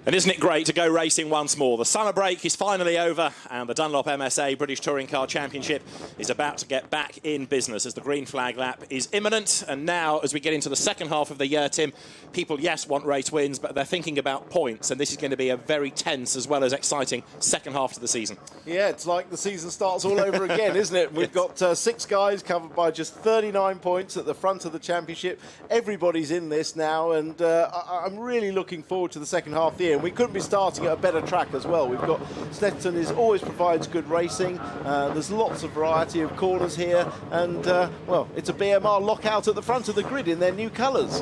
And isn't it great to go racing once more? The summer break is finally over and the Dunlop MSA British Touring Car Championship is about to get back in business as the green flag lap is imminent. And now, as we get into the second half of the year, Tim, people, yes, want race wins, but they're thinking about points. And this is going to be a very tense as well as exciting second half to the season. Yeah, it's like the season starts all over again, isn't it? We've got 6 guys covered by just 39 points at the front of the championship. Everybody's in this now, and I'm really looking forward to the second half of the year. We couldn't be starting at a better track as well. We've got Snetterton always provides good racing. There's lots of variety of corners here, and well, it's a BMR lockout at the front of the grid in their new colours.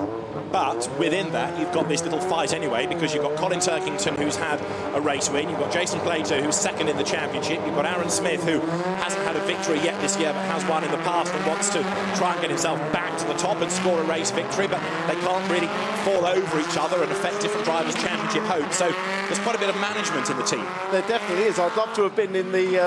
But within that, you've got this little fight anyway, because you've got Colin Turkington, who's had a race win. You've got Jason Plato, who's second in the championship. You've got Aaron Smith, who hasn't had a victory yet this year, but has won in the past and wants to try and get himself back to the top and score a race victory. But they can't really fall over each other and affect different drivers' championship hopes. So there's quite a bit of management in the team. There definitely is. I'd love to have been in the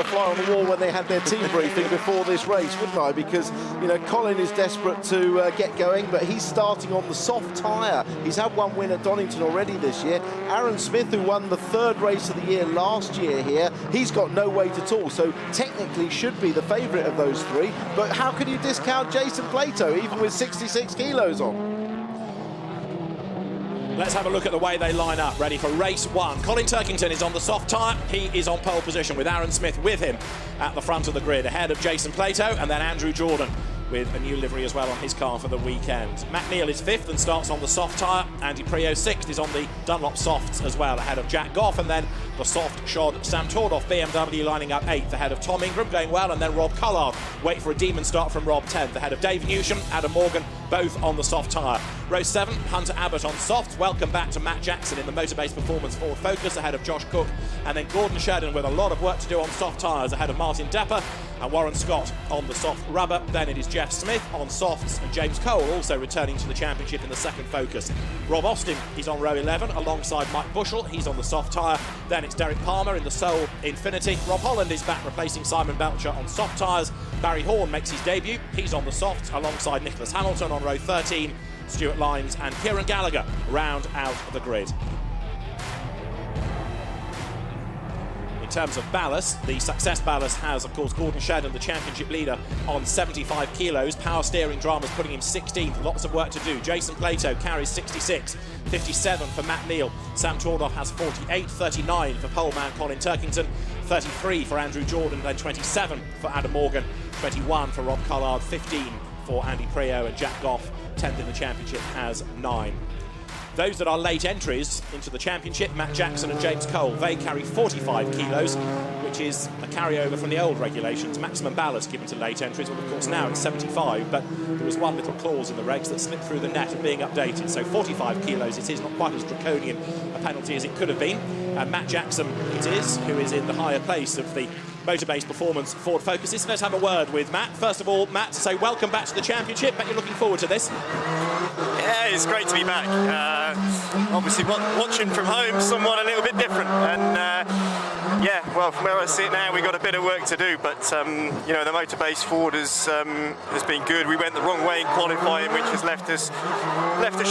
fly on the wall when they had their team briefing before this race, wouldn't I? Because, you know, Colin is desperate to get going, but he's starting on the soft tyre. He's had one win at Donington already this year. Aaron Smith, who won the 3rd race of the year last year here, he's got no weight at all, so technically should be the favourite of those 3. But how can you discount Jason Plato, even with 66 kilos on? Let's have a look at the way they line up, ready for race 1. Colin Turkington is on the soft tyre. He is on pole position with Aaron Smith with him at the front of the grid, ahead of Jason Plato, and then Andrew Jordan with a new livery as well on his car for the weekend. Matt Neal is 5th and starts on the soft tyre. Andy Prio 6th is on the Dunlop softs as well, ahead of Jack Goff, and then the soft shod Sam Tordoff BMW lining up 8th ahead of Tom Ingram, going well, and then Rob Collard. Wait for a demon start from Rob 10th ahead of Dave Newsham, Adam Morgan, both on the soft tyre. Row 7, Hunter Abbott on softs. Welcome back to Matt Jackson in the Motorbase Performance Ford Focus ahead of Josh Cook, and then Gordon Sheridan with a lot of work to do on soft tyres ahead of Martin Depper and Warren Scott on the soft rubber. Then it is Jeff Smith on softs and James Cole also returning to the championship in the second focus. Rob Austin, he's on row 11 alongside Mike Bushell. He's on the soft tyre. Then it's Derek Palmer in the Soul Infinity. Rob Holland is back replacing Simon Belcher on soft tyres. Barry Horn makes his debut. He's on the softs alongside Nicholas Hamilton on row 13. Stuart Lyons and Kieran Gallagher round out the grid. In terms of ballast, the success ballast has, of course, Gordon Sheridan, the championship leader, on 75 kilos. Power steering drama's putting him 16th. Lots of work to do. Jason Plato carries 66, 57 for Matt Neal. Sam Tordoff has 48, 39 for poleman Colin Turkington, 33 for Andrew Jordan, then 27 for Adam Morgan, 21 for Rob Collard, 15 for Andy Prio, and Jack Goff, 10th in the championship, has 9. Those that are late entries into the championship, Matt Jackson and James Cole, they carry 45 kilos, which is a carryover from the old regulations. Maximum ballast given to late entries, well, of course, now it's 75, but there was one little clause in the regs that slipped through the net of being updated. So 45 kilos it is, not quite as draconian a penalty as it could have been. And Matt Jackson it is, who is in the higher place of the Motorbase Performance Ford Focuses. So let's have a word with Matt. First of all, Matt, to say welcome back to the championship. Bet you're looking forward to this. Yeah, it's great to be back. Obviously, watching from home, somewhat a little bit different. And yeah, well, from where I sit now, we've got a bit of work to do. But you know, the Motorbase Ford has been good. We went the wrong way in qualifying, which has left us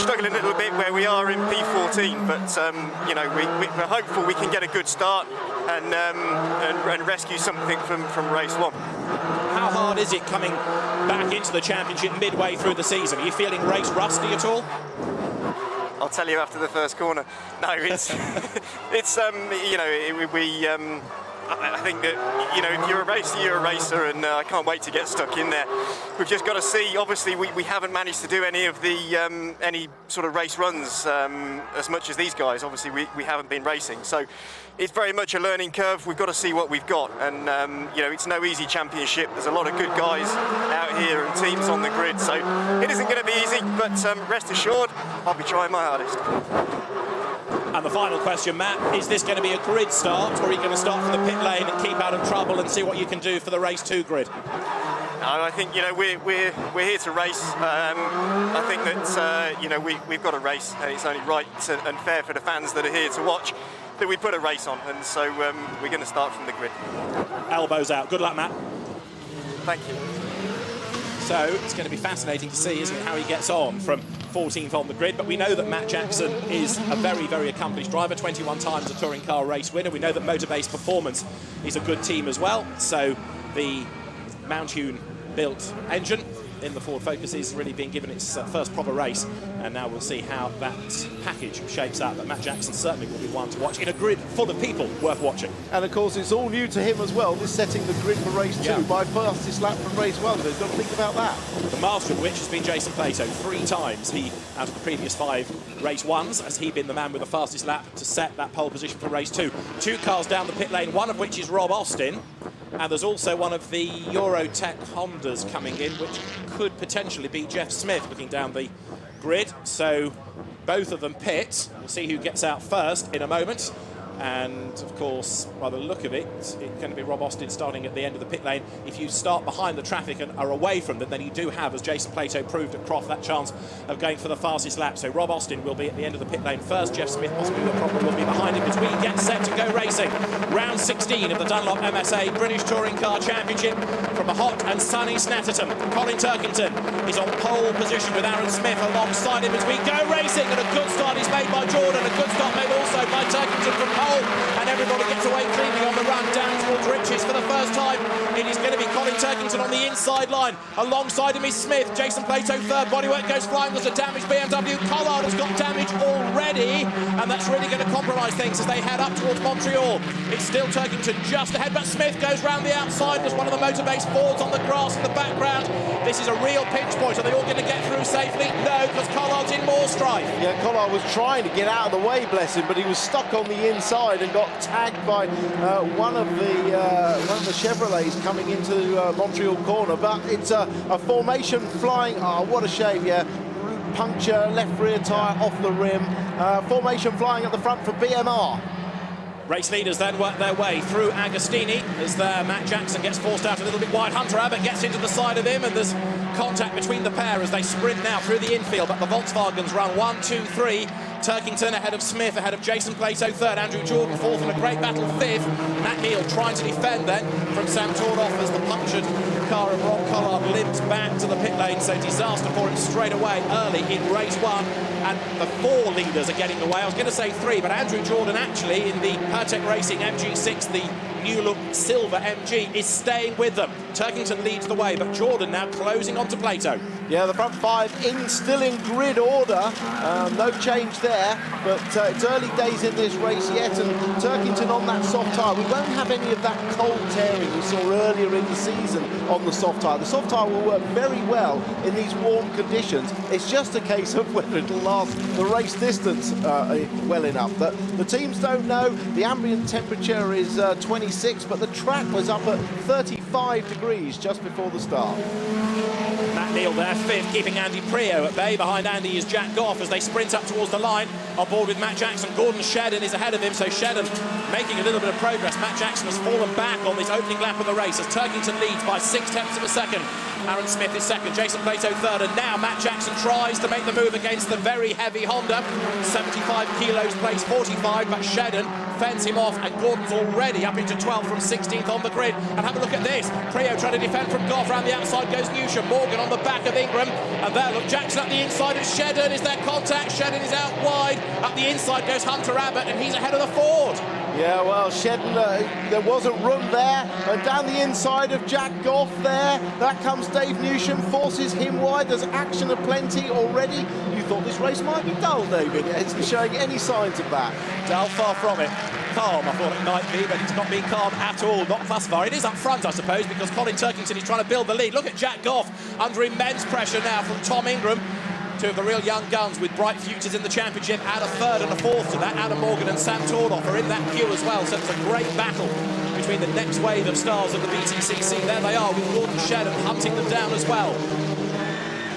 struggling a little bit where we are in P14. But you know, we're hopeful we can get a good start and rescue something from race 1. How hard is it coming back into the championship midway through the season? Are you feeling race rusty at all? I'll tell you after the first corner. No, it's you know, I think that, you know, if you're a racer, you're a racer, and I can't wait to get stuck in there. We've just got to see. Obviously, we haven't managed to do any of the any sort of race runs as much as these guys. Obviously, we haven't been racing, so it's very much a learning curve. We've got to see what we've got, and you know, it's no easy championship. There's a lot of good guys out here and teams on the grid, so it isn't going to be easy. But rest assured, I'll be trying my hardest. And the final question, Matt, is this going to be a grid start, or are you going to start from the pit lane and keep out of trouble and see what you can do for the race 2 grid? I think, you know, we're here to race. I think that you know, we've got to race, and it's only right and fair for the fans that are here to watch that we put a race on, and so we're going to start from the grid. Elbows out. Good luck, Matt. Thank you. So it's going to be fascinating to see, isn't it, how he gets on from 14th on the grid, but we know that Matt Jackson is a very, very accomplished driver, 21 times a touring car race winner. We know that Motorbase Performance is a good team as well, so the Mountune built engine in the Ford Focus is really being given its first proper race, and now we'll see how that package shapes out. But Matt Jackson certainly will be one to watch in a grid full of people worth watching. And of course it's all new to him as well, this setting the grid for race 2 by fastest lap from race 1, so he's got to think about that. The master of which has been Jason Plato 3 times. He, out of the previous 5 race 1s, has he been the man with the fastest lap to set that pole position for race 2. 2 cars down the pit lane, one of which is Rob Austin. And there's also one of the Eurotech Hondas coming in, which could potentially be Jeff Smith looking down the grid. So both of them pit. We'll see who gets out first in a moment. And of course, by the look of it, it's going to be Rob Austin starting at the end of the pit lane. If you start behind the traffic and are away from them, then you do have, as Jason Plato proved at Croft, that chance of going for the fastest lap. So Rob Austin will be at the end of the pit lane first. Jeff Smith possibly will be behind him as we get set to go racing. Round 16 of the Dunlop MSA British Touring Car Championship from a hot and sunny Snetterton. Colin Turkington is on pole position with Aaron Smith alongside him as we go racing. And a good start is made by Jordan, a good start made also by Turkington from pole. And everybody gets away cleanly on the run down towards Riches for the first time. It is going to be Colin Turkington on the inside line. Alongside him is Smith. Jason Plato third. Bodywork goes flying. There's a damaged BMW. Collard has got damage already, and that's really going to compromise things as they head up towards Montreal. It's still Turkington just ahead, but Smith goes round the outside. There's one of the Motorbase Fords on the grass in the background. This is a real pinch point. Are they all going to get through safely? No, because Collard's in more strife. Yeah, Collard was trying to get out of the way, bless him, but he was stuck on the inside and got tagged by one of the Chevrolets coming into Montreal corner. But it's a formation flying. Oh, what a shame! Yeah, puncture, left rear tyre off the rim. Formation flying at the front for BMR. Race leaders then work their way through Agostini as Matt Jackson gets forced out a little bit wide. Hunter Abbott gets into the side of him, and there's contact between the pair as they sprint now through the infield. But the Volkswagens run 1, 2, 3. Turkington ahead of Smith, ahead of Jason Plato third. Andrew Jordan fourth, and a great battle fifth. Matt Neal trying to defend then from Sam Tordoff as the punctured car of Rob Collard limps back to the pit lane. So disaster for him straight away early in race 1. And the 4 leaders are getting away. I was going to say 3, but Andrew Jordan actually in the Pertec Racing MG6, the new look silver MG, is staying with them. Turkington leads the way, but Jordan now closing on to Plato. Yeah, the front 5 still in grid order. No change there, but it's early days in this race yet, and Turkington on that soft tyre. We won't have any of that cold tearing we saw earlier in the season on the soft tyre. The soft tyre will work very well in these warm conditions. It's just a case of whether it'll last the race distance well enough. The teams don't know. The ambient temperature is 26, but the track was up at 35 degrees just before the start. Matt Neal there, fifth, keeping Andy Prio at bay. Behind Andy is Jack Goff as they sprint up towards the line. On board with Matt Jackson, Gordon Shedden is ahead of him, so Shedden making a little bit of progress. Matt Jackson has fallen back on this opening lap of the race as Turkington leads by 6/10 of a second. Aaron Smith is second, Jason Plato third, and now Matt Jackson tries to make the move against the very heavy Honda. 75 kilos, place 45, but Shedden fends him off, and Gordon's already up into 12th from 16th on the grid. And have a look at this. Prio trying to defend from Goff. Round the outside goes Newsham. Morgan on the back of Ingram. And there, look, Jackson up the inside of Shedden. Is there contact? Shedden is out wide. Up the inside goes Hunter Abbott, and he's ahead of the Ford. Yeah, well, Shedden, there wasn't room there. And down the inside of Jack Goff there. That comes Dave Newsham, forces him wide. There's action aplenty already. You thought this race might be dull, David. It's showing any signs of that. Dull, far from it. Calm, I thought it might be, but it's not been calm at all, not thus far. It is up front, I suppose, because Colin Turkington is trying to build the lead. Look at Jack Goff under immense pressure now from Tom Ingram. 2 of the real young guns with bright futures in the championship. Add a third and a fourth to that. Adam Morgan and Sam Tordoff are in that queue as well, so it's a great battle between the next wave of stars of the BTCC. There they are with Gordon Shedden hunting them down as well.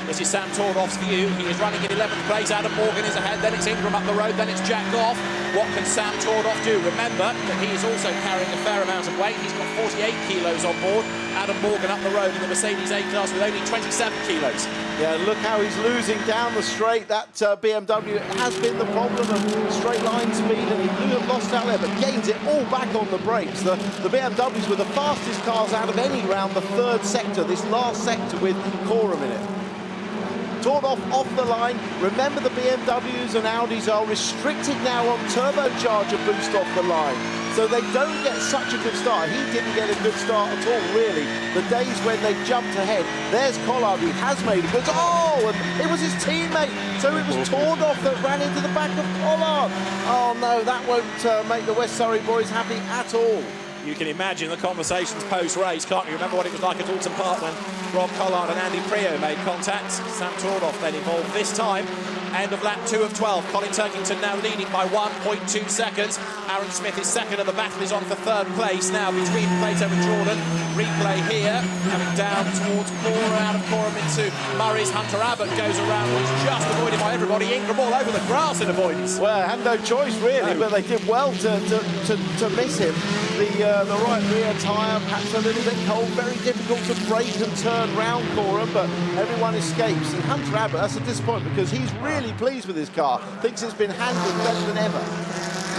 This is Sam Tordoff's view. He is running in 11th place. Adam Morgan is ahead. Then it's Ingram up the road. Then it's Jack Goff. What can Sam Tordoff do? Remember that he is also carrying a fair amount of weight. He's got 48 kilos on board. Adam Morgan up the road in the Mercedes A-Class with only 27 kilos. Yeah, look how he's losing down the straight. That BMW has been the problem of straight line speed, and he lost out there, but gains it all back on the brakes. The BMWs were the fastest cars out of any round, the third sector, this last sector with Coram in it. Tordoff off the line. Remember, the BMWs and Audis are restricted now on turbocharger boost off the line, so they don't get such a good start. He didn't get a good start at all, really. The days when they jumped ahead. There's Collard, who has made it. And it was his teammate. So it was Tordoff that ran into the back of Collard. Oh no, that won't make the West Surrey boys happy at all. You can imagine the conversations post-race, can't you? Remember what it was like at Alton Park when Rob Collard and Andy Prio made contact. Sam Tordoff then involved this time. End of lap 2 of 12. Colin Turkington now leading by 1.2 seconds. Aaron Smith is second, and the battle is on for third place now between Plato and Jordan. Replay here, coming down towards Cora, out of Coram into Murray's. Hunter Abbott goes around, was just avoided by everybody. Ingram all over the grass in avoidance. Well, had no choice really, but they did well to miss him. The right rear tyre, perhaps a little bit cold, very difficult to brake and turn round Coram, but everyone escapes. And Hunter Abbott, that's a disappointment, because he's really pleased with his car, thinks it's been handled better than ever.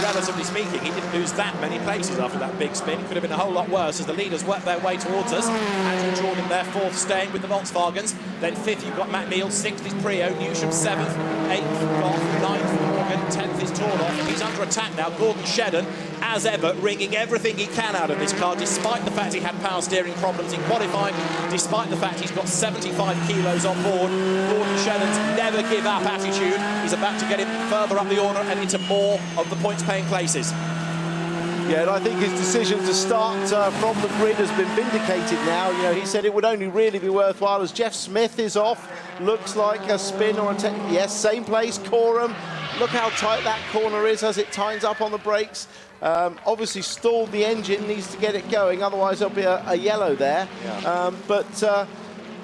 Relatively speaking, he didn't lose that many places after that big spin. Could have been a whole lot worse as the leaders work their way towards us. Andrew Jordan there, fourth, staying with the Volkswagens. Then fifth, you've got Matt Neal. Sixth is Prio. Newsham seventh. Eighth, Goff. Ninth, Morgan. 10th is Tordoff. He's under attack now. Gordon Shedden, as ever, wringing everything he can out of this car, despite the fact he had power steering problems in qualifying, despite the fact he's got 75 kilos on board. Gordon Shedden's never give up attitude. He's about to get him further up the order and into more of the points-paying places. Yeah, and I think his decision to start from the grid has been vindicated now. You know, he said it would only really be worthwhile as Jeff Smith is off. Looks like a spin or a... Yes, same place, Coram. Look how tight that corner is as it tightens up on the brakes. Obviously stalled the engine, needs to get it going, otherwise there'll be a yellow there. Yeah.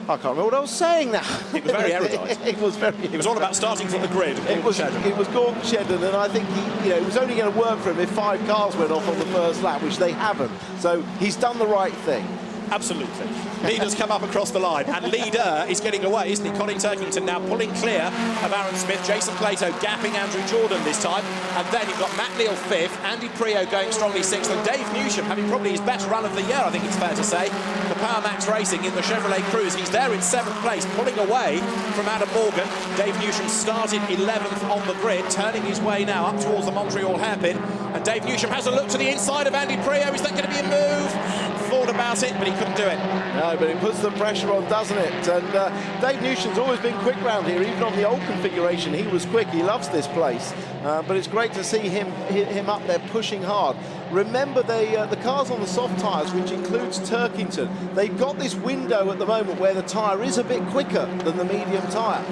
I can't remember what I was saying now. It was very erudite. It was all about starting from the grid. It was Gordon Shedden, and I think it was only going to work for him if 5 cars went off on the first lap, which they haven't. So he's done the right thing. Absolutely. Leaders come up across the line, and leader is getting away, isn't he? Colin Turkington now pulling clear of Aaron Smith. Jason Plato gapping Andrew Jordan this time, and then you've got Matt Neal fifth, Andy Prio going strongly sixth, and Dave Newsham having probably his best run of the year, I think it's fair to say. The Power Max Racing in the Chevrolet Cruze, he's there in 7th place, pulling away from Adam Morgan. Dave Newsham started 11th on the grid, turning his way now up towards the Montreal hairpin, and Dave Newsham has a look to the inside of Andy Prio. Is that going to be a move? Thought about it, but he couldn't do it. No, but it puts the pressure on, doesn't it? And Dave Newsham's always been quick round here, even on the old configuration. He was quick. He loves this place. But it's great to see him up there pushing hard. Remember, the cars on the soft tyres, which includes Turkington, they've got this window at the moment where the tyre is a bit quicker than the medium tyre.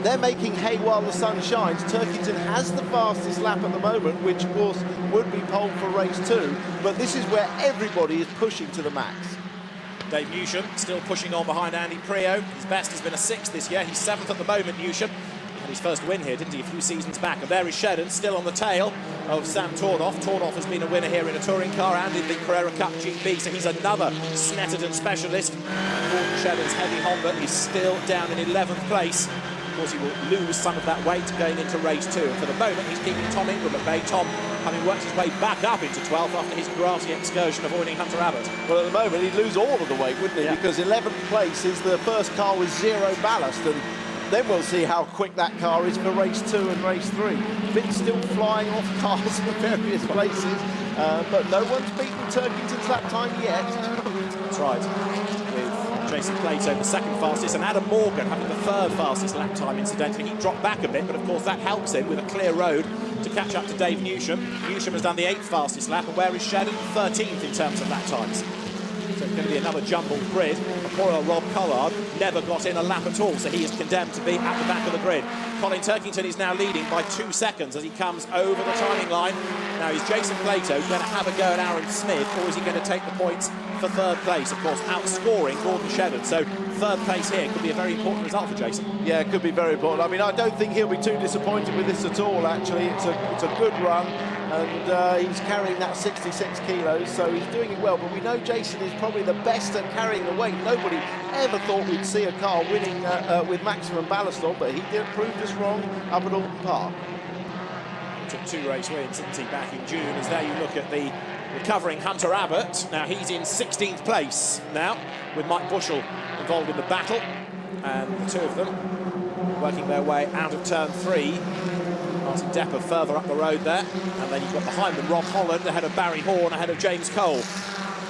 They're making hay while the sun shines. Turkington has the fastest lap at the moment, which of course would be pole for race 2, but this is where everybody is pushing to the max. Dave Newsham still pushing on behind Andy Prio. His best has been a 6th this year. He's 7th at the moment, Newsham. Had his first win here, didn't he, a few seasons back? And there is Shedden, still on the tail of Sam Tordoff. Tordoff has been a winner here in a touring car and in the Carrera Cup GB, so he's another Snetterton specialist. Gordon Shedden's heavy Honda is still down in 11th place. Of course, he will lose some of that weight going into race 2. And for the moment, he's keeping Tom Ingram at bay. Tom, having worked his way back up into 12th after his grassy excursion, avoiding Hunter Abbott. Well, at the moment, he'd lose all of the weight, wouldn't he? Yeah. Because 11th place is the first car with 0 ballast. And then we'll see how quick that car is for race 2 and race 3. Bits still flying off cars in various places. But no one's beaten Turkington's lap time yet. That's right. Jason Plato, the 2nd fastest, and Adam Morgan having the 3rd fastest lap time, incidentally. He dropped back a bit, but of course that helps him with a clear road to catch up to Dave Newsham. Newsham has done the 8th fastest lap, and where is Shedden? 13th in terms of lap times. So it's going to be another jumbled grid. Poor old Rob Collard never got in a lap at all, so he is condemned to be at the back of the grid. Colin Turkington is now leading by 2 seconds as he comes over the timing line. Now, is Jason Plato going to have a go at Aaron Smith, or is he going to take the points for 3rd place? Of course, outscoring Gordon Shedden. So 3rd place here could be a very important result for Jason. Yeah, it could be very important. I mean, I don't think he'll be too disappointed with this at all, actually. It's a good run, and he's carrying that 66 kilos, so he's doing it well. But we know Jason is probably the best at carrying the weight. Nobody ever thought we'd see a car winning with maximum ballast on, but he did prove us wrong up at Alton Park. He took 2 race wins, didn't he, back in June, as there you look at the recovering Hunter Abbott. Now he's in 16th place now, with Mike Bushell involved in the battle, and the two of them working their way out of turn 3. Martin Depper further up the road there. And then you've got behind them Rob Holland ahead of Barry Horn, ahead of James Cole.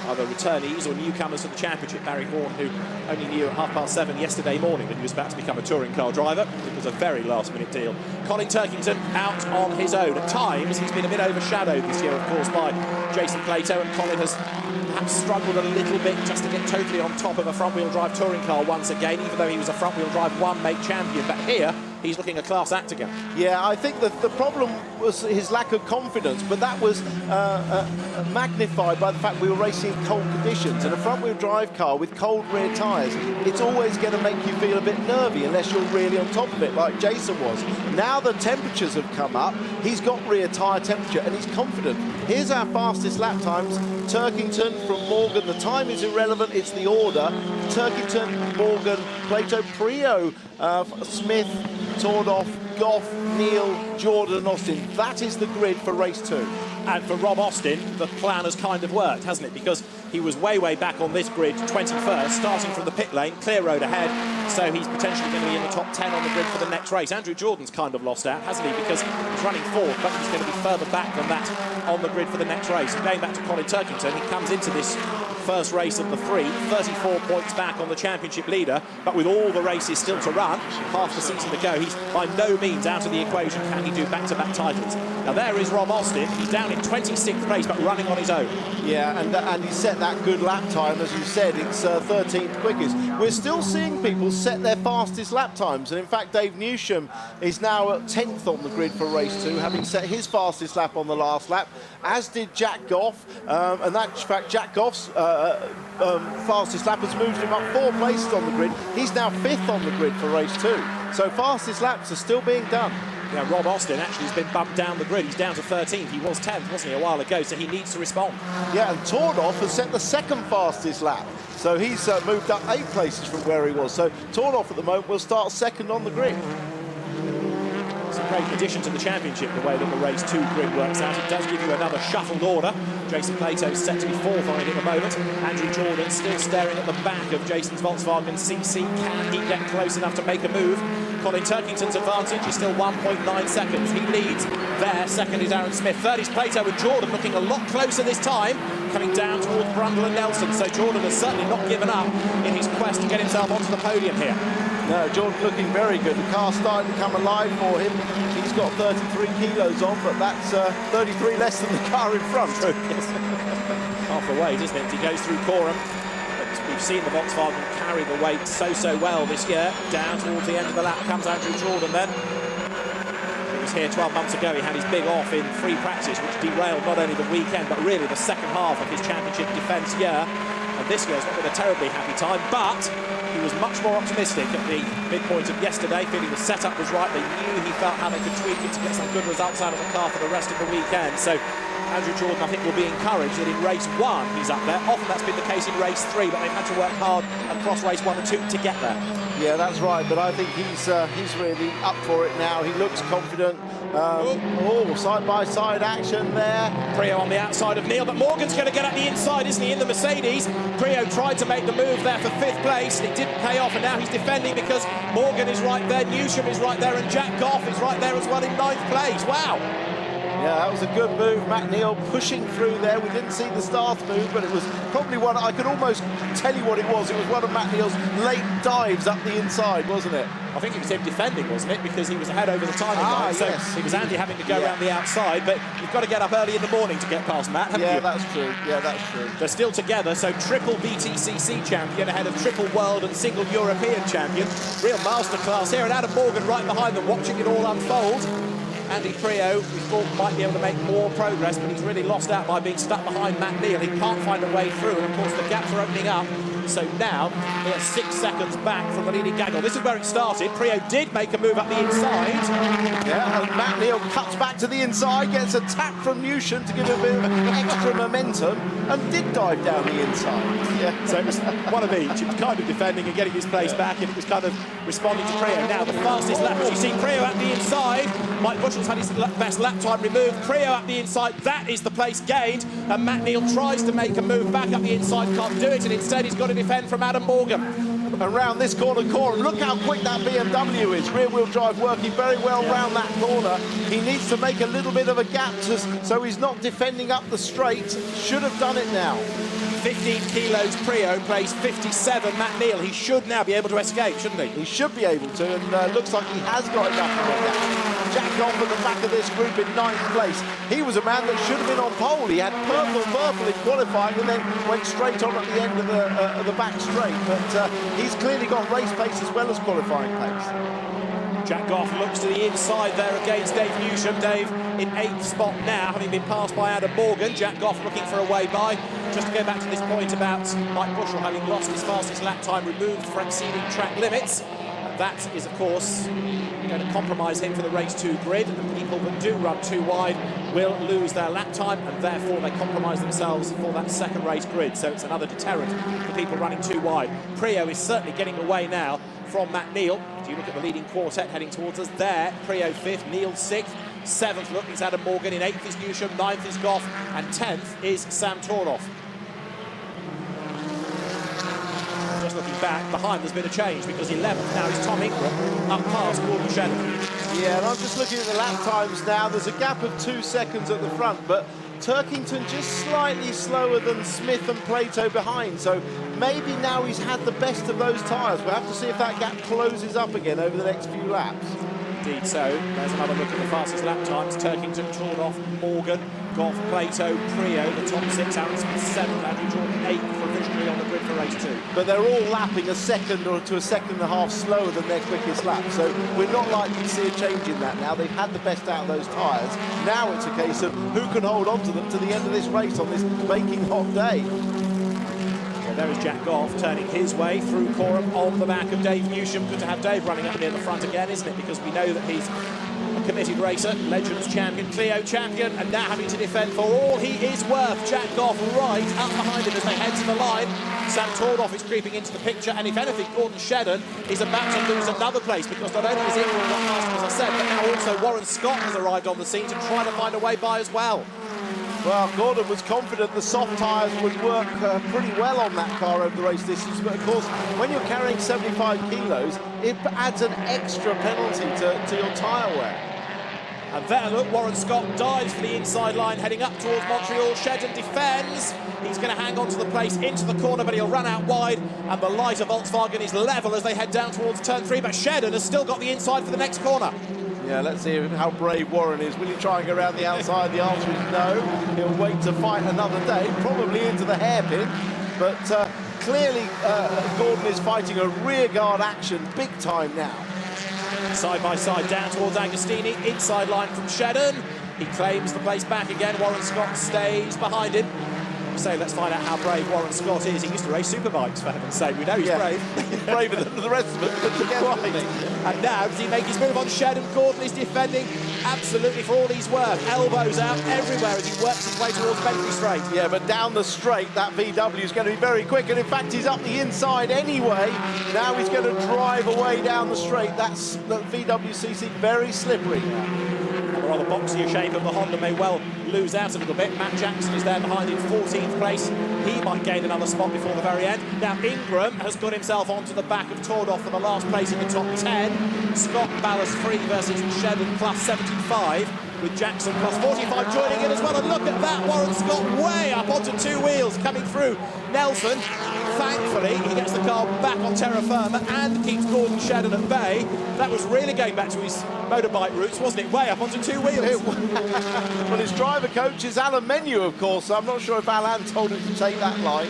Either returnees or newcomers to the championship. Barry Horn, who only knew at 7:30 yesterday morning that he was about to become a touring car driver. It was a very last-minute deal. Colin Turkington out on his own. At times, he's been a bit overshadowed this year, of course, by Jason Plato, and Colin has perhaps struggled a little bit just to get totally on top of a front-wheel drive touring car once again, even though he was a front-wheel drive one-make champion. But here, he's looking a class act again. Yeah, I think that the problem was his lack of confidence, but that was magnified by the fact we were racing in cold conditions. And a front-wheel drive car with cold rear tyres, it's always going to make you feel a bit nervy unless you're really on top of it, like Jason was. Now the temperatures have come up, he's got rear tyre temperature and he's confident. Here's our fastest lap times. Turkington from Morgan, the time is irrelevant, it's the order. Turkington, Morgan, Plato, Prio, Smith, Tordoff, Goff, Neal, Jordan, Austin. That is the grid for race 2. And for Rob Austin, the plan has kind of worked, hasn't it? Because he was way back on this grid, 21st, starting from the pit lane, clear road ahead, so he's potentially going to be in the top 10 on the grid for the next race. Andrew Jordan's kind of lost out, hasn't he? Because he's running fourth, but he's going to be further back than that on the grid for the next race. And going back to Colin Turkington, he comes into this first race of the 3, 34 points back on the championship leader, but with all the races still to run, half the season to go, he's by no means out of the equation. Can he do back-to-back titles? Now there is Rob Austin, he's down in 26th place, but running on his own. Yeah, and he set that good lap time, as you said, it's 13th quickest. We're still seeing people set their fastest lap times, and in fact Dave Newsham is now at 10th on the grid for race 2, having set his fastest lap on the last lap, as did Jack Goff, and that, in fact, Jack Goff's fastest lap has moved him up 4 places on the grid. He's now 5th on the grid for race 2. So fastest laps are still being done. Yeah, Rob Austin actually has been bumped down the grid. He's down to 13th. He was 10th, wasn't he, a while ago, so he needs to respond. Yeah, and Tordoff has set the 2nd fastest lap. So he's moved up 8 places from where he was. So Tordoff at the moment will start 2nd on the grid. It's a great addition to the championship, the way that the race 2 grid works out. It does give you another shuffled order. Jason Plato's set to be 4th on it at the moment. Andrew Jordan still staring at the back of Jason's Volkswagen CC. Can he get close enough to make a move? Colin Turkington's advantage is still 1.9 seconds. He leads there. 2nd is Aaron Smith. 3rd is Plato, with Jordan looking a lot closer this time, coming down towards Brundle and Nelson. So Jordan has certainly not given up in his quest to get himself onto the podium here. No, Jordan looking very good. The car's starting to come alive for him. He's got 33 kilos on, but that's 33 less than the car in front. Yes. Half the weight, isn't it? He goes through Coram. We've seen the Volkswagen carry the weight so well this year. Down towards the end of the lap comes Andrew Jordan then. He was here 12 months ago. He had his big off in free practice, which derailed not only the weekend, but really the second half of his championship defence year. And this year's not been a terribly happy time, but he was much more optimistic at the midpoint of yesterday, feeling the setup was right. They knew he felt how they could tweak it to get some good results out of the car for the rest of the weekend. So Andrew Jordan, I think, will be encouraged that in race 1 he's up there. Often that's been the case in race 3, but they've had to work hard across race 1 and 2 to get there. Yeah, that's right, but I think he's really up for it now. He looks confident. Side-by-side action there. Prio on the outside of Neal, but Morgan's going to get at the inside, isn't he, in the Mercedes? Prio tried to make the move there for 5th place, and it didn't pay off, and now he's defending because Morgan is right there, Newsham is right there, and Jack Goff is right there as well in 9th place. Wow! Yeah, that was a good move. Matt Neal pushing through there. We didn't see the start move, but it was probably one, I could almost tell you what it was. It was one of Matt Neal's late dives up the inside, wasn't it? I think it was him defending, wasn't it? Because he was ahead over the timing line. So yes. it was Andy having to go around the outside, but you've got to get up early in the morning to get past Matt, haven't you? That's true. Yeah, that's true. They're still together, so triple BTCC champion ahead of triple world and single European champion. Real masterclass here, and Adam Morgan right behind them, watching it all unfold. Andy Prio, we thought might be able to make more progress, but he's really lost out by being stuck behind Matt Neal. He can't find a way through, and of course the gaps are opening up. So now they're 6 seconds back from the leading gaggle. This is where it started. Prio did make a move up the inside. Yeah, and Matt Neal cuts back to the inside, gets a tap from Newsham to give him a bit of extra momentum, and did dive down the inside. Yeah. So it was one of each. He was kind of defending and getting his place back, and it was kind of responding to Prio. Now the fastest lap, as you see, Prio at the inside. Mike Bushell's had his best lap time removed. Prio at the inside, that is the place gained. And Matt Neal tries to make a move back up the inside, can't do it, and instead he's got to defend from Adam Morgan. around this corner. Look how quick that BMW is. Rear-wheel drive working very well round that corner. He needs to make a little bit of a gap so he's not defending up the straight. Should have done it now. 15 kilos Prio plays 57. Matt Neal, he should now be able to escape, shouldn't he? He should be able to, and looks like he has got enough of a gap. Jack Goff at the back of this group in 9th place. He was a man that should have been on pole. He had purple in qualifying and then went straight on at the end of the back straight. But he's clearly got race pace as well as qualifying pace. Jack Goff looks to the inside there against Dave Newsham. Dave in 8th spot now, having been passed by Adam Morgan. Jack Goff looking for a way by. Just to go back to this point about Mike Bushell having lost his fastest lap time, removed for exceeding track limits. And that is, of course, going to compromise him for the race 2 grid. And people that do run too wide will lose their lap time, and therefore they compromise themselves for that second race grid. So it's another deterrent for people running too wide. Prio is certainly getting away now from Matt Neal. If you look at the leading quartet heading towards us there, Prio 5th, Neal 6th, 7th look is Adam Morgan, in 8th is Newsham, 9th is Goff, and 10th is Sam Tornoff. Just looking back, behind there's been a change because 11th now is Tom Ingram, up past Gordon Shedden. Yeah, and I'm just looking at the lap times now. There's a gap of 2 seconds at the front, but Turkington just slightly slower than Smith and Plato behind, so maybe now he's had the best of those tyres. We'll have to see if that gap closes up again over the next few laps. Indeed so. There's another look at the fastest lap times. Turkington, Tornoff, Morgan, Goff, Plato, Prio, the top 6, Aaron Smith 7th, Andrew Jordan 8th, provisionally on the grid for race 2. But they're all lapping a second or to a second and a half slower than their quickest lap, so we're not likely to see a change in that now. They've had the best out of those tyres. Now it's a case of who can hold on to them to the end of this race on this baking hot day. Well, there is Jack Goff turning his way through Coram on the back of Dave Newsham. Good to have Dave running up near the front again, isn't it? Because we know that he's a committed racer, Legends champion, Clio champion, and now having to defend for all he is worth. Jack Goff right up behind him as they head to the line. Sam Tornoff is creeping into the picture, and if anything, Gordon Shedden is about to lose another place because not only is Ingram got past, as I said, but now also Warren Scott has arrived on the scene to try to find a way by as well. Well, Gordon was confident the soft tyres would work pretty well on that car over the race distance, but of course, when you're carrying 75 kilos, it adds an extra penalty to your tyre wear. And there, look, Warren Scott dives for the inside line, heading up towards Montreal. Shedden defends. He's going to hang on to the place into the corner, but he'll run out wide. And the lighter Volkswagen is level as they head down towards turn 3. But Shedden has still got the inside for the next corner. Yeah, let's see how brave Warren is. Will he try and go around the outside? The answer is no. He'll wait to fight another day, probably into the hairpin. But clearly, Gordon is fighting a rearguard action big time now. Side by side down towards Agostini, inside line from Shedden. He claims the place back again. Warren Scott stays behind him. So let's find out how brave Warren Scott is. He used to race superbikes, for heaven's sake. We know he's brave. Braver than the rest of us put together. And now, does he make his move on Shedden? Gordon is defending absolutely for all he's worth. Elbows out everywhere as he works his way towards Bentley Straight. Yeah, but down the straight, that VW is going to be very quick. And in fact, he's up the inside anyway. Now he's going to drive away down the straight. That's the VWCC, very slippery. The rather boxier shape of the Honda may well lose out a little bit. Matt Jackson is there behind in 14th place. He might gain another spot before the very end. Now Ingram has got himself onto the back of Tornoff for the last place in the top 10. Scott ballast free versus Shedden plus 75, with Jackson plus 45 joining in as well. And look at that, Warren Scott way up onto 2 wheels coming through Nelson. Thankfully, he gets the car back on terra firma and keeps Gordon Shedden at bay. That was really going back to his motorbike roots, wasn't it? Way up onto 2 wheels. Well, his driver coach is Alan Menu, of course, so I'm not sure if Alan told him to take that line.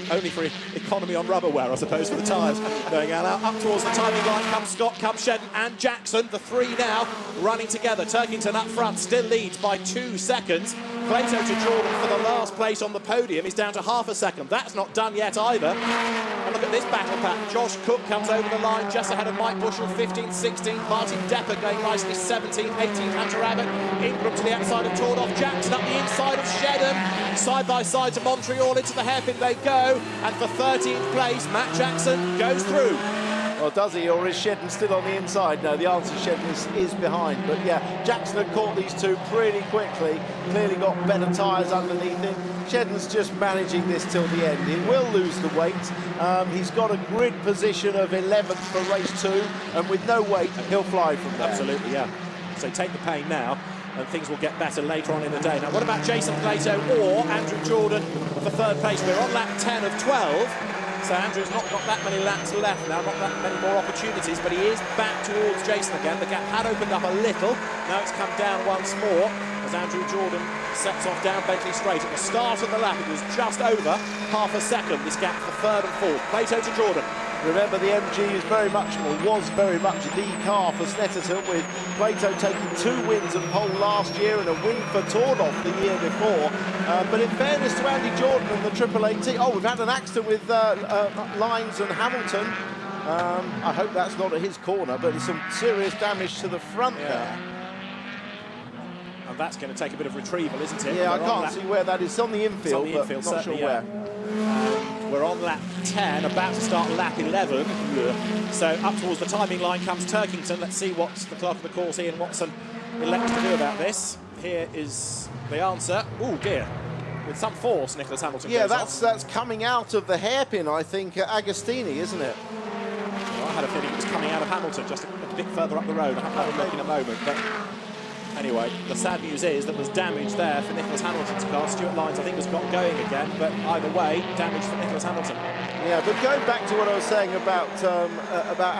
Only for economy on rubber wear, I suppose, for the tyres. Going out up towards the timing line comes Scott, comes Shedden and Jackson. The 3 now running together. Turkington up front still leads by 2 seconds. Plato to Jordan for the last place on the podium is down to half a second. That's not done yet either. And look at this battle pack. Josh Cook comes over the line just ahead of Mike Bushell, 15th, 16th. Martin Depper going nicely, 17th, 18th. Hunter Abbott. Ingram to the outside of Tornoff. Jackson up the inside of Shedden. Side by side to Montreal. Into the hairpin they go. And for 13th place, Matt Jackson goes through. Well, does he, or is Shedden still on the inside? No, the answer, Shedden is behind. But yeah, Jackson had caught these two pretty quickly, clearly got better tyres underneath him. Shedden's just managing this till the end. He will lose the weight. He's got a grid position of 11th for race 2, and with no weight, he'll fly from there. Absolutely, yeah. So take the pain now, and things will get better later on in the day. Now, what about Jason Plato or Andrew Jordan for third place? We're on lap 10 of 12. So Andrew's not got that many laps left now, not that many more opportunities, but he is back towards Jason again. The gap had opened up a little, now it's come down once more as Andrew Jordan sets off down Bentley Straight. At the start of the lap, it was just over half a second, this gap for third and fourth. Plato to Jordan. Remember, the MG is very much, or was very much, the car for Snetterton, with Plato taking 2 wins at pole last year and a win for Tordoff the year before. But in fairness to Andy Jordan and the Triple AT, we've had an accident with Lines and Hamilton. I hope that's not at his corner, but there's some serious damage to the front there. And that's going to take a bit of retrieval, isn't it? Yeah, I can't see where that is. It's on the infield, but not sure where. We're on lap 10, about to start lap 11. So up towards the timing line comes Turkington. Let's see what the clerk of the course, Ian Watson, elects to do about this. Here is the answer. Oh dear. With some force, Nicholas Hamilton goes off. That's coming out of the hairpin, I think, Agostini, isn't it? Well, I had a feeling it was coming out of Hamilton, just a bit further up the road. I'll have a look in a moment. But anyway, the sad news is that there's damage there for Nicholas Hamilton's car. Stuart Lines, I think, has got going again, but either way, damage for Nicholas Hamilton. Yeah, but going back to what I was saying about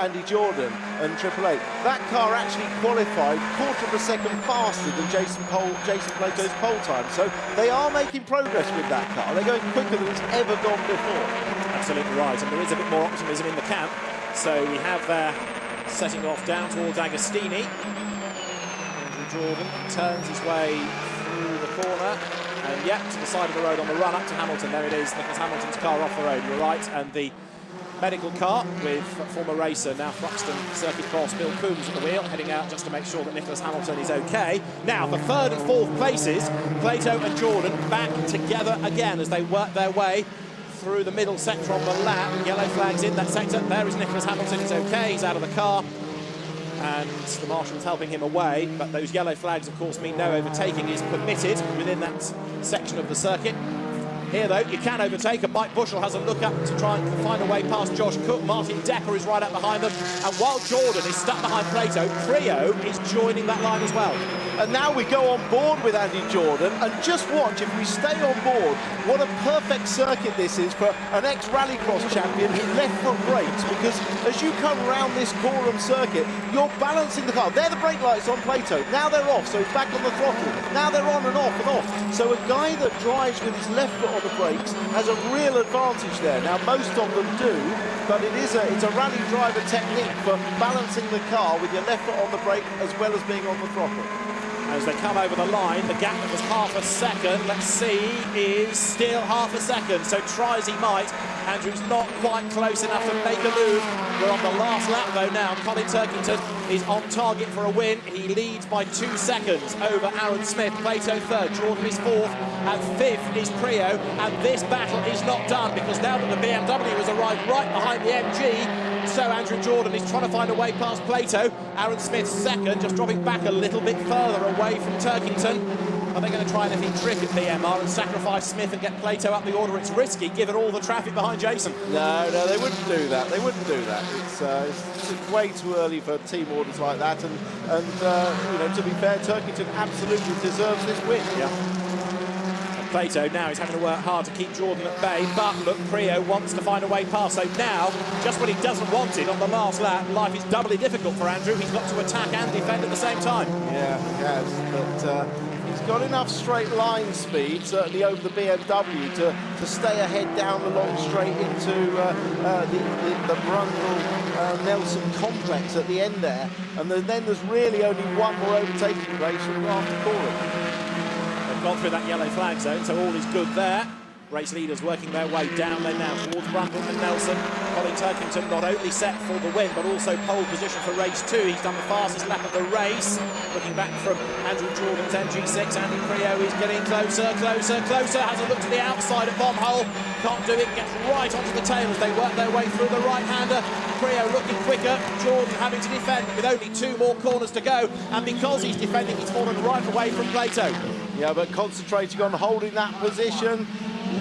Andy Jordan and Triple Eight, that car actually qualified quarter of a second faster than Jason Plato's pole time. So they are making progress with that car. They're going quicker than it's ever gone before. Absolutely right, and there is a bit more optimism in the camp. So we have setting off down towards Agostini. Jordan turns his way through the corner and to the side of the road on the run up to Hamilton. There it is, Nicholas Hamilton's car off the road, you're right, and the medical car with former racer, now Thruxton Circuit Cross, Bill Coombs at the wheel, heading out just to make sure that Nicholas Hamilton is okay. Now, for third and fourth places, Plato and Jordan back together again as they work their way through the middle sector on the lap. Yellow flags in that sector. There is Nicholas Hamilton, he's okay, he's out of the car. And the marshal's helping him away, but those yellow flags, of course, mean no overtaking is permitted within that section of the circuit. Here, though, you can overtake, and Mike Bushell has a look up to try and find a way past Josh Cook. Martin Decker is right up behind them, and while Jordan is stuck behind Plato, Prio is joining that line as well. And now we go on board with Andy Jordan, and just watch, if we stay on board, what a perfect circuit this is for an ex-rallycross champion who left foot brakes, because as you come around this Coram circuit, you're balancing the car. There are the brake lights on Plato, now they're off, so he's back on the throttle. Now they're on and off and off. So a guy that drives with his left foot on the brakes has a real advantage there. Now most of them do, but it's a rally driver technique for balancing the car with your left foot on the brake as well as being on the throttle. As they come over the line, the gap that was half a second, let's see, is still half a second. So try as he might, Andrew's not quite close enough to make a move. We're on the last lap though now. Colin Turkington is on target for a win. He leads by 2 seconds over Aaron Smith. Plato third, Jordan is fourth, and fifth is Prio. And this battle is not done, because now that the BMW has arrived right behind the MG, so Andrew Jordan is trying to find a way past Plato. Aaron Smith second, just dropping back a little bit further away from Turkington. Are they going to try anything trick at BMR and sacrifice Smith and get Plato up the order? It's risky, given all the traffic behind Jason. No, they wouldn't do that. They wouldn't do that. It's way too early for team orders like that. And you know, to be fair, Turkington absolutely deserves this win. Yeah. Plato now is having to work hard to keep Jordan at bay, but look, Prio wants to find a way past. So now, just when he doesn't want it on the last lap, life is doubly difficult for Andrew. He's got to attack and defend at the same time. Yeah, he has, but he's got enough straight line speed, certainly over the BMW, to stay ahead down the long straight into the Brundle Nelson complex at the end there. And then there's really only one more overtaking race from after Coram. Gone through that yellow flag zone, so all is good there. race leaders working their way down then now towards Brundle and Nelson. Colin Turkington not only set for the win, but also pole position for race 2. He's done the fastest lap of the race. Looking back from Andrew Jordan's MG6, Andy Creo is getting closer, closer, closer. Has a look to the outside of Bombhole. Can't do it, gets right onto the tail as they work their way through the right-hander. Creo looking quicker, Jordan having to defend with only 2 more corners to go. And because he's defending, he's fallen right away from Plato. Yeah, but concentrating on holding that position.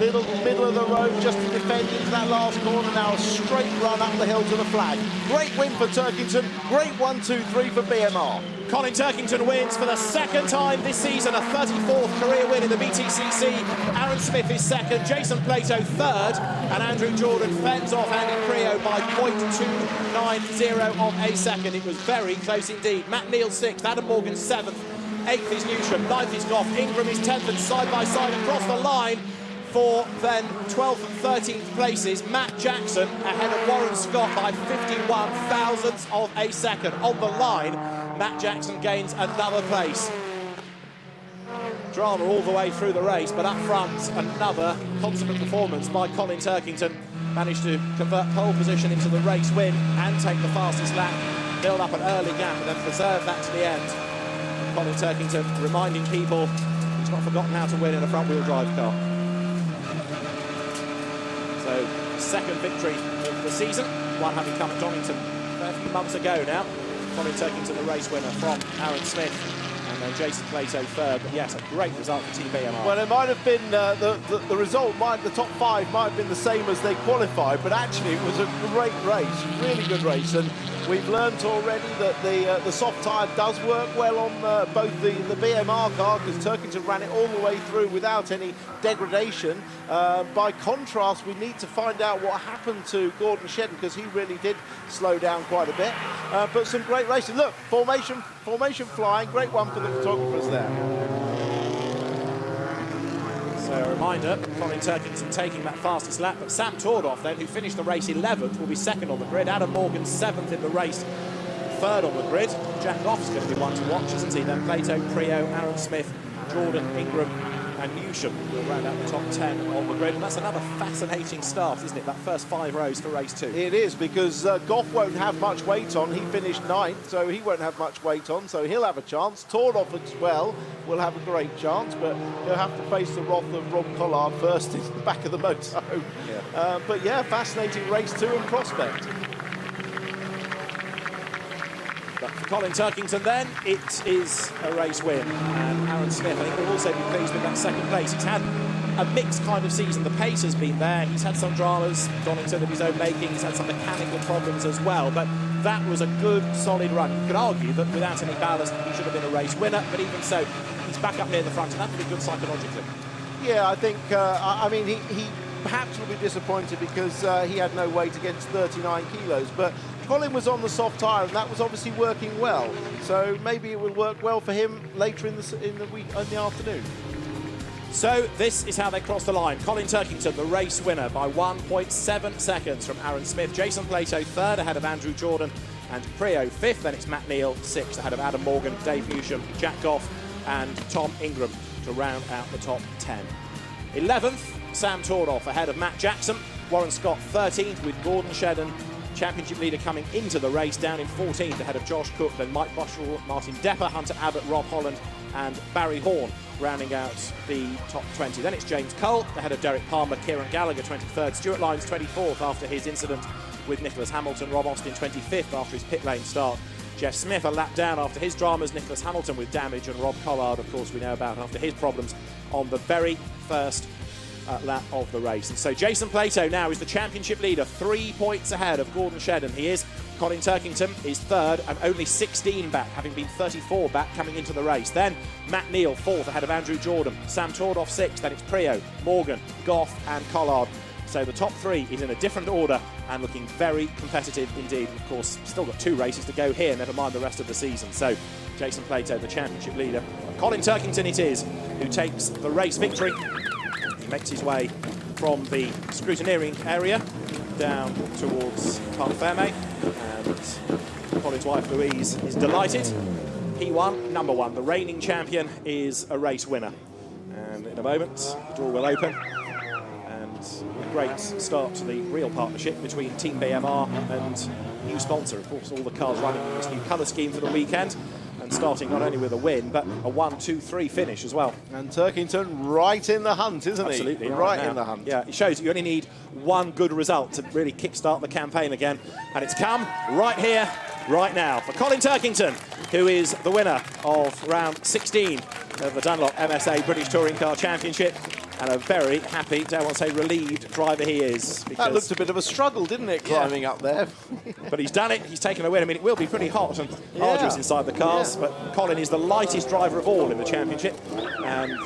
Middle of the road just to defend into that last corner. Now a straight run up the hill to the flag. Great win for Turkington. Great 1-2-3 for BMR. Colin Turkington wins for the 2nd time this season, a 34th career win in the BTCC. Aaron Smith is 2nd, Jason Plato 3rd, and Andrew Jordan fends off Andy Creo by 0.290 of a second. It was very close indeed. Matt Neal 6th, Adam Morgan 7th, 8th is Newsham, 9th is Goff, Ingram is 10th, and side by side across the line for then 12th and 13th places. Matt Jackson ahead of Warren Scott by 51 thousandths of a second. On the line, Matt Jackson gains another place. Drama all the way through the race, but up front, another consummate performance by Colin Turkington. Managed to convert pole position into the race win and take the fastest lap, build up an early gap and then preserve that to the end. Colin Turkington reminding people he's not forgotten how to win in a front-wheel drive car. So, 2nd victory of the season, one having come at Donington a few months ago now. Colin Turkington the race winner from Aaron Smith, and then Jason Plato 3rd. But yes, a great result for Team BMR. Well, it might have been the result. The top 5 might have been the same as they qualified, but actually it was a great race, really good race. And we've learned already that the soft tyre does work well on both the BMR car, because Turkington ran it all the way through without any degradation. By contrast, we need to find out what happened to Gordon Shedden, because he really did slow down quite a bit. But some great racing. Look, formation flying, great one for the photographers there. So a reminder, Colin Turkington taking that fastest lap, but Sam Tordoff then, who finished the race 11th, will be 2nd on the grid. Adam Morgan 7th in the race, 3rd on the grid. Jack Goff's going to be one to watch, isn't he? Then Plato, Creo, Aaron Smith, Jordan, Ingram and Newsham will round out the top 10 on the grid. And that's another fascinating start, isn't it? That first 5 rows for race 2. It is, because Goff won't have much weight on. He finished 9th, so he won't have much weight on, so he'll have a chance. Tordoff as well will have a great chance, but he'll have to face the wrath of Rob Collard first in the back of the motorhome. Yeah. But yeah, fascinating race 2 and prospect. But for Colin Turkington then, it is a race win. And Aaron Smith, I think, will also be pleased with that 2nd place. He's had a mixed kind of season. The pace has been there. He's had some dramas, Donington of his own making. He's had some mechanical problems as well. But that was a good, solid run. You could argue that without any ballast, he should have been a race winner. But even so, he's back up near the front, and that would be good psychologically. Yeah, I think, I mean, he perhaps will be disappointed because he had no weight against 39 kilos. But Colin was on the soft tyre, and that was obviously working well. So maybe it will work well for him later in the afternoon. So this is how they cross the line. Colin Turkington, the race winner by 1.7 seconds from Aaron Smith. Jason Plato 3rd ahead of Andrew Jordan and Creo 5th. Then it's Matt Neal 6th ahead of Adam Morgan, Dave Newsham, Jack Goff and Tom Ingram to round out the top 10. 11th, Sam Tordoff ahead of Matt Jackson. Warren Scott 13th with Gordon Shedden, championship leader, coming into the race, down in 14th ahead of Josh Cook, then Mike Bushell, Martin Depper, Hunter Abbott, Rob Holland and Barry Horn rounding out the top 20. Then it's James Cole ahead of Derek Palmer, Kieran Gallagher 23rd, Stuart Lyons 24th after his incident with Nicholas Hamilton, Rob Austin 25th after his pit lane start. Jeff Smith a lap down after his dramas, Nicholas Hamilton with damage, and Rob Collard, of course, we know about after his problems on the very first lap of the race. And so Jason Plato now is the championship leader, 3 points ahead of Gordon Shedden. He is. Colin Turkington is 3rd and only 16 back, having been 34 back coming into the race. Then Matt Neal 4th ahead of Andrew Jordan, Sam Tordoff 6th, then it's Creo, Morgan, Goff and Collard. So the top 3 is in a different order and looking very competitive indeed. And of course, still got 2 races to go here, never mind the rest of the season. So Jason Plato, the championship leader. Colin Turkington it is who takes the race victory. He makes his way from the scrutineering area down towards Parc Ferme, and Colin's wife Louise is delighted. He won, number 1. The reigning champion is a race winner. And in a moment, the door will open a great start to the real partnership between Team BMR and new sponsor. Of course, all the cars running in this new colour scheme for the weekend, and starting not only with a win, but a 1-2-3 finish as well. And Turkington right in the hunt, isn't he? Absolutely. Right in the hunt. Yeah, it shows you only need one good result to really kickstart the campaign again. And it's come right here, right now, for Colin Turkington, who is the winner of round 16 of the Dunlop MSA British Touring Car Championship. And a very happy, dare I want to say relieved driver he is. That looked a bit of a struggle, didn't it, climbing up there? But he's done it, he's taken a win. I mean, it will be pretty hot and arduous inside the cars, but Colin is the lightest driver of all in the championship, and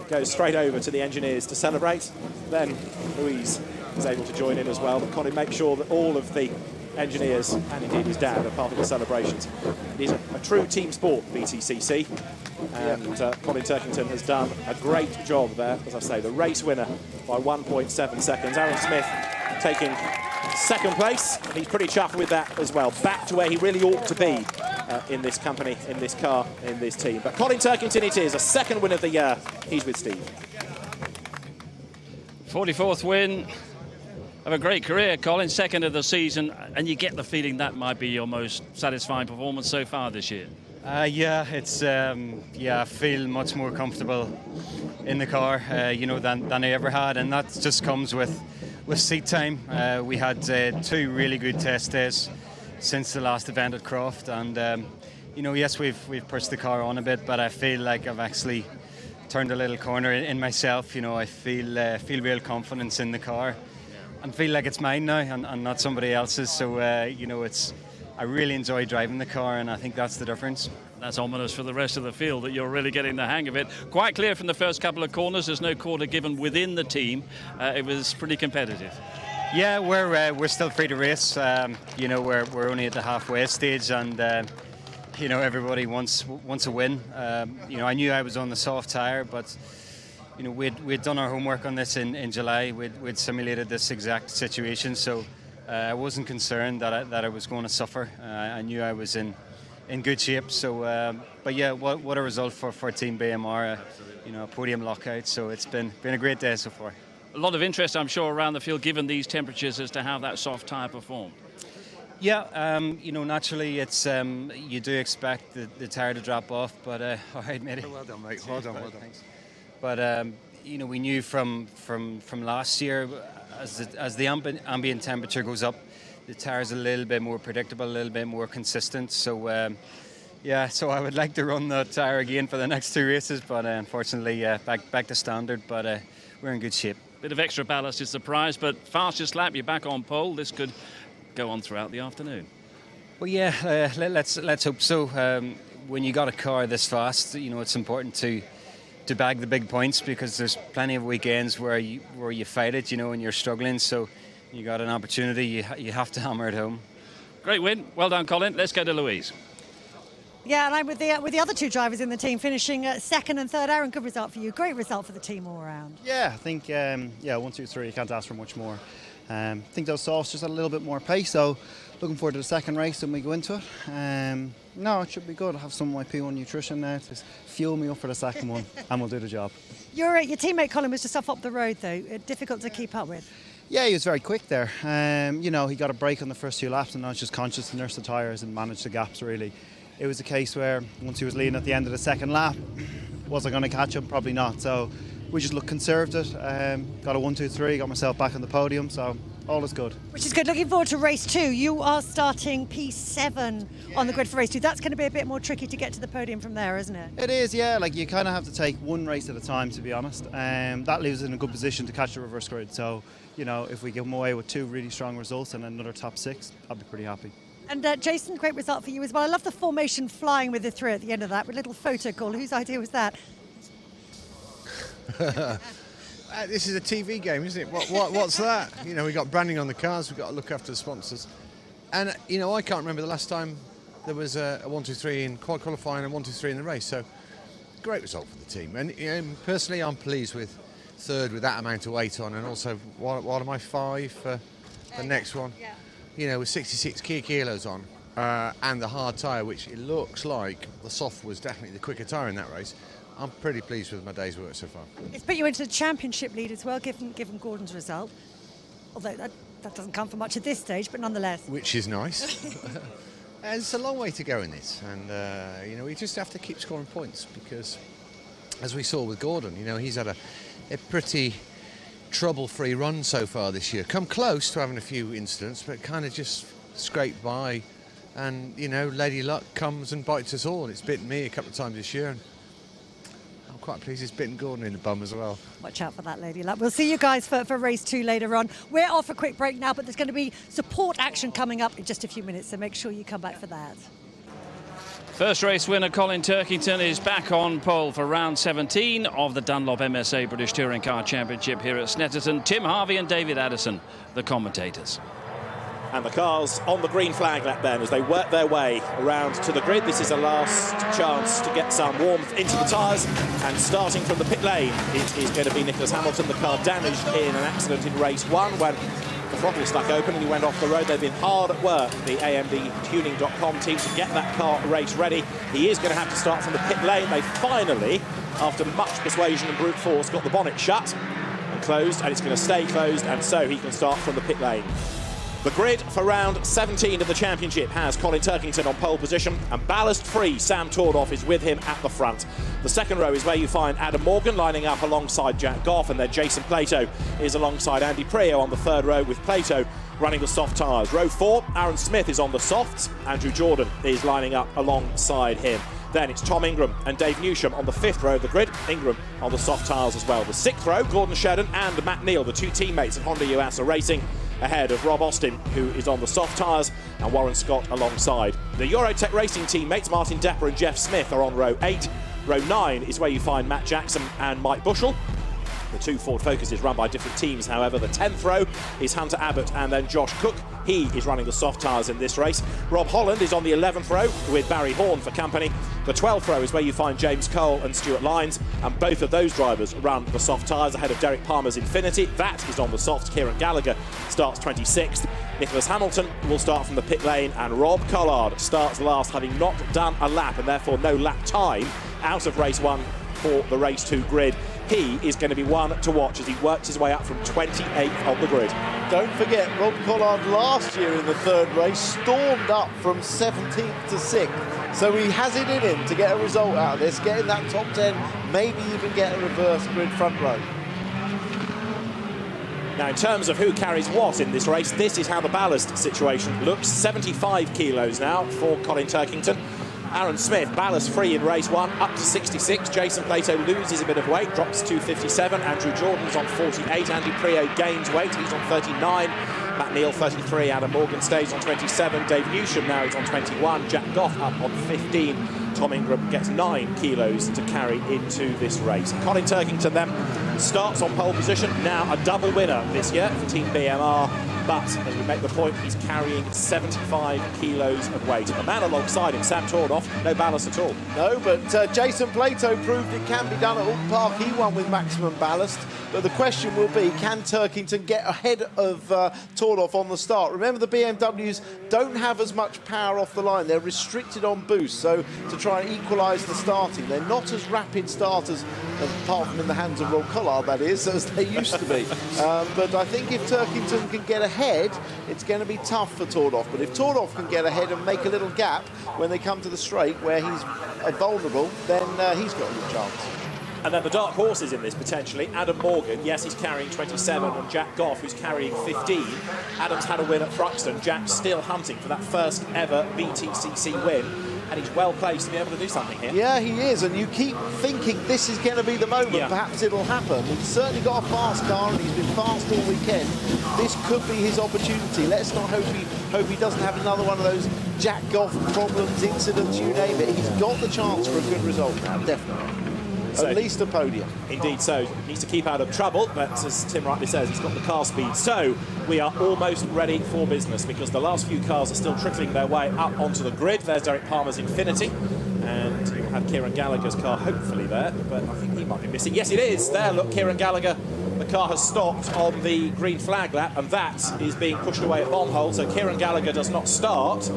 goes straight over to the engineers to celebrate. Then Louise is able to join in as well, but Colin makes sure that all of the engineers, and indeed his dad, are part of the celebrations. It is a true team sport, BTCC. And Colin Turkington has done a great job there. As I say, the race winner by 1.7 seconds. Aaron Smith taking second place. He's pretty chuffed with that as well. Back to where he really ought to be in this company, in this car, in this team. But Colin Turkington it is, a second win of the year. He's with Steve. 44th win of a great career, Colin. Second of the season, and you get the feeling that might be your most satisfying performance so far this year. Yeah, it's I feel much more comfortable in the car, than I ever had, and that just comes with seat time. We had 2 really good test days since the last event at Croft, and yes, we've pushed the car on a bit, but I feel like I've actually turned a little corner in myself. I feel real confidence in the car, and feel like it's mine now and not somebody else's. So I really enjoy driving the car, and I think that's the difference. That's ominous for the rest of the field, that you're really getting the hang of it. Quite clear from the first couple of corners, there's no quarter given within the team. It was pretty competitive. Yeah, we're still free to race. We're only at the halfway stage, and everybody wants a win. I knew I was on the soft tyre, but we'd done our homework on this in July. We'd simulated this exact situation, so I wasn't concerned that I was going to suffer. I knew I was in good shape. So, but yeah, what a result for Team BMR. A podium lockout. So it's been a great day so far. A lot of interest, I'm sure, around the field, given these temperatures, as to how that soft tyre performed. Yeah, naturally, it's you do expect the tyre to drop off, but all right, mate. Well done, mate. Well done. Thanks. But we knew from last year, as the ambient temperature goes up, the tyre's a little bit more predictable, a little bit more consistent. So so I would like to run the tyre again for the next 2 races, but unfortunately, back to standard. But we're in good shape. Bit of extra ballast is the prize, but fastest lap, you're back on pole. This could go on throughout the afternoon. Well, yeah, let's hope so. When you got a car this fast, it's important to bag the big points, because there's plenty of weekends where you fight it, and you're struggling. So you got an opportunity, you have to hammer it home. Great win. Well done, Colin. Let's go to Louise. Yeah, and I'm with the other 2 drivers in the team, finishing second and third. Aaron, good result for you. Great result for the team all around. Yeah, I think 1, 2, 3. You can't ask for much more. I think those softs just had a little bit more pace, so looking forward to the second race when we go into it. No, it should be good. I'll have some of my P1 nutrition now to fuel me up for the second one, and we'll do the job. Your teammate Colin was just up the road, though. Difficult to keep up with. Yeah, he was very quick there. He got a break on the first 2 laps, and I was just conscious to nurse the tyres and manage the gaps, really. It was a case where once he was leading at the end of the second lap, was I going to catch him? Probably not. So we just looked conservative. Got a 1, 2, 3, got myself back on the podium, so all is good. Which is good. Looking forward to race 2. You are starting P7 on the grid for race 2. That's going to be a bit more tricky to get to the podium from there, isn't it? It is, yeah. Like, you kind of have to take one race at a time, to be honest. That leaves us in a good position to catch the reverse grid. So, if we get away with 2 really strong results and another top 6, I'll be pretty happy. And Jason, great result for you as well. I love the formation flying with the 3 at the end of that, with a little photo call. Whose idea was that? This is a TV game, isn't it? What's that? We got branding on the cars. We've got to look after the sponsors. And I can't remember the last time there was a 1, 2, 3 in qualifying and 1, 2, 3 in the race. So great result for the team. And personally, I'm pleased with third with that amount of weight on, and also what am I 5 for the next one? Yeah. With 66 kilos on and the hard tyre, which it looks like the soft was definitely the quicker tyre in that race. I'm pretty pleased with my day's work so far. It's put you into the championship lead as well, given Gordon's result. Although that doesn't come for much at this stage, but nonetheless. Which is nice. And it's a long way to go in this, and you know, we just have to keep scoring points, because as we saw with Gordon, you know, he's had a pretty trouble-free run so far this year. Come close to having a few incidents, but kind of just scraped by, and you know, Lady Luck comes and bites us all. It's bitten me a couple of times this year, and I'm quite pleased it's bitten Gordon in the bum as well. Watch out for that, Lady Luck. We'll see you guys for race 2 later on. We're off a quick break now, but there's going to be support action coming up in just a few minutes, so make sure you come back for that. First race winner Colin Turkington is back on pole for round 17 of the Dunlop MSA British Touring Car Championship here at Snetterton. Tim Harvey and David Addison, the commentators. And the cars on the green flag lap then as they work their way around to the grid. This is a last chance to get some warmth into the tyres. And starting from the pit lane, it is going to be Nicholas Hamilton, the car damaged in an accident in race 1 when the throttle stuck open and he went off the road. They've been hard at work, the AMDtuning.com team, to get that car race ready. He is going to have to start from the pit lane. They finally, after much persuasion and brute force, got the bonnet shut and closed, and it's going to stay closed, and so he can start from the pit lane. The grid for round 17 of the championship has Colin Turkington on pole position, and ballast-free Sam Tordoff is with him at the front. The second row is where you find Adam Morgan lining up alongside Jack Goff, and then Jason Plato is alongside Andy Prio on the third row, with Plato running the soft tyres. Row 4, Aaron Smith is on the softs. Andrew Jordan is lining up alongside him. Then it's Tom Ingram and Dave Newsham on the 5th row of the grid. Ingram on the soft tyres as well. The 6th row, Gordon Shedden and Matt Neal, the two teammates at Honda US, are racing ahead of Rob Austin, who is on the soft tyres, and Warren Scott alongside. The Eurotech Racing teammates, Martin Depper and Jeff Smith, are on row 8. Row 9 is where you find Matt Jackson and Mike Bushell. The two Ford Focuses run by different teams, however. The 10th row is Hunter Abbott and then Josh Cook. He is running the soft tyres in this race. Rob Holland is on the 11th row with Barry Horn for company. The 12th row is where you find James Cole and Stuart Lyons, and both of those drivers run the soft tyres ahead of Derek Palmer's Infinity. That is on the soft. Kieran Gallagher starts 26th. Nicholas Hamilton will start from the pit lane, and Rob Collard starts last, having not done a lap and therefore no lap time out of race 1 for the race 2 grid. He is going to be one to watch as he works his way up from 28th on the grid. Don't forget, Rob Collard last year in the third race stormed up from 17th to 6th. So he has it in him to get a result out of this, get in that top 10, maybe even get a reverse grid front row. Now, in terms of who carries what in this race, this is how the ballast situation looks. 75 kilos now for Colin Turkington. Aaron Smith, ballast-free in race 1, up to 66. Jason Plato loses a bit of weight, drops to 57. Andrew Jordan's on 48. Andy Prio gains weight, he's on 39. Matt Neal, 33. Adam Morgan stays on 27. Dave Newsham now is on 21. Jack Goff up on 15. Tom Ingram gets 9 kilos to carry into this race. Colin Turkington then starts on pole position, now a double winner this year for Team BMR. But, as we make the point, he's carrying 75 kilos of weight. The man alongside him, Sam Tordoff, no ballast at all. No, but Jason Plato proved it can be done at Alton Park. He won with maximum ballast. But the question will be, can Turkington get ahead of Tordoff on the start? Remember, the BMWs don't have as much power off the line. They're restricted on boost, so to try and equalise the starting. They're not as rapid starters, apart from in the hands of Rob Collard, that is, as they used to be. But I think if Turkington can get ahead, it's going to be tough for Tordoff. But if Tordoff can get ahead and make a little gap when they come to the straight where he's vulnerable, then he's got a good chance. And then the dark horses in this, potentially. Adam Morgan, yes, he's carrying 27, and Jack Goff, who's carrying 15. Adam's had a win at Thruxton. Jack's still hunting for that first ever BTCC win, and he's well placed to be able to do something here. Yeah, he is, and you keep thinking this is going to be the moment. Yeah. Perhaps it'll happen. He's certainly got a fast car, and he's been fast all weekend. This could be his opportunity. Let's not hope he doesn't have another one of those Jack Goff problems, incidents, you name it. He's got the chance for a good result now, definitely. So, at least a podium. Indeed so. Needs to keep out of trouble, but as Tim rightly says, he's got the car speed. So we are almost ready for business, because the last few cars are still trickling their way up onto the grid. There's Derek Palmer's Infinity, and we'll have Kieran Gallagher's car hopefully there, but I think he might be missing. Yes, it is. There, look, Kieran Gallagher. The car has stopped on the green flag lap, and that is being pushed away at bomb hole, so Kieran Gallagher does not start.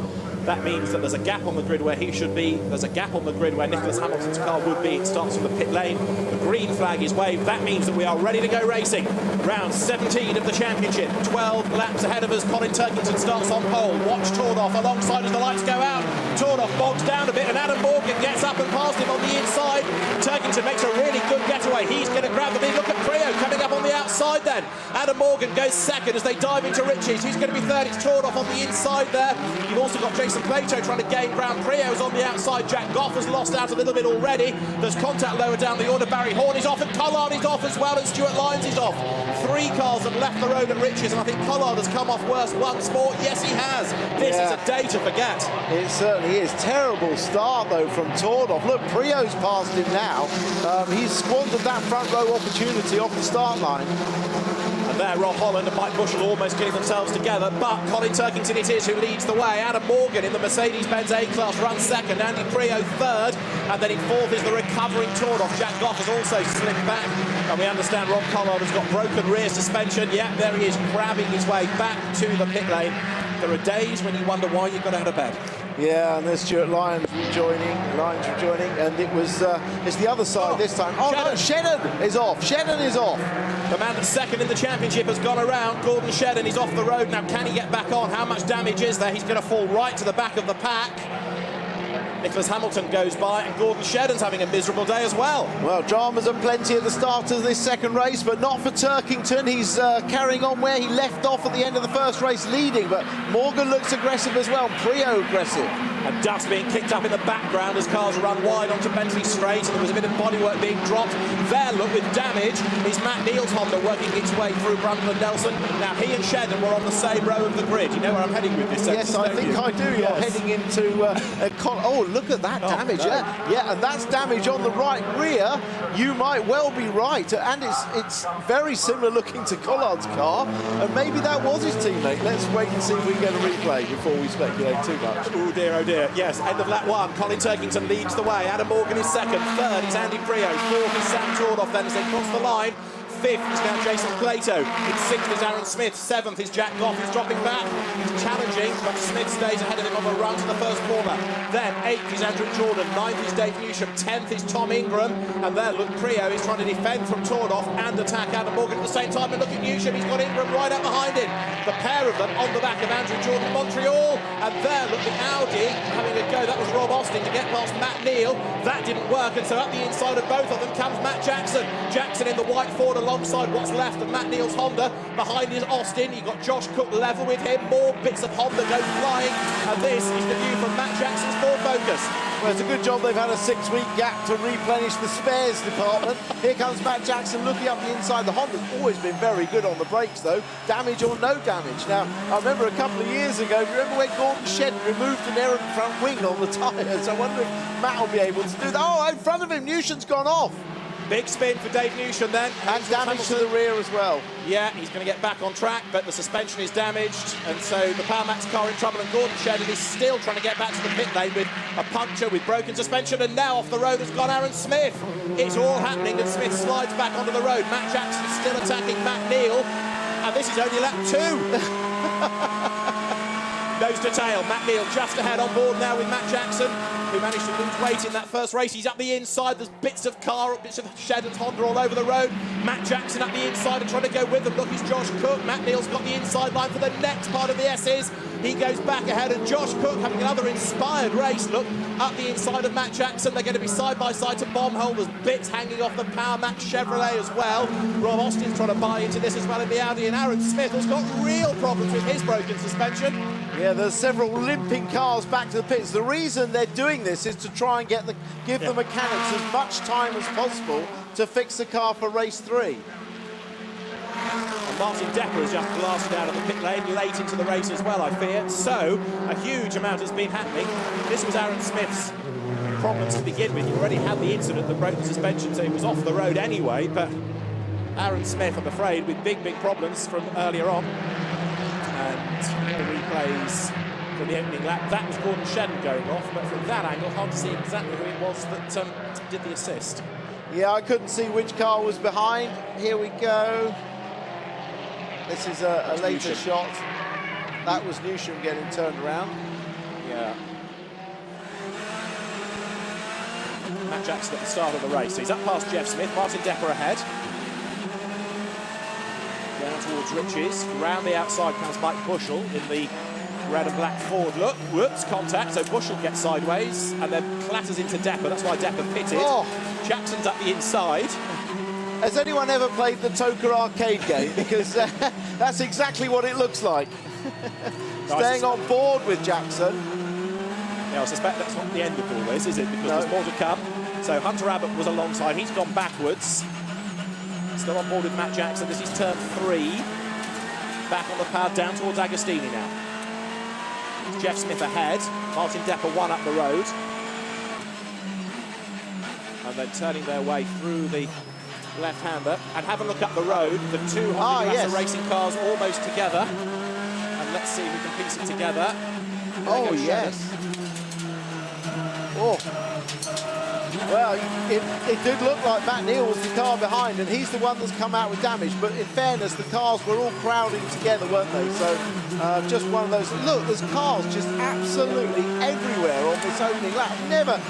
That means that there's a gap on the grid where he should be. There's a gap on the grid where Nicholas Hamilton's car would be. It starts from the pit lane. The green flag is waved. That means that we are ready to go racing. Round 17 of the championship. 12 laps ahead of us. Colin Turkington starts on pole. Watch Tordoff alongside as the lights go out. Tordoff bogs down a bit and Adam Morgan gets up and past him on the inside. Turkington makes a really good getaway. He's going to grab the lead. Look at Prio coming up on the outside then. Adam Morgan goes second as they dive into Ritchie's. Who's going to be third? It's Tordoff on the inside there. You've also got Jason Plato trying to gain ground. Prio's on the outside. Jack Goff has lost out a little bit already. There's contact lower down the order. Barry Horn is off and Collard is off as well, and Stuart Lyons is off. 3 cars have left the road at Ritchie's, and I think Collard has come off worse once more. Yes, he has. This is a day to forget. It certainly is. Terrible start, though, from Tordoff. Look, Prio's past him now. He's squandered that front row opportunity off the start line. And there, Rob Holland and Mike Bushell almost getting themselves together, but Colin Turkington it is who leads the way. Adam Morgan in the Mercedes-Benz A-Class runs second, Andy Prio third, and then in fourth is the recovering Tordoff. Jack Goff has also slipped back, and we understand Rob Collard has got broken rear suspension. Yeah, there he is, grabbing his way back to the pit lane. There are days when you wonder why you got out of bed. Yeah, and there's Stuart Lyons rejoining, and it was it's the other side this time. Oh, no, Shedden is off. Shedden is off. The man that's second in the championship has gone around. Gordon Shedden is off the road. Now, can he get back on? How much damage is there? He's going to fall right to the back of the pack. Nicholas Hamilton goes by, and Gordon Shedden's having a miserable day as well. Well, dramas are plenty at the start of this second race, but not for Turkington. He's carrying on where he left off at the end of the first race, leading, but Morgan looks aggressive as well. Prio aggressive. And dust being kicked up in the background as cars run wide onto Bentley Straight, and there was a bit of bodywork being dropped. There, look, with damage, is Matt Neal's Honda working its way through Brundle and Nelson. Now, he and Shedden were on the same row of the grid. You know where I'm heading with this? Yes, I think I do. You're heading into oh, look at that damage. Yeah, and that's damage on the right rear. You might well be right. And it's very similar looking to Collard's car, and maybe that was his teammate. Let's wait and see if we can get a replay before we speculate too much. Oh dear, oh dear. Yes, end of lap 1. Colin Turkington leads the way. Adam Morgan is second. Third is Andy Prio. Fourth is Sam Tordoff then as they cross the line. Fifth is now Jason Plato. In sixth is Aaron Smith. Seventh is Jack Goff, who's dropping back. He's challenging, but Smith stays ahead of him on the run to the first corner. Then eighth is Andrew Jordan. Ninth is Dave Newsham. 10th is Tom Ingram. And there, look, Prio is trying to defend from Tordoff and attack Adam Morgan at the same time. And look at Newsham, he's got Ingram right up behind him. The pair of them on the back of Andrew Jordan, Montreal. And there, look, the Audi having a go. That was Rob Austin to get past Matt Neal. That didn't work, and so up the inside of both of them comes Matt Jackson. Jackson in the white Ford alongside what's left of Matt Neal's Honda. Behind is Austin. You've got Josh Cook level with him. More bits of Honda go flying. And this is the view from Matt Jackson's Ford Focus. Well, it's a good job they've had a 6-week gap to replenish the spares department. Here comes Matt Jackson looking up the inside. The Honda's always been very good on the brakes, though. Damage or no damage. Now, I remember a couple of years ago, do you remember when Gordon Shedden removed an errant front wing on the tyres? I wonder if Matt will be able to do that. Oh, in front of him, Newsham's gone off. Big spin for Dave Newsham then. And damage to the rear as well. Yeah, he's going to get back on track, but the suspension is damaged, and so the Power Max car in trouble, and Gordon Shedden is still trying to get back to the pit lane with a puncture, with broken suspension, and now off the road has gone Aaron Smith. It's all happening, and Smith slides back onto the road. Matt Jackson still attacking Matt Neal, and this is only lap 2. Nose to tail, Matt Neal just ahead on board now with Matt Jackson, who managed to lose weight in that first race. He's up the inside. There's bits of car, bits of Shedden's Honda all over the road. Matt Jackson up the inside and trying to go with them. Look, it's Josh Cook. Matt Neal's got the inside line for the next part of the S's. He goes back ahead, and Josh Cook having another inspired race. Look, up the inside of Matt Jackson. They're going to be side by side to bomb hole. There's bits hanging off the Power Max Chevrolet as well. Rob Austin's trying to buy into this as well in the Audi, and Aaron Smith has got real problems with his broken suspension. Yeah, there's several limping cars back to the pits. The reason they're doing this is to try and give the mechanics as much time as possible to fix the car for race 3. And Martin Decker has just blasted out of the pit lane late into the race as well, I fear. So, a huge amount has been happening. This was Aaron Smith's problems to begin with. He already had the incident that broke the suspension, so he was off the road anyway. But Aaron Smith, I'm afraid, with big problems from earlier on. And more replays from the opening lap. That was Gordon Shedden going off, but from that angle, hard to see exactly who it was that did the assist. Yeah, I couldn't see which car was behind. Here we go. This is a later shot. That was Newsham getting turned around. Yeah, Yeah. Matt Jackson at the start of the race. So he's up past Jeff Smith. Martin Depper ahead. Down towards Riches. Round the outside comes Mike Bushell in the red and black Ford look. Whoops, contact. So Bushell gets sideways and then clatters into Depper. That's why Depper pitted. Oh. Jackson's up the inside. Has anyone ever played the Toker arcade game? Because that's exactly what it looks like. Staying on board with Jackson. Yeah, I suspect that's not the end of all this, is it? Because there's more to come. So Hunter Abbott was alongside. He's gone backwards. Still on board with Matt Jackson. This is turn 3. Back on the pad, down towards Agostini now. It's Jeff Smith ahead. Martin Depper 1 up the road. And then turning their way through the left-hander. And have a look up the road. The two Honda racing cars almost together. And let's see if we can piece it together. Oh, yes. Oh. Well, it did look like Matt Neal was the car behind, and he's the one that's come out with damage. But in fairness, the cars were all crowding together, weren't they? So just one of those. Look, there's cars just absolutely everywhere on this opening lap.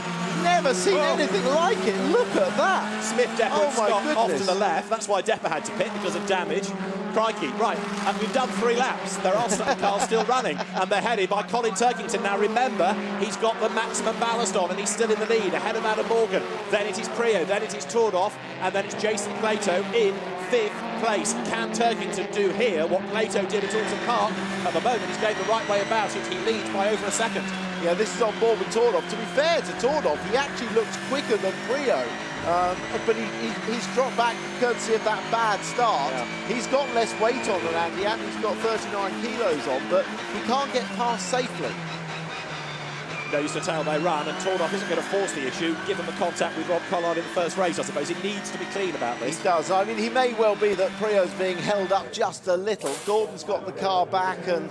Never seen anything like it. Look at that. Smith, Depper and Scott off to the left. That's why Depper had to pit, because of damage. Crikey, right, and we've done 3 laps. There are some cars still running, and they're headed by Colin Turkington. Now remember, he's got the maximum ballast on, and he's still in the lead, ahead of Adam Morgan. Then it is Prio, then it is Tordoff, and then it's Jason Plato in 5th place. Can Turkington do here what Plato did at Alton Park? At the moment, he's going the right way about it. He leads by over a second. Yeah, this is on board with Tordoff. To be fair to Tordoff, he actually looks quicker than Prio. But he's dropped back courtesy of that bad start. Yeah. He's got less weight on than Andy. Andy's got 39 kilos on, but he can't get past safely. Nose to tail they run, and Tordoff isn't going to force the issue, given the contact with Rob Collard in the first race, I suppose. He needs to be clean about this. He does. I mean, he may well be that Prio's being held up just a little. Gordon's got the car back, and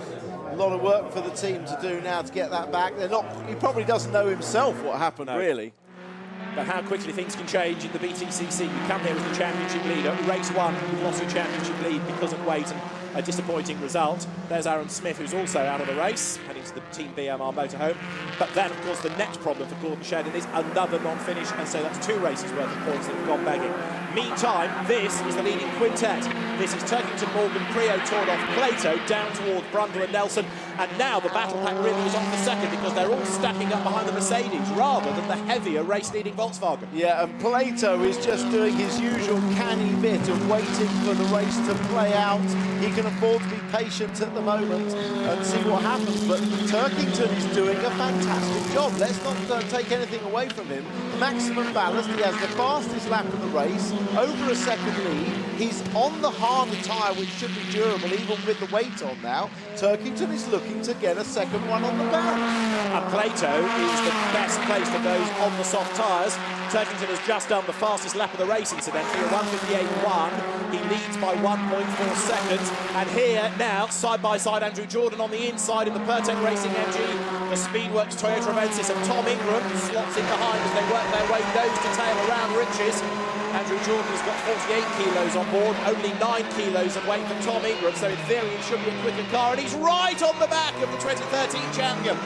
a lot of work for the team to do now to get that back. He probably doesn't know himself what happened, really. But how quickly things can change in the BTCC. You come here as the championship leader. Race 1, you lost your championship lead because of weight and a disappointing result. There's Aaron Smith, who's also out of the race, heading to the Team BMR motorhome. But then, of course, the next problem for Gordon Shedden is another non-finish, and so that's 2 races worth of points that have gone begging. Meantime, this is the leading quintet. This is Turkington, Morgan, Prio, Tordoff, Plato, down towards Brundle and Nelson. And now the battle pack really is on for second, because they're all stacking up behind the Mercedes rather than the heavier race-leading Volkswagen. Yeah, and Plato is just doing his usual canny bit of waiting for the race to play out. He can afford to be patient at the moment and see what happens. But Turkington is doing a fantastic job. Let's not take anything away from him. Maximum ballast. He has the fastest lap of the race, over a second lead. He's on the harder tyre, which should be durable, even with the weight on now. Turkington is looking to get a second one on the back. And Plato is the best placed of those on the soft tyres. Turkington has just done the fastest lap of the race, incidentally, a 1:58.1. He leads by 1.4 seconds. And here now, side by side, Andrew Jordan on the inside in the Pertec Racing MG. The Speedworks Toyota Avensis, and Tom Ingram slots in behind as they work their way nose to tail around Riches. Andrew Jordan has got 48 kilos on board, only 9 kilos of weight for Tom Ingram, so in theory it should be a quicker car, and he's right on the back of the 2013 champion.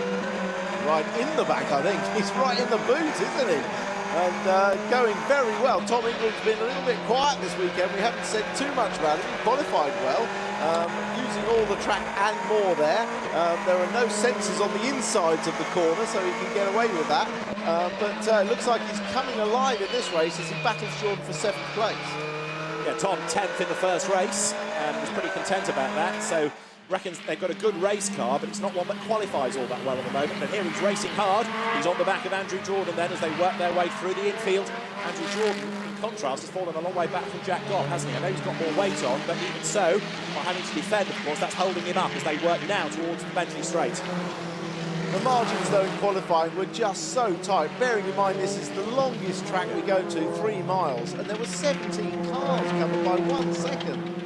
Right in the back, I think. He's right in the boot, isn't he? And going very well. Tom Ingram's been a little bit quiet this weekend. We haven't said too much about him. He qualified well, using all the track and more there. There are no sensors on the insides of the corner, so he can get away with that. But it looks like he's coming alive in this race as he battles Jordan for 7th place. Yeah, Tom 10th in the first race, and was pretty content about that. So reckons they've got a good race car, but it's not one that qualifies all that well at the moment. But here he's racing hard. He's on the back of Andrew Jordan then as they work their way through the infield. Andrew Jordan, in contrast, has fallen a long way back from Jack Goff, hasn't he? I know he's got more weight on, but even so, by having to defend, of course, that's holding him up as they work now towards the Bentley Straight. The margins, though, in qualifying were just so tight. Bearing in mind this is the longest track we go to, 3 miles, and there were 17 cars covered by 1 second.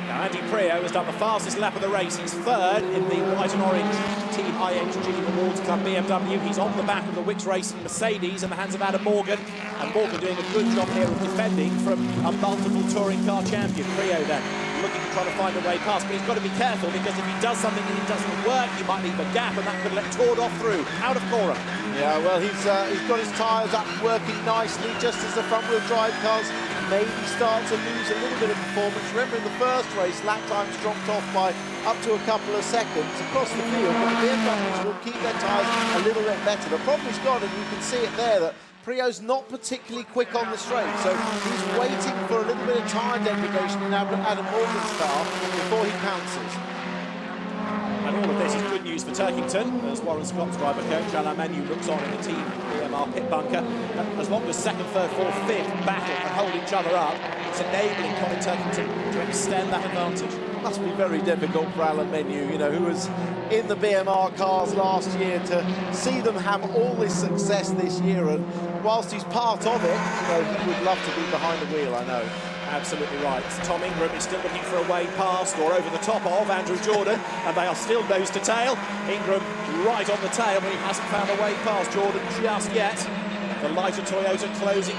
Now, Andy Prio has done the fastest lap of the race. He's 3rd in the white and orange Team IHG Awards Club BMW. He's on the back of the Wicks Racing Mercedes in the hands of Adam Morgan. And Morgan doing a good job here of defending from a multiple touring car champion. Prio then looking to try to find a way past, but he's got to be careful, because if he does something and it doesn't work, he might leave a gap, and that could let Tordov through, out of Cora. Yeah, well, he's got his tyres up working nicely, just as the front-wheel drive cars maybe start to lose a little bit of performance. Remember, in the first race, lap times dropped off by up to a couple of seconds across the field, but the BMWs will keep their tyres a little bit better. The problem he's got, and you can see it there, that Prio's not particularly quick on the straight, so he's waiting for a little bit of tyre degradation in Adam Morgan's car before he pounces. And all of this is good news for Turkington, as Warren Scott's driver coach Alain Menu looks on in the team BMR pit bunker. As long as second, third, fourth, fifth battle and hold each other up, it's enabling Colin Turkington to extend that advantage. Must be very difficult for Alain Menu, you know, who was in the BMR cars last year, to see them have all this success this year. And whilst he's part of it, you know, he would love to be behind the wheel, I know. Absolutely right. Tom Ingram is still looking for a way past or over the top of Andrew Jordan, and they are still nose to tail. Ingram right on the tail, but he hasn't found a way past Jordan just yet. The lighter Toyota closing,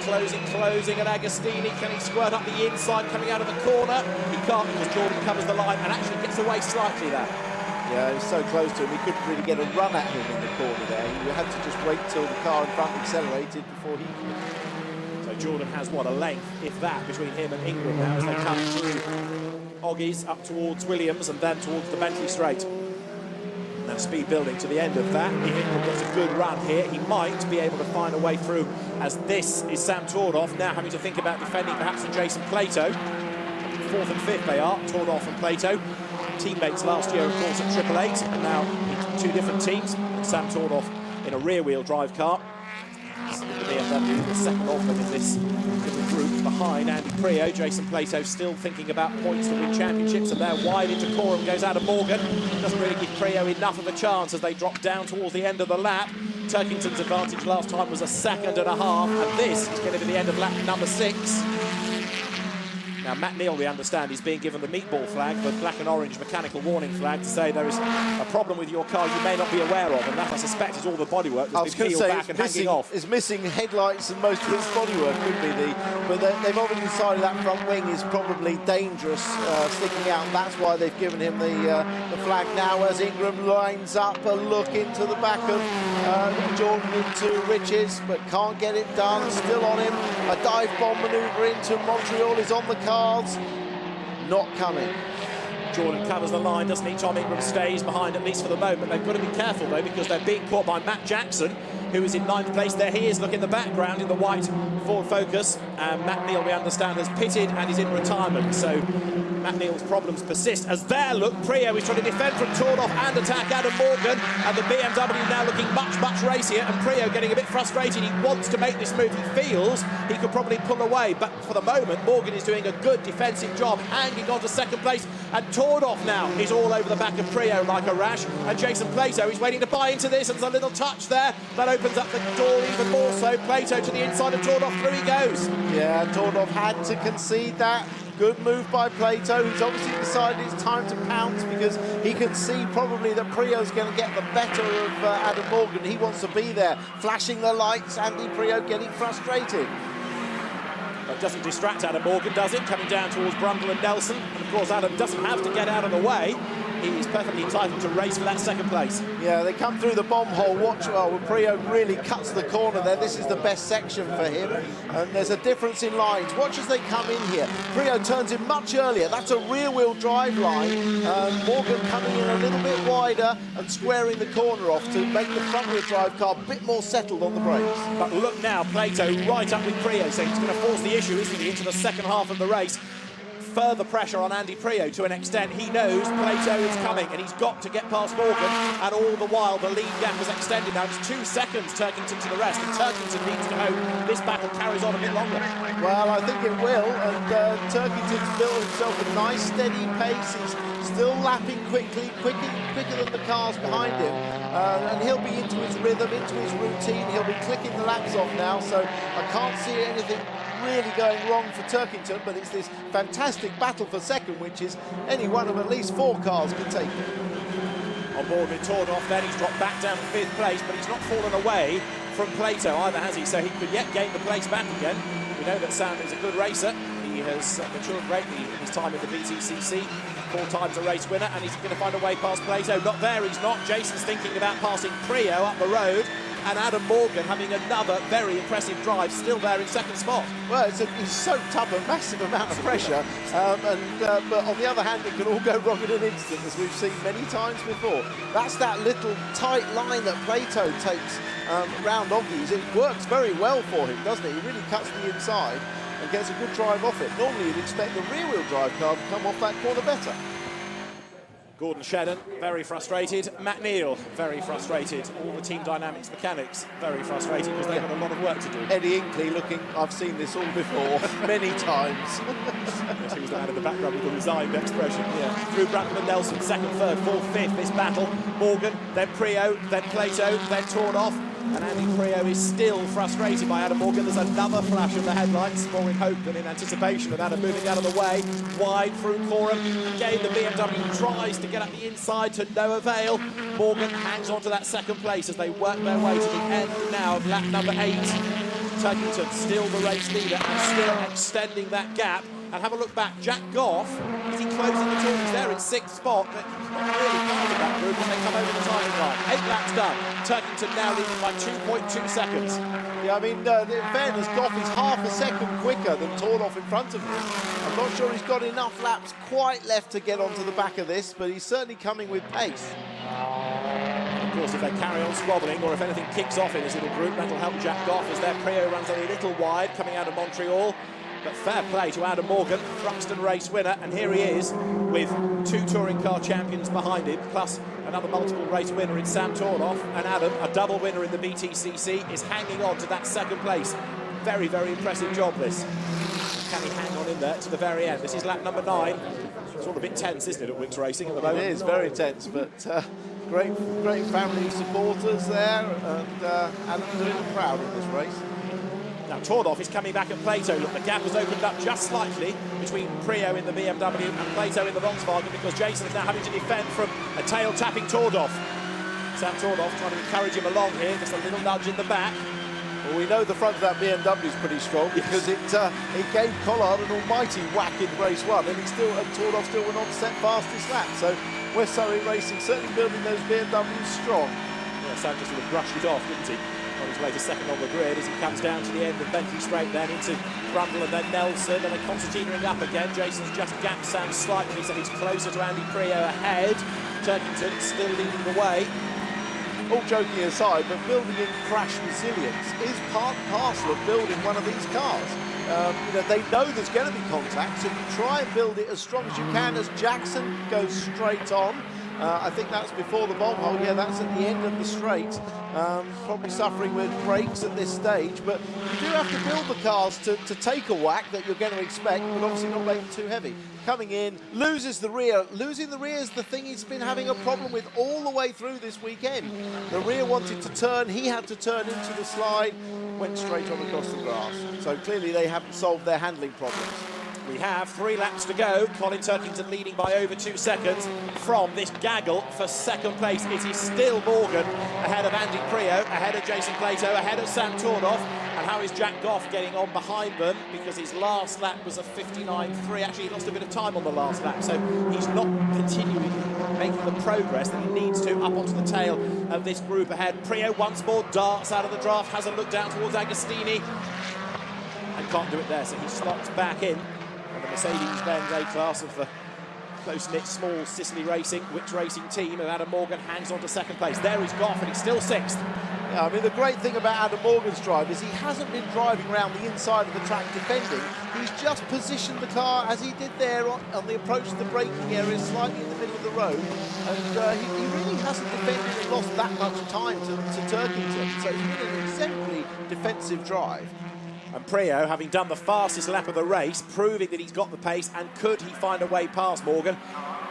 and Agostini, can he squirt up the inside coming out of the corner? He can't, because Jordan covers the line and actually gets away slightly there. Yeah, he was so close to him, he couldn't really get a run at him in the corner there. He had to just wait till the car in front accelerated before he could. So Jordan has, what, a length, if that, between him and Ingram now as they come through Oggies up towards Williams and then towards the Bentley straight. Now speed building to the end of that. If Ingram gets a good run here, he might be able to find a way through, as this is Sam Tordov now having to think about defending perhaps from Jason Plato. Fourth and fifth they are, Tordov and Plato. Teammates last year, of course, at Triple Eight, and now in two different teams. And Sam Tordov in a rear-wheel drive car. The BMW, the second of them in this little group behind Andy Prio. Jason Plato still thinking about points to win championships, and there wide into Coram goes Adam Morgan. Doesn't really give Prio enough of a chance as they drop down towards the end of the lap. Turkington's advantage last time was a second and a half, and this is going to be the end of lap number 6. Now, Matt Neal, we understand, is being given the meatball flag, the black and orange mechanical warning flag, to say there is a problem with your car you may not be aware of, and that, I suspect, is all the bodywork that's been peeled back and hanging off. It's missing headlights and most of its bodywork, could be but they've obviously decided that front wing is probably dangerous, sticking out, and that's why they've given him the flag now, as Ingram lines up a look into the back of Jordan into Riches, but can't get it done, still on him. A dive bomb manoeuvre into Montreal is on the cards, not coming. Jordan covers the line, doesn't he? Tom Ingram stays behind, at least for the moment. They've got to be careful, though, because they're being caught by Matt Jackson, who is in 9th place. There he is, look in the background in the white Ford Focus. Matt Neal, we understand, has pitted and is in retirement. So Matt Neal's problems persist. As there, look, Prio is trying to defend from Tordov and attack Adam Morgan. And the BMW now looking much, much racier. And Prio getting a bit frustrated. He wants to make this move. He feels he could probably pull away. But for the moment, Morgan is doing a good defensive job, hanging on to second place. And Tordov now is all over the back of Prio like a rash. And Jason Plato is waiting to buy into this. And there's a little touch there that opens up the door even more so. Plato to the inside of Tordov. Through he goes. Yeah, Tordov had to concede that. Good move by Plato. He's obviously decided it's time to pounce, because he can see probably that Prio's going to get the better of Adam Morgan. He wants to be there, flashing the lights. Andy Prio getting frustrated. That doesn't distract Adam Morgan, does it? Coming down towards Brundle and Nelson. And of course, Adam doesn't have to get out of the way. He is perfectly entitled to race for that second place. Yeah, they come through the bomb hole. Watch, well, Prio really cuts the corner there. This is the best section for him. And there's a difference in lines. Watch as they come in here. Prio turns in much earlier. That's a rear-wheel drive line. Morgan coming in a little bit wider and squaring the corner off to make the front-wheel drive car a bit more settled on the brakes. But look now, Plato right up with Prio, so he's going to force the issue, isn't he, into the second half of the race. Further pressure on Andy Prio to an extent. He knows Plato is coming and he's got to get past Morgan, and all the while the lead gap is extended now. It's 2 seconds Turkington to the rest, and Turkington needs to hope this battle carries on a bit longer. Well, I think it will, and Turkington's built himself a nice steady pace. He's still lapping quickly, quicker than the cars behind him, and he'll be into his rhythm, into his routine. He'll be clicking the laps off now, so I can't see anything really going wrong for Turkington, but it's this fantastic battle for second, which is any one of at least 4 cars can take it. On board with Tordov, then he's dropped back down to 5th place, but he's not fallen away from Plato either, has he? So he could yet gain the place back again. We know that Sam is a good racer. He has matured greatly in his time in the BTCC. 4 times a race winner, and he's going to find a way past Plato. Not there, he's not. Jason's thinking about passing Prio up the road, and Adam Morgan having another very impressive drive, still there in second spot. Well, he's soaked up a massive amount of pressure, but on the other hand, it can all go wrong in an instant, as we've seen many times before. That's that little tight line that Plato takes round Oggies. It works very well for him, doesn't it? He really cuts the inside and gets a good drive off it. Normally, you'd expect the rear-wheel drive car to come off that corner better. Gordon Shedden, very frustrated. Matt Neal, very frustrated. All the team dynamics mechanics, very frustrated because they've got a lot of work to do. Eddie Inkley looking, I've seen this all before, many times. Yes, he was the man in the background with the resigned expression. Yeah. Through Brampton and Nelson, second, third, fourth, fifth, this battle. Morgan, then Prio, then Plato, then torn off. And Andy Prio is still frustrated by Adam Morgan. There's another flash of the headlights, more in hope than in anticipation of Adam moving out of the way. Wide through Coram. Again, the BMW tries to get up the inside to no avail. Morgan hangs on to that second place as they work their way to the end now of lap number 8. Turkington still the race leader and still extending that gap. And have a look back, Jack Goff, is he closing the talk? He's there in 6th spot, but not really part of that group as they come over the timing line. 8 laps done. Turkington now leading by 2.2 seconds. Yeah, I mean, in fairness, Goff is half a second quicker than Tornoff in front of him. I'm not sure he's got enough laps quite left to get onto the back of this, but he's certainly coming with pace. Of course, if they carry on squabbling, or if anything kicks off in this little group, that'll help Jack Goff as their Prio runs a little wide coming out of Montreal. But fair play to Adam Morgan, Thruxton race winner, and here he is with 2 touring car champions behind him, plus another multiple race winner in Sam Tornoff, and Adam, a double winner in the BTCC, is hanging on to that second place. Very, very impressive job, this. Can he hang on in there to the very end? This is lap number 9. It's all a bit tense, isn't it, at Wicks Racing at the moment? It is very tense, but great family supporters there, and Adam's a little proud of this race. Now Tornoff is coming back at Plato. Look, the gap has opened up just slightly between Prio in the BMW and Plato in the Volkswagen because Jason is now having to defend from a tail-tapping Tornoff. Sam Tornoff trying to encourage him along here, just a little nudge in the back. Well, we know the front of that BMW is pretty strong because it gave Collard an almighty whack in race 1, and Tornoff still went on to set fastest lap. So West Surrey Racing certainly building those BMWs strong. Yeah, Sam just sort of brushed it off, didn't he? On his way to second on the grid as he comes down to the end of Bentley Straight, then into Brundle and then Nelson, and then concertinaing up again. Jason's just gapped Sam slightly, so he's closer to Andy Prio ahead. Turkington still leading the way. All joking aside, but building in crash resilience is part and parcel of building one of these cars. They know there's going to be contact, so you try and build it as strong as you can as Jackson goes straight on. I think that's before the bomb hole. Yeah, that's at the end of the straight. Probably suffering with brakes at this stage, but you do have to build the cars to take a whack that you're going to expect, but obviously not make them too heavy. Coming in, loses the rear. Losing the rear is the thing he's been having a problem with all the way through this weekend. The rear wanted to turn, he had to turn into the slide, went straight on across the grass. So clearly they haven't solved their handling problems. We have 3 laps to go. Colin Turkington leading by over 2 seconds from this gaggle for second place. It is still Morgan ahead of Andy Prio, ahead of Jason Plato, ahead of Sam Tornoff. And how is Jack Goff getting on behind them? Because his last lap was a 59.3. Actually, he lost a bit of time on the last lap, so he's not continuing making the progress that he needs to up onto the tail of this group ahead. Prio once more darts out of the draft, has a look down towards Agostini, and can't do it there, so he slots back in. And the Mercedes-Benz A-Class of the close-knit small Sicily Racing, Wicks Racing team of Adam Morgan hangs on to second place. There is Goff, and he's still 6th. Yeah, I mean, the great thing about Adam Morgan's drive is he hasn't been driving around the inside of the track defending. He's just positioned the car as he did there on the approach to the braking area, slightly in the middle of the road. And he really hasn't defended and lost that much time to Turkington. So it's been an exemplary defensive drive. And Prio, having done the fastest lap of the race, proving that he's got the pace, and could he find a way past Morgan?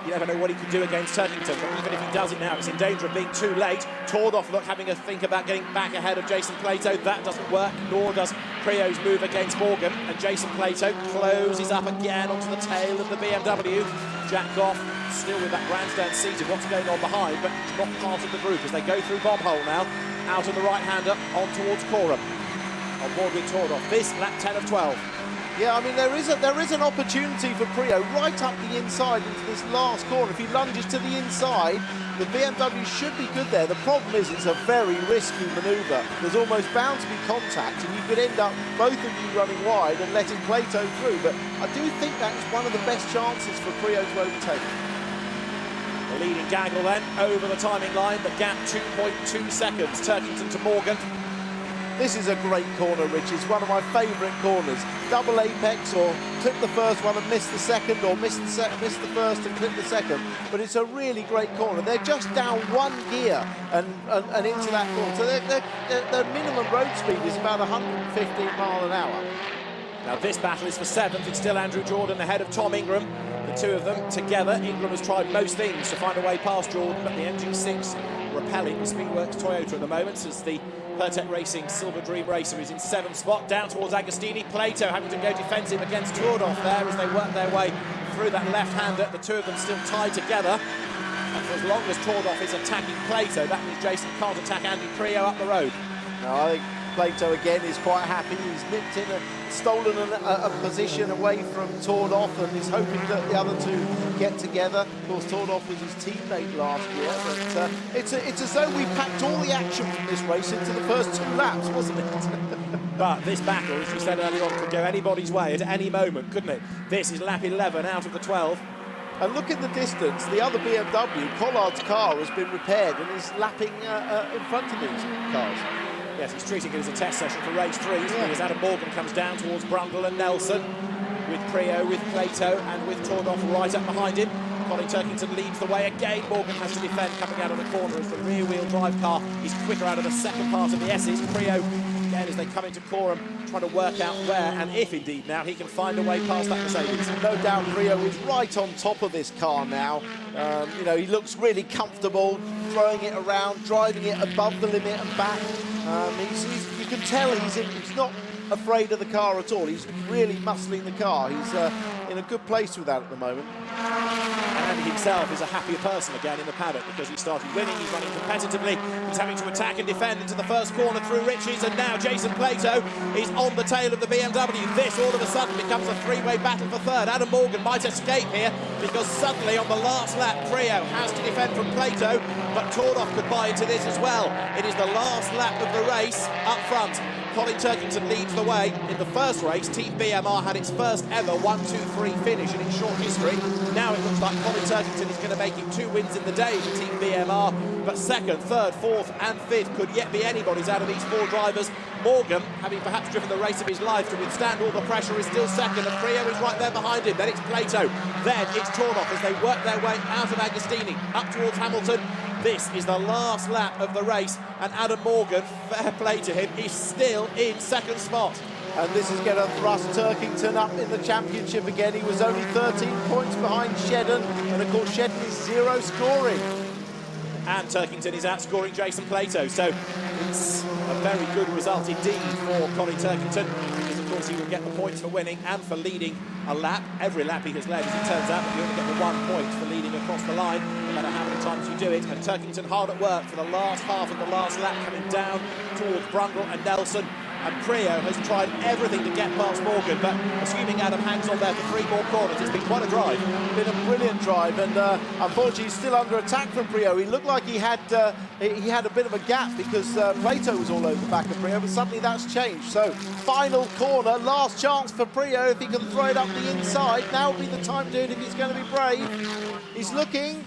You never know what he could do against Turkington, but even if he does it now, it's in danger of being too late. Tornoff, look, having a think about getting back ahead of Jason Plato. That doesn't work, nor does Prio's move against Morgan. And Jason Plato closes up again onto the tail of the BMW. Jack Goff still with that grandstand seat of what's going on behind, but he's not part of the group as they go through Bomb Hole now, out on the right-hander, on towards Coram. On board with Tornoff. This, lap 10 of 12. Yeah, I mean, there is an opportunity for Priaulx right up the inside into this last corner. If he lunges to the inside, the BMW should be good there. The problem is it's a very risky manoeuvre. There's almost bound to be contact, and you could end up both of you running wide and letting Plato through. But I do think that's one of the best chances for Priaulx to overtake. The leading gaggle then over the timing line. The gap 2.2 seconds. Turkington to Morgan. This is a great corner, Rich. It's one of my favourite corners. Double apex, or clip the first one and miss the second, or miss the first and clip the second. But it's a really great corner. They're just down one gear and into that corner. So their minimum road speed is about 115 mile an hour. Now this battle is for 7th. It's still Andrew Jordan ahead of Tom Ingram. The two of them together. Ingram has tried most things to find a way past Jordan, but the MG6 repelling the Speedworks Toyota at the moment as the Pertec Racing Silver Dream Racer is in 7th spot, down towards Agostini. Plato having to go defensive against Tordov there as they work their way through that left-hander. The two of them still tied together. And for as long as Tordov is attacking Plato, that means Jason can't attack Andy Priaulx up the road. No, I think Plato again is quite happy. He's nipped in stolen a position away from Tordov and is hoping that the other two get together. Of course, Tordov was his teammate last year, but it's as though we packed all the action from this race into the first 2 laps, wasn't it? But this battle, as we said earlier on, could go anybody's way at any moment, couldn't it? This is lap 11 out of the 12. And look in the distance, the other BMW, Collard's car, has been repaired and is lapping in front of these cars. Yes, he's treating it as a test session for race 3, as Adam Morgan comes down towards Brundle and Nelson, with Priaulx, with Plato, and with Tordov right up behind him. Colin Turkington leads the way again. Morgan has to defend coming out of the corner as the rear-wheel drive car is quicker out of the second part of the S's. Priaulx, again, as they come into Coram, trying to work out where, and if indeed now, he can find a way past that Mercedes. No doubt Priaulx is right on top of this car now. You know, he looks really comfortable, throwing it around, driving it above the limit and back. You can tell he's not afraid of the car at all. He's really muscling the car. He's in a good place with that at the moment. And Andy himself is a happier person again in the paddock because he started winning, he's running competitively, he's having to attack and defend into the first corner through Riches, and now Jason Plato is on the tail of the BMW. This all of a sudden becomes a three-way battle for third. Adam Morgan might escape here because suddenly on the last lap Priaulx has to defend from Plato, but Tordov could buy into this as well. It is the last lap of the race up front. Colin Turkington leads the way. In the first race, Team BMR had its first ever 1-2-3 finish in its short history. Now it looks like Colin Turkington is going to make it 2 wins in the day for Team BMR. But second, third, fourth and fifth could yet be anybody's out of these 4 drivers. Morgan, having perhaps driven the race of his life to withstand all the pressure, is still second, and Priaulx is right there behind him. Then it's Plato, then it's Tordov as they work their way out of Agostini, up towards Hamilton. This is the last lap of the race, and Adam Morgan, fair play to him, is still in second spot. And this is going to thrust Turkington up in the championship again. He was only 13 points behind Shedden, and of course Shedden is 0 scoring. And Turkington is outscoring Jason Plato, so it's a very good result indeed for Colin Turkington, because of course he will get the points for winning and for leading a lap. Every lap he has led, as it turns out, but you only get the 1 point for leading across the line, no matter how many times you do it. And Turkington hard at work for the last half of the last lap, coming down towards Brundle and Nelson. And Priaulx has tried everything to get past Morgan, but assuming Adam hangs on there for 3 more corners, it's been quite a drive. Been a brilliant drive, and unfortunately he's still under attack from Priaulx. He looked like he had a bit of a gap because Plato was all over the back of Priaulx, but suddenly that's changed. So final corner, last chance for Priaulx if he can throw it up the inside. Now would be the time to do it if he's going to be brave. He's looking.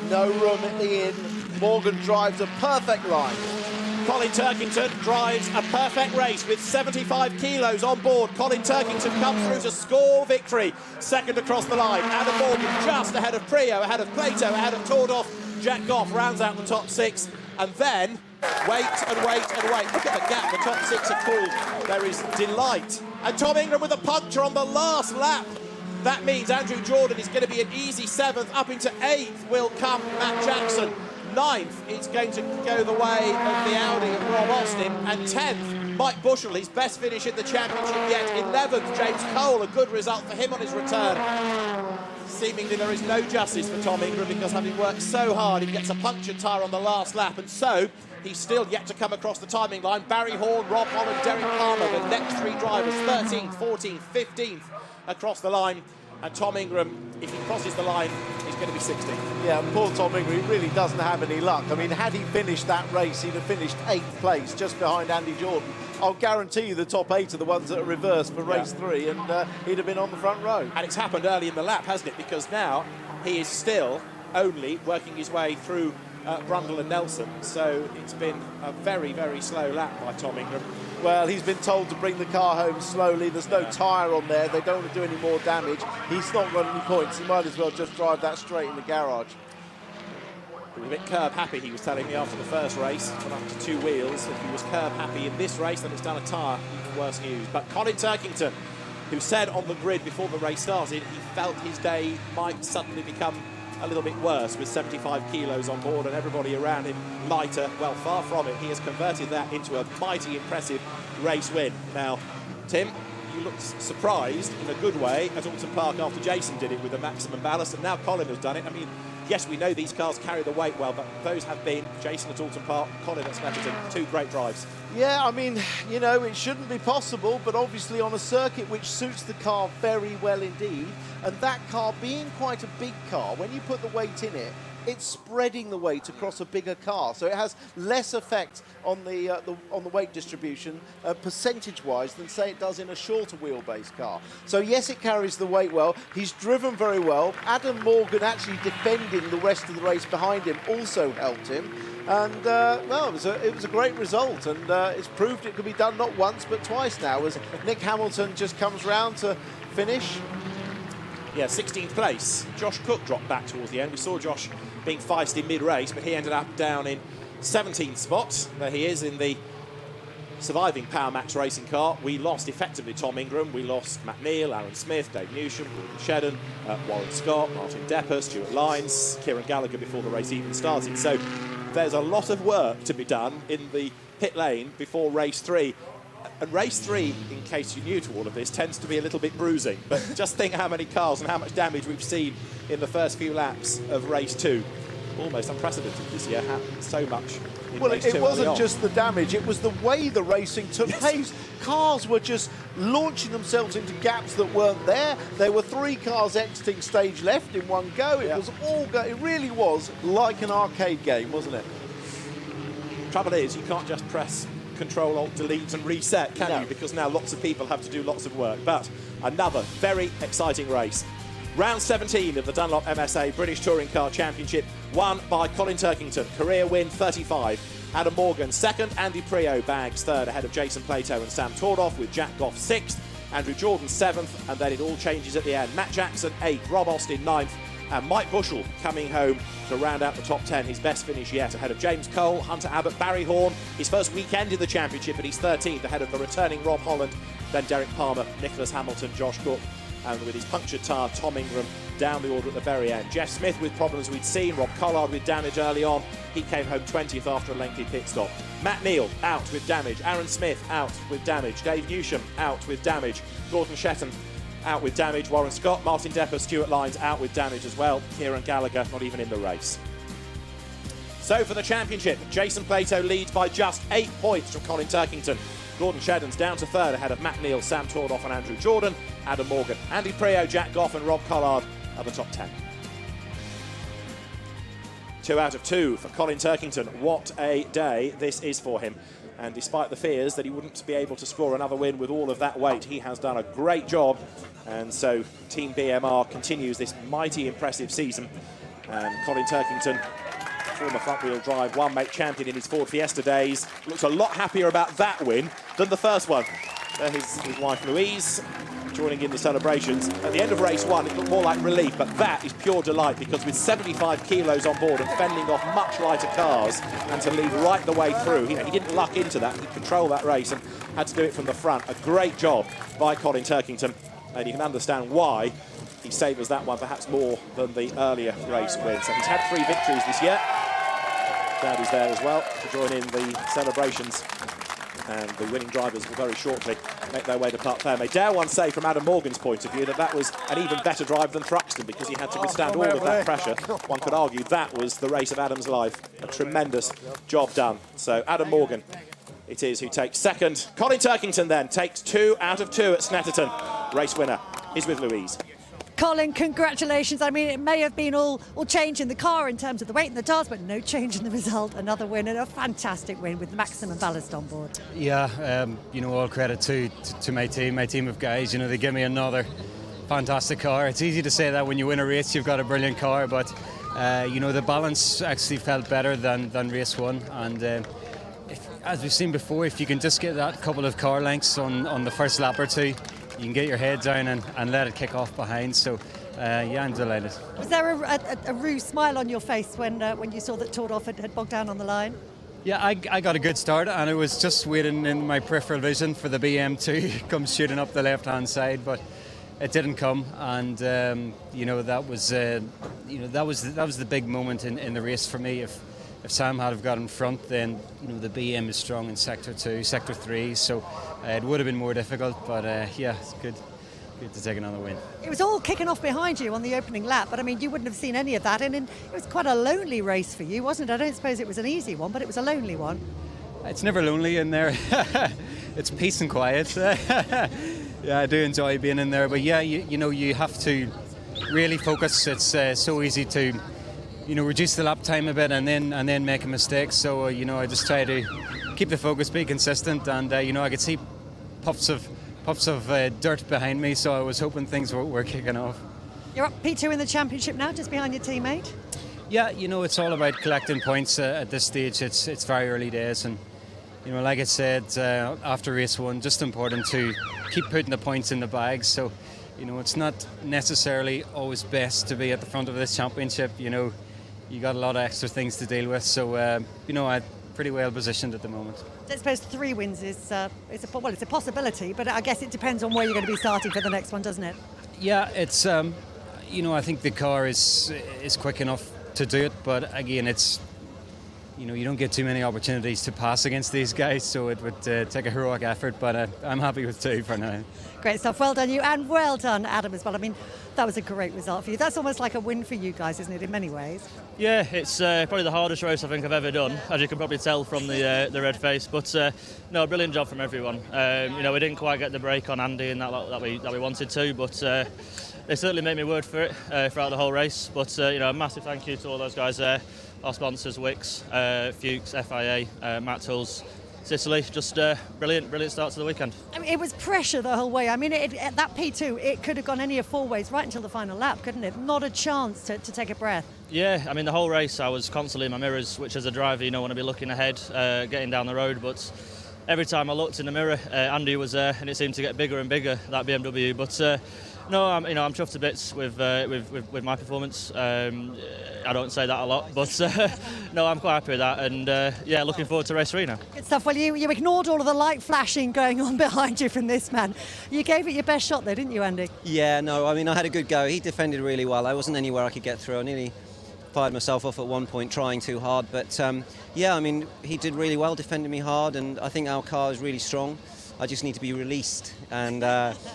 No room at the in. Morgan drives a perfect line. Colin Turkington drives a perfect race with 75 kilos on board. Colin Turkington comes through to score victory. Second across the line. Adam Morgan just ahead of Priaulx, ahead of Plato, ahead of Tordov. Jack Goff rounds out the top 6. And then, wait and wait and wait. Look at the gap the top 6 have pulled. There is delight. And Tom Ingram with a puncture on the last lap. That means Andrew Jordan is going to be an easy 7th. Up into 8th will come Matt Jackson. 9th, it's going to go the way of the Audi of Rob Austin. And 10th, Mike Bushell, his best finish in the championship yet. 11th, James Cole, a good result for him on his return. seemingly there is no justice for Tom Ingram, because having worked so hard, he gets a punctured tyre on the last lap, and so he's still yet to come across the timing line. Barry Horn, Rob Holland, Derek Palmer, the next three drivers, 13th, 14th, 15th across the line. And Tom Ingram, if he crosses the line, he's going to be 16th. Yeah, poor Tom Ingram, he really doesn't have any luck. I mean, had he finished that race, he'd have finished 8th place, just behind Andy Jordan. I'll guarantee you the top 8 are the ones that are reversed for race 3, and he'd have been on the front row. And it's happened early in the lap, hasn't it? Because now he is still only working his way through Brundle and Nelson. So it's been a very, very slow lap by Tom Ingram. Well, he's been told to bring the car home slowly. There's no tyre on there. They don't want to do any more damage. He's not got any points. He might as well just drive that straight in the garage. He was a bit curb happy, he was telling me after the first race, went up to 2 wheels. If he was curb happy in this race, then it's down a tyre, even worse news. But Colin Turkington, who said on the grid before the race started, he felt his day might suddenly become a little bit worse with 75 kilos on board and everybody around him lighter. Well, far from it. He has converted that into a mighty impressive race win. Now, Tim, you looked surprised in a good way at Alton Park after Jason did it with the maximum ballast, and now Colin has done it. I mean, yes, we know these cars carry the weight well, but those have been Jason at Alton Park, Colin at Snetterton, 2 great drives. Yeah, I mean, you know, it shouldn't be possible, but obviously on a circuit which suits the car very well indeed, and that car being quite a big car, when you put the weight in it, it's spreading the weight across a bigger car, so it has less effect on the weight distribution percentage-wise than, say, it does in a shorter wheelbase car. So yes, it carries the weight well. He's driven very well. Adam Morgan actually defending the rest of the race behind him also helped him. And well, it was a great result, and it's proved it could be done not once but twice now, as Nick Hamilton just comes round to finish. Yeah, 16th place. Josh Cook dropped back towards the end. We saw Josh being feisty mid-race, but he ended up down in 17th spot. There he is in the surviving Power Max racing car. We lost effectively Tom Ingram. We lost Matt Neal, Aaron Smith, Dave Newsham, Gordon Shedden, Warren Scott, Martin Depper, Stuart Lyons, Kieran Gallagher before the race even started. So there's a lot of work to be done in the pit lane before race 3. And race 3, in case you're new to all of this, tends to be a little bit bruising. But just think how many cars and how much damage we've seen in the first few laps of race 2. Almost unprecedented this year. So much. Well, it wasn't just the damage, it was the way the racing took place. Cars were just launching themselves into gaps that weren't there. There were 3 cars exiting stage left in one go. It was all it really was like an arcade game, wasn't it? Trouble is, you can't just press Control, Alt, Delete and reset, can you? Because now lots of people have to do lots of work. But another very exciting race. Round 17 of the Dunlop MSA British Touring Car Championship, won by Colin Turkington. Career win 35. Adam Morgan second. Andy Prio bags third ahead of Jason Plato and Sam Tordoff, with Jack Goff 6th. Andrew Jordan 7th. And then it all changes at the end. Matt Jackson 8th. Rob Austin 9th. And Mike Bushell coming home to round out the top 10, his best finish yet, ahead of James Cole, Hunter Abbott, Barry Horn. His first weekend in the championship, but he's 13th, ahead of the returning Rob Holland, then Derek Palmer, Nicholas Hamilton, Josh Cook, and with his punctured tyre, Tom Ingram down the order at the very end. Jeff Smith with problems we'd seen, Rob Collard with damage early on. He came home 20th after a lengthy pit stop. Matt Neal out with damage, Aaron Smith out with damage, Dave Newsham out with damage, Gordon Shedden out with damage, Warren Scott, Martin Depper, Stuart Lyons out with damage as well. Kieran Gallagher not even in the race. So for the championship, Jason Plato leads by just 8 points from Colin Turkington. Gordon Shedden's down to third ahead of Matt Neal, Sam Tordoff and Andrew Jordan. Adam Morgan, Andy Prio, Jack Goff and Rob Collard are the top 10. 2 out of 2 for Colin Turkington. What a day this is for him. And despite the fears that he wouldn't be able to score another win with all of that weight, he has done a great job. And so Team BMR continues this mighty impressive season. And Colin Turkington, former front-wheel drive one-make champion in his Ford Fiesta days, looks a lot happier about that win than the first one. His wife Louise joining in the celebrations. At the end of race 1, it looked more like relief, but that is pure delight, because with 75 kilos on board and fending off much lighter cars, and to lead right the way through, he didn't luck into that. He controlled that race and had to do it from the front. A great job by Colin Turkington, and you can understand why he savours that one perhaps more than the earlier race win. So he's had 3 victories this year. Daddy's there as well to join in the celebrations, and the winning drivers will very shortly make their way to Parc Fermé. Dare one say, from Adam Morgan's point of view, that that was an even better drive than Thruxton, because he had to withstand all of that pressure. One could argue that was the race of Adam's life. A tremendous job done. So Adam Morgan it is who takes second. Colin Turkington then takes 2 out of 2 at Snetterton. Race winner is with Louise. Colin, congratulations. I mean, it may have been all change in the car in terms of the weight and the tires, but no change in the result. Another win, and a fantastic win with maximum ballast on board. Yeah, you know, all credit to my team of guys. You know, they give me another fantastic car. It's easy to say that when you win a race, you've got a brilliant car, but you know, the balance actually felt better than race one. And as we've seen before, if you can just get that couple of car lengths on the first lap or two, you can get your head down and let it kick off behind. So, yeah, I'm delighted. Was there a ruse smile on your face when you saw that Tordorf had bogged down on the line? Yeah, I got a good start, and it was just waiting in my peripheral vision for the BM to come shooting up the left-hand side, but it didn't come. And you know, that was the big moment in the race for me. If Sam had have got in front, then you know the BM is strong in sector 2, sector 3, so it would have been more difficult. But yeah, it's good to take another win. It was all kicking off behind you on the opening lap, but I mean, you wouldn't have seen any of that, and it was quite a lonely race for you, wasn't it? I don't suppose it was an easy one, but it was a lonely one. It's never lonely in there. It's peace and quiet. Yeah, I do enjoy being in there, but yeah, you know, you have to really focus. It's so easy to, you know, reduce the lap time a bit and then make a mistake. So you know, I just try to keep the focus, be consistent, and you know, I could see puffs of dirt behind me, so I was hoping things were kicking off. You're up P2 in the championship now, just behind your teammate. Yeah, you know, it's all about collecting points at this stage. It's very early days, and you know, like I said after race one, just important to keep putting the points in the bag. So you know, it's not necessarily always best to be at the front of this championship. You know, you got a lot of extra things to deal with, so you know, I'm pretty well positioned at the moment. I suppose 3 wins is it's a possibility, but I guess it depends on where you're going to be starting for the next one, doesn't it? Yeah, it's you know, I think the car is quick enough to do it, but again, it's, you know, you don't get too many opportunities to pass against these guys, so it would take a heroic effort, but I'm happy with 2 for now. Great stuff. Well done you, and well done Adam as well. I mean, that was a great result for you. That's almost like a win for you guys, isn't it, in many ways? Yeah, it's probably the hardest race I think I've ever done, as you can probably tell from the red face. But no, brilliant job from everyone. You know, we didn't quite get the break on Andy and that we wanted to, but they certainly made me work for it throughout the whole race. But you know, a massive thank you to all those guys there, our sponsors, Wix, Fuchs, FIA, Matt Tools, Sicily. Just brilliant start to the weekend. I mean, it was pressure the whole way. I mean, at that P2, it could have gone any of 4 ways right until the final lap, couldn't it? Not a chance to take a breath. Yeah, I mean, the whole race I was constantly in my mirrors, which as a driver, you don't want to be looking ahead, getting down the road, but every time I looked in the mirror, Andy was there, and it seemed to get bigger and bigger, that BMW. But no, I'm chuffed to bits with my performance. I don't say that a lot, but no, I'm quite happy with that, and yeah, looking forward to race 3 now. Good stuff. Well, you ignored all of the light flashing going on behind you from this man. You gave it your best shot though, didn't you, Andy? Yeah, no, I mean, I had a good go. He defended really well. I wasn't anywhere I could get through. I nearly fired myself off at one point trying too hard, but yeah, I mean, he did really well, defending me hard, and I think our car is really strong. I just need to be released, and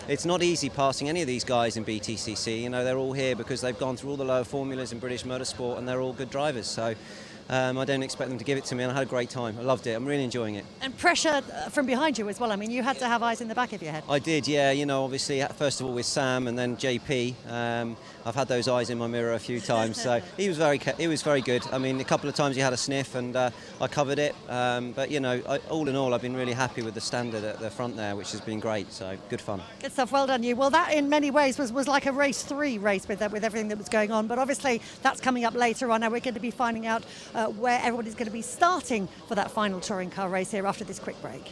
it's not easy passing any of these guys in BTCC. You know, they're all here because they've gone through all the lower formulas in British motorsport, and they're all good drivers, so I don't expect them to give it to me, and I had a great time. I loved it. I'm really enjoying it. And pressure from behind you as well. I mean, you had to have eyes in the back of your head. I did, yeah. You know, obviously, first of all with Sam and then JP. I've had those eyes in my mirror a few times, so he was very good. I mean, a couple of times he had a sniff, and I covered it. But you know, all in all, I've been really happy with the standard at the front there, which has been great. So good fun. Good stuff. Well done, you. Well, that in many ways was like a race 3 race with everything that was going on. But obviously, that's coming up later on. Now we're going to be finding out where everybody's going to be starting for that final touring car race here after this quick break.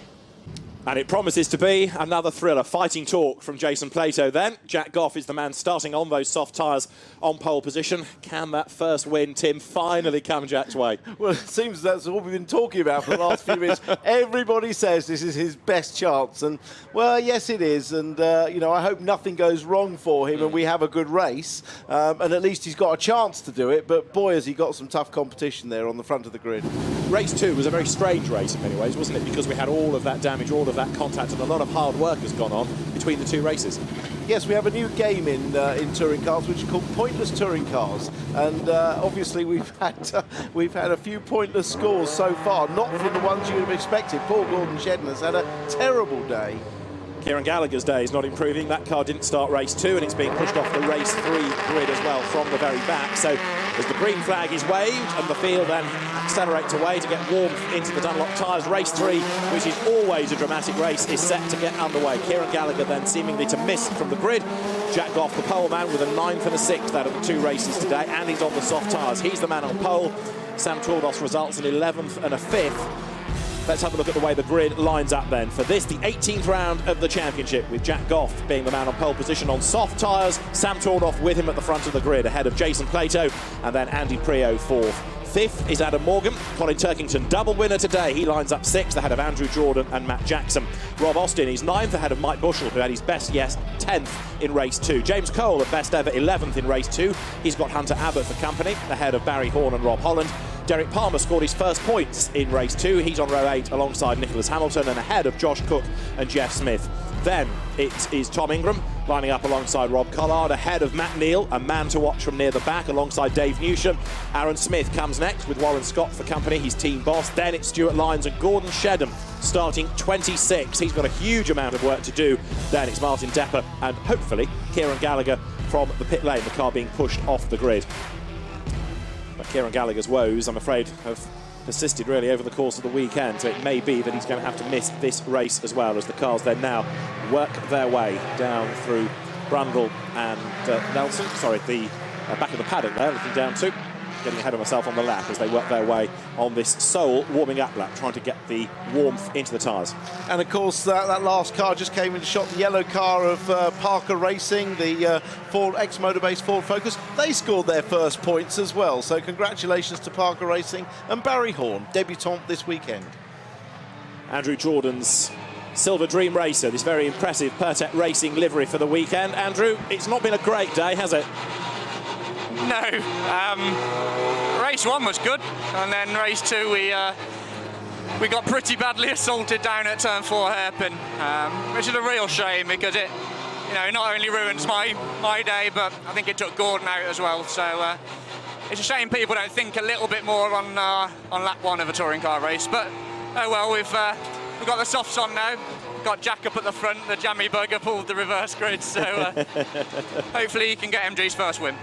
And it promises to be another thriller. Fighting talk from Jason Plato then. Jack Goff is the man starting on those soft tyres on pole position. Can that first win, Tim, finally come Jack's way? Well, it seems that's what we've been talking about for the last few minutes. Everybody says this is his best chance. And, well, yes, it is. And, you know, I hope nothing goes wrong for him and we have a good race. And at least he's got a chance to do it. But, boy, has he got some tough competition there on the front of the grid. Race 2 was a very strange race in many ways, wasn't it? Because we had all of that damage, all of that contact, and a lot of hard work has gone on between the two races. Yes, we have a new game in touring cars, which is called pointless touring cars, and obviously we've had a few pointless scores so far, not from the ones you would have expected. Poor Gordon Shedden has had a terrible day. Kieran Gallagher's day is not improving. That car didn't start race 2, and it's being pushed off the race 3 grid as well from the very back. So as the green flag is waved and the field then accelerates away to get warmth into the Dunlop tyres, race 3, which is always a dramatic race, is set to get underway. Kieran Gallagher then seemingly to miss from the grid. Jack Goff, the pole man, with a 9th and a 6th out of the 2 races today, and he's on the soft tyres. He's the man on pole. Sam Tordos results in 11th and a 5th. Let's have a look at the way the grid lines up then. For this, the 18th round of the championship, with Jack Goff being the man on pole position on soft tyres. Sam Tordoff with him at the front of the grid, ahead of Jason Plato, and then Andy Prio 4th. 5th is Adam Morgan. Colin Turkington, double winner today. He lines up 6th, ahead of Andrew Jordan and Matt Jackson. Rob Austin is 9th, ahead of Mike Bushell, who had his best 10th in race 2. James Cole, at best ever, 11th in race 2. He's got Hunter Abbott for company, ahead of Barry Horn and Rob Holland. Derek Palmer scored his first points in race 2. He's on row 8 alongside Nicholas Hamilton and ahead of Josh Cook and Jeff Smith. Then it is Tom Ingram lining up alongside Rob Collard, ahead of Matt Neal, a man to watch from near the back alongside Dave Newsham. Aaron Smith comes next with Warren Scott for company, his team boss. Then it's Stuart Lyons and Gordon Shedden starting 26. He's got a huge amount of work to do. Then it's Martin Depper and hopefully Kieran Gallagher from the pit lane, the car being pushed off the grid. But Kieran Gallagher's woes, I'm afraid, have persisted really over the course of the weekend, so it may be that he's going to have to miss this race as well, as the cars then now work their way down through Brundle and Nelson. Sorry, the back of the paddock there, looking down to. Getting ahead of myself on the lap as they work their way on this sole warming up lap, trying to get the warmth into the tyres. And of course that last car just came into shot, the yellow car of Parker Racing, the Ford ex-Motorbase Ford Focus. They scored their first points as well, so congratulations to Parker Racing and Barry Horn, debutant this weekend. Andrew Jordan's Silver Dream Racer, this very impressive Pertec Racing livery for the weekend. Andrew, it's not been a great day, has it? No, race 1 was good, and then race 2 we got pretty badly assaulted down at turn 4 hairpin, which is a real shame because it, not only ruins my day, but I think it took Gordon out as well. So it's a shame people don't think a little bit more on lap 1 of a touring car race. But oh well, we've got the softs on now. We've got Jack up at the front, the jammy bugger pulled the reverse grid, so hopefully he can get MG's first win.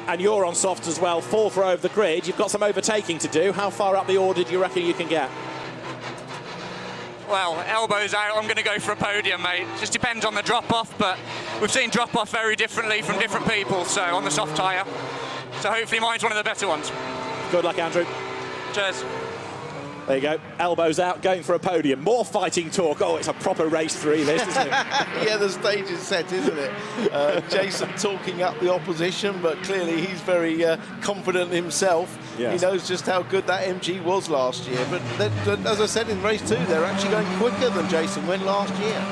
And you're on soft as well, 4th row of the grid. You've got some overtaking to do. How far up the order do you reckon you can get? Well, elbows out, I'm going to go for a podium, mate. Just depends on the drop-off, but we've seen drop-off very differently from different people, so on the soft tyre. So hopefully mine's one of the better ones. Good luck, Andrew. Cheers. There you go, elbows out, going for a podium. More fighting talk. Oh, it's a proper race 3, this, isn't it? Yeah, the stage is set, isn't it? Jason talking up the opposition, but clearly he's very confident himself. Yes. He knows just how good that MG was last year. But as I said in race 2, they're actually going quicker than Jason went last year.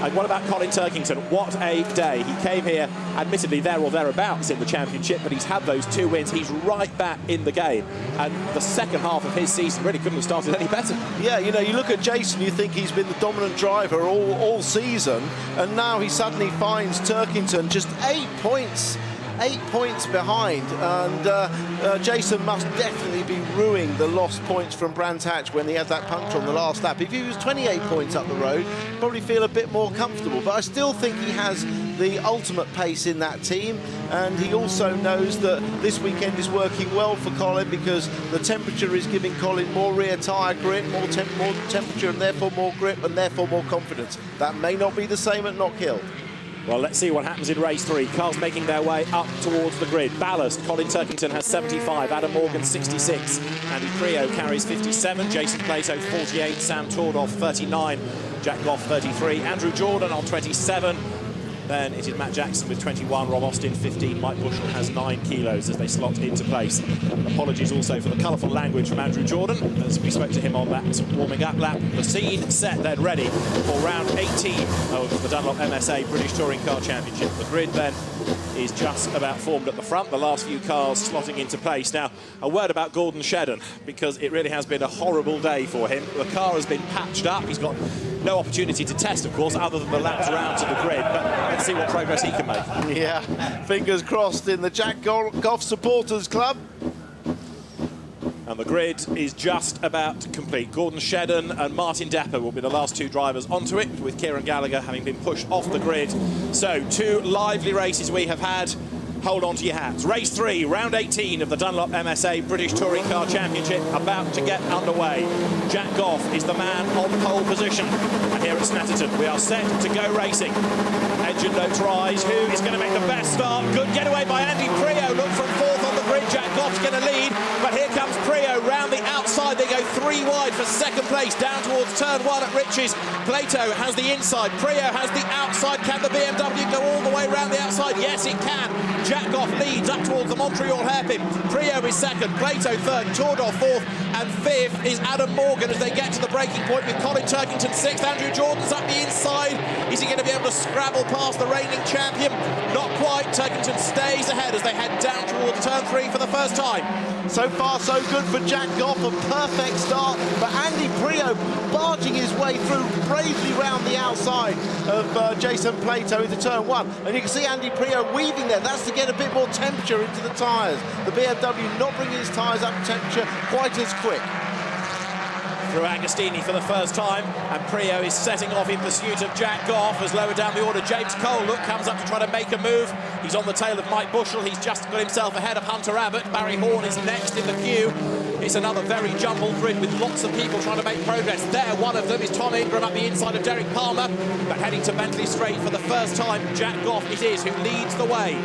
And what about Colin Turkington? What a day. He came here, admittedly, there or thereabouts in the championship, but he's had those 2 wins. He's right back in the game. And the second half of his season really couldn't have started any better. Yeah, you look at Jason, you think he's been the dominant driver all season, and now he suddenly finds Turkington just 8 points. 8 points behind, and Jason must definitely be ruining the lost points from Brands Hatch when he had that puncture on the last lap. If he was 28 points up the road, he'd probably feel a bit more comfortable, but I still think he has the ultimate pace in that team, and he also knows that this weekend is working well for Colin because the temperature is giving Colin more rear tyre grip, more temperature, and therefore more grip, and therefore more confidence. That may not be the same at Knock Hill. Well, let's see what happens in race 3. Cars making their way up towards the grid. Ballast, Colin Turkington has 75, Adam Morgan 66, Andy Prio carries 57, Jason Plato 48, Sam Tordoff 39, Jack Goff 33, Andrew Jordan on 27. Then it is Matt Jackson with 21, Rob Austin 15, Mike Bushell has 9 kilos as they slot into place. Apologies also for the colourful language from Andrew Jordan as we spoke to him on that warming up lap. The scene set then ready for round 18 of the Dunlop MSA British Touring Car Championship. The grid then is just about formed at the front, the last few cars slotting into place. Now, a word about Gordon Shedden, because it really has been a horrible day for him. The car has been patched up. He's got No opportunity to test, of course, other than the laps around to the grid, but let's see what progress he can make. Yeah, fingers crossed in the Jack Goff Supporters Club. And the grid is just about complete. Gordon Shedden and Martin Depper will be the last two drivers onto it, with Kieran Gallagher having been pushed off the grid. So, two lively races we have had. Hold on to your hats. Race 3, round 18 of the Dunlop MSA British Touring Car Championship about to get underway. Jack Goff is the man on pole position. And here at Snetterton, we are set to go racing. Engine notes rise. Who is going to make the best start? Good getaway by Andy Prio. Look from fourth on the grid. Jack Goff's going to lead. But here comes Prio round the outside. They go 3 wide for second place down towards turn 1 at Riches. Plato has the inside. Prio has the outside. Can the BMW go all the way round the outside? Yes, it can. Jack Goff leads up towards the Montreal hairpin. Prio is second, Plato third, Tordor fourth, and fifth is Adam Morgan as they get to the breaking point with Colin Turkington sixth. Andrew Jordan's up the inside. Is he going to be able to scrabble past the reigning champion? Not quite. Turkington stays ahead as they head down towards turn 3 for the first time. So far, so good for Jack Goff, a perfect start, but Andy Prio barging his way through bravely round the outside of Jason Plato into turn 1. And you can see Andy Prio weaving there. That's to get a bit more temperature into the tyres. The BMW not bringing his tyres up to temperature quite as quick. Through Agostini for the first time, and Prio is setting off in pursuit of Jack Goff as lower down the order James Cole comes up to try to make a move. He's on the tail of Mike Bushell. He's just got himself ahead of Hunter Abbott. Barry Horn is next in the queue. It's another very jumbled grid with lots of people trying to make progress. There, one of them is Tom Ingram up the inside of Derek Palmer, but heading to Bentley Straight for the first time. Jack Goff it is who leads the way.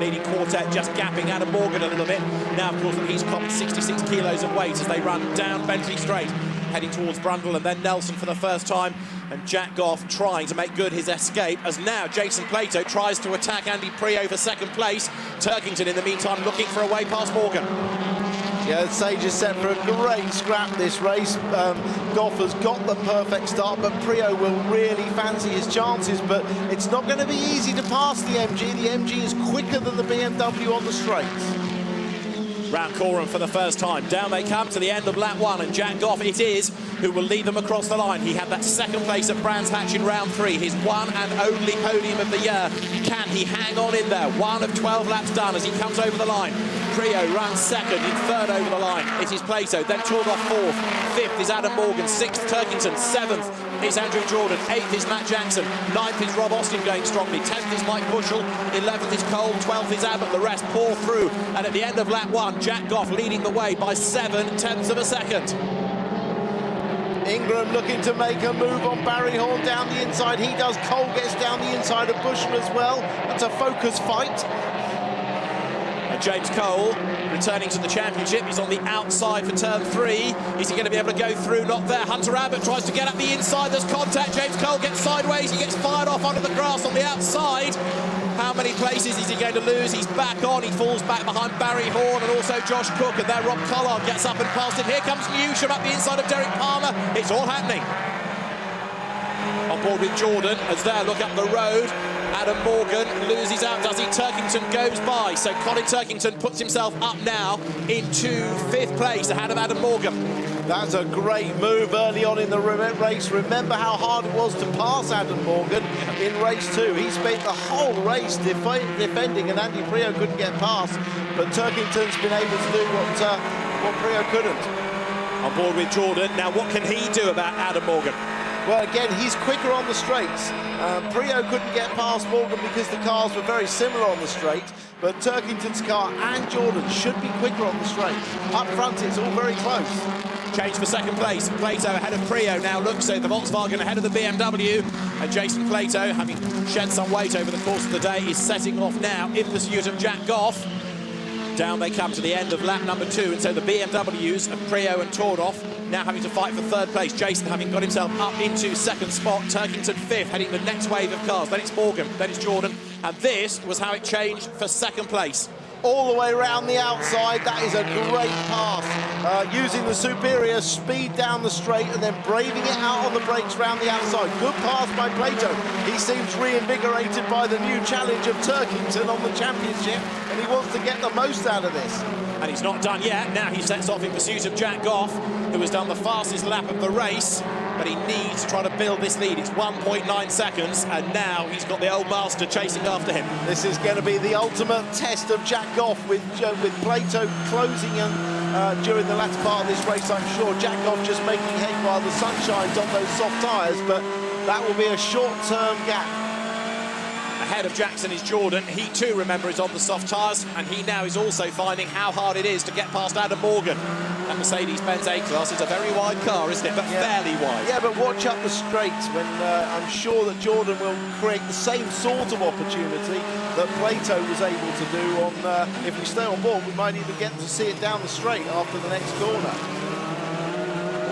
Leading quartet just gapping Adam Morgan a little bit. Now, of course, he's copped 66 kilos of weight as they run down Bentley Straight, heading towards Brundle and then Nelson for the first time. And Jack Goff trying to make good his escape as now Jason Plato tries to attack Andy Prio for second place. Turkington, in the meantime, looking for a way past Morgan. Yeah, Sage is set for a great scrap this race. Goff has got the perfect start, but Prio will really fancy his chances, but it's not going to be easy to pass the MG. The MG is quicker than the BMW on the straights. Round Coram for the first time. Down they come to the end of lap 1, and Jack Goff it is who will lead them across the line. He had that second place at Brands Hatch in round 3, his one and only podium of the year. Can he hang on in there? 1 of 12 laps done as he comes over the line. Prio runs second, in third over the line. It is Plato, then Tordor fourth. Fifth is Adam Morgan, sixth Turkington, seventh is Andrew Jordan, eighth is Matt Jackson, ninth is Rob Austin going strongly, 10th is Mike Bushell, 11th is Cole, 12th is Abbott. The rest pour through, and at the end of lap 1, Jack Goff leading the way by 7/10 of a second. Ingram looking to make a move on Barry Horn down the inside. He does. Cole gets down the inside of Bushell as well. That's a focus fight. And James Cole returning to the championship. He's on the outside for turn 3. Is he going to be able to go through? Not there. Hunter Abbott tries to get up the inside. There's contact. James Cole gets sideways. He gets fired off onto the grass on the outside. How many places is he going to lose? He's back on. He falls back behind Barry Horn and also Josh Cook. And there Rob Collard gets up and past him. Here comes Newsham up the inside of Derek Palmer. It's all happening. On board with Jordan as there, look up the road. Adam Morgan loses out, does he? Turkington goes by. So Colin Turkington puts himself up now into 5th place ahead of Adam Morgan. That's a great move early on in the race. Remember how hard it was to pass Adam Morgan in race 2. He spent the whole race defending, and Andy Prio couldn't get past. But Turkington's been able to do what Prio couldn't. On board with Jordan. Now, what can he do about Adam Morgan? Well, again, he's quicker on the straights. Prio couldn't get past Morgan because the cars were very similar on the straight, but Turkington's car and Jordan should be quicker on the straight. Up front, it's all very close. Change for second place. Plato ahead of Prio now looks so the Volkswagen ahead of the BMW. And Jason Plato, having shed some weight over the course of the day, is setting off now in pursuit of Jack Goff. Down they come to the end of lap number 2, and so the BMWs of Prio and Tordorf now having to fight for 3rd place. Jason having got himself up into 2nd spot. Turkington 5th, heading the next wave of cars. Then it's Morgan, then it's Jordan. And this was how it changed for 2nd place. All the way around the outside, that is a great pass. Using the superior speed down the straight and then braving it out on the brakes round the outside. Good pass by Plato. He seems reinvigorated by the new challenge of Turkington on the championship, and he wants to get the most out of this. And he's not done yet. Now he sets off in pursuit of Jack Goff, who has done the fastest lap of the race. but he needs to try to build this lead. It's 1.9 seconds, and now he's got the old master chasing after him. This is going to be the ultimate test of Jack Goff, with Plato closing in during the latter part of this race, I'm sure. Jack Goff just making hay while the sun shines on those soft tyres, but that will be a short-term gap. Ahead of Jackson is Jordan. He too, remember, is on the soft tyres, and he now is also finding how hard it is to get past Adam Morgan. That Mercedes-Benz A-Class is a very wide car, isn't it? But fairly wide. Yeah, but watch up the straights when I'm sure that Jordan will create the same sort of opportunity that Plato was able to do on, if we stay on board, we might even get to see it down the straight after the next corner.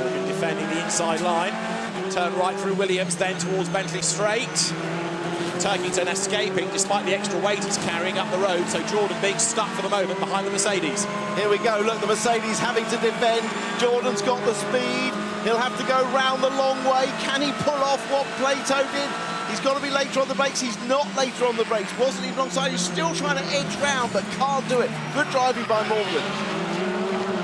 Morgan defending the inside line. Turn right through Williams, then towards Bentley Straight. Turkington escaping despite the extra weight he's carrying up the road, so Jordan being stuck for the moment behind the Mercedes. Here we go, look, the Mercedes having to defend. Jordan's got the speed. He'll have to go round the long way. Can he pull off what Plato did? He's got to be later on the brakes. He's not later on the brakes. Wasn't even alongside. He's still trying to edge round, but can't do it. Good driving by Morgan.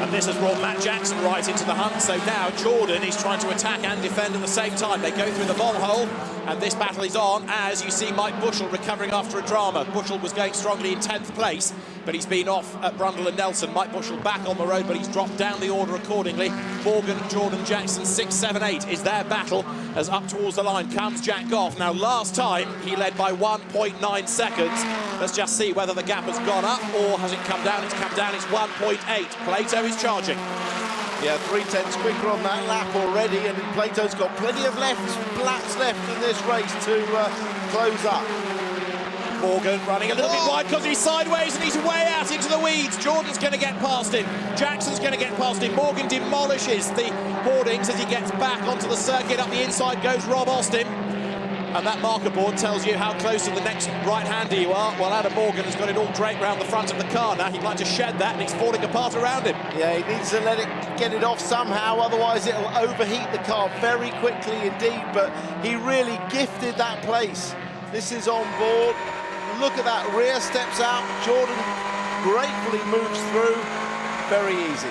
And this has brought Matt Jackson right into the hunt, so now Jordan is trying to attack and defend at the same time. They go through the long hole, and this battle is on as you see Mike Bushell recovering after a drama. Bushell was going strongly in 10th place, but he's been off at Brundle and Nelson. Mike Bushell back on the road, but he's dropped down the order accordingly. Morgan, Jordan, Jackson, 6, 7, 8 is their battle as up towards the line comes Jack Goff. Now, last time he led by 1.9 seconds. Let's just see whether the gap has gone up or has it come down. It's come down, it's 1.8. Plato is charging. Yeah, 3/10 quicker on that lap already, and Plato's got plenty of laps left in this race to close up. Morgan running a little bit wide because he's sideways and he's way out into the weeds. Jordan's going to get past him. Jackson's going to get past him. Morgan demolishes the hoardings as he gets back onto the circuit. Up the inside goes Rob Austin. And that marker board tells you how close to the next right-hander you are. Well, Adam Morgan has got it all draped around the front of the car now. He'd like to shed that, and it's falling apart around him. Yeah, he needs to get it off somehow, otherwise it'll overheat the car very quickly indeed. But he really gifted that place. This is on board. Look at that, rear steps out. Jordan gratefully moves through. Very easy.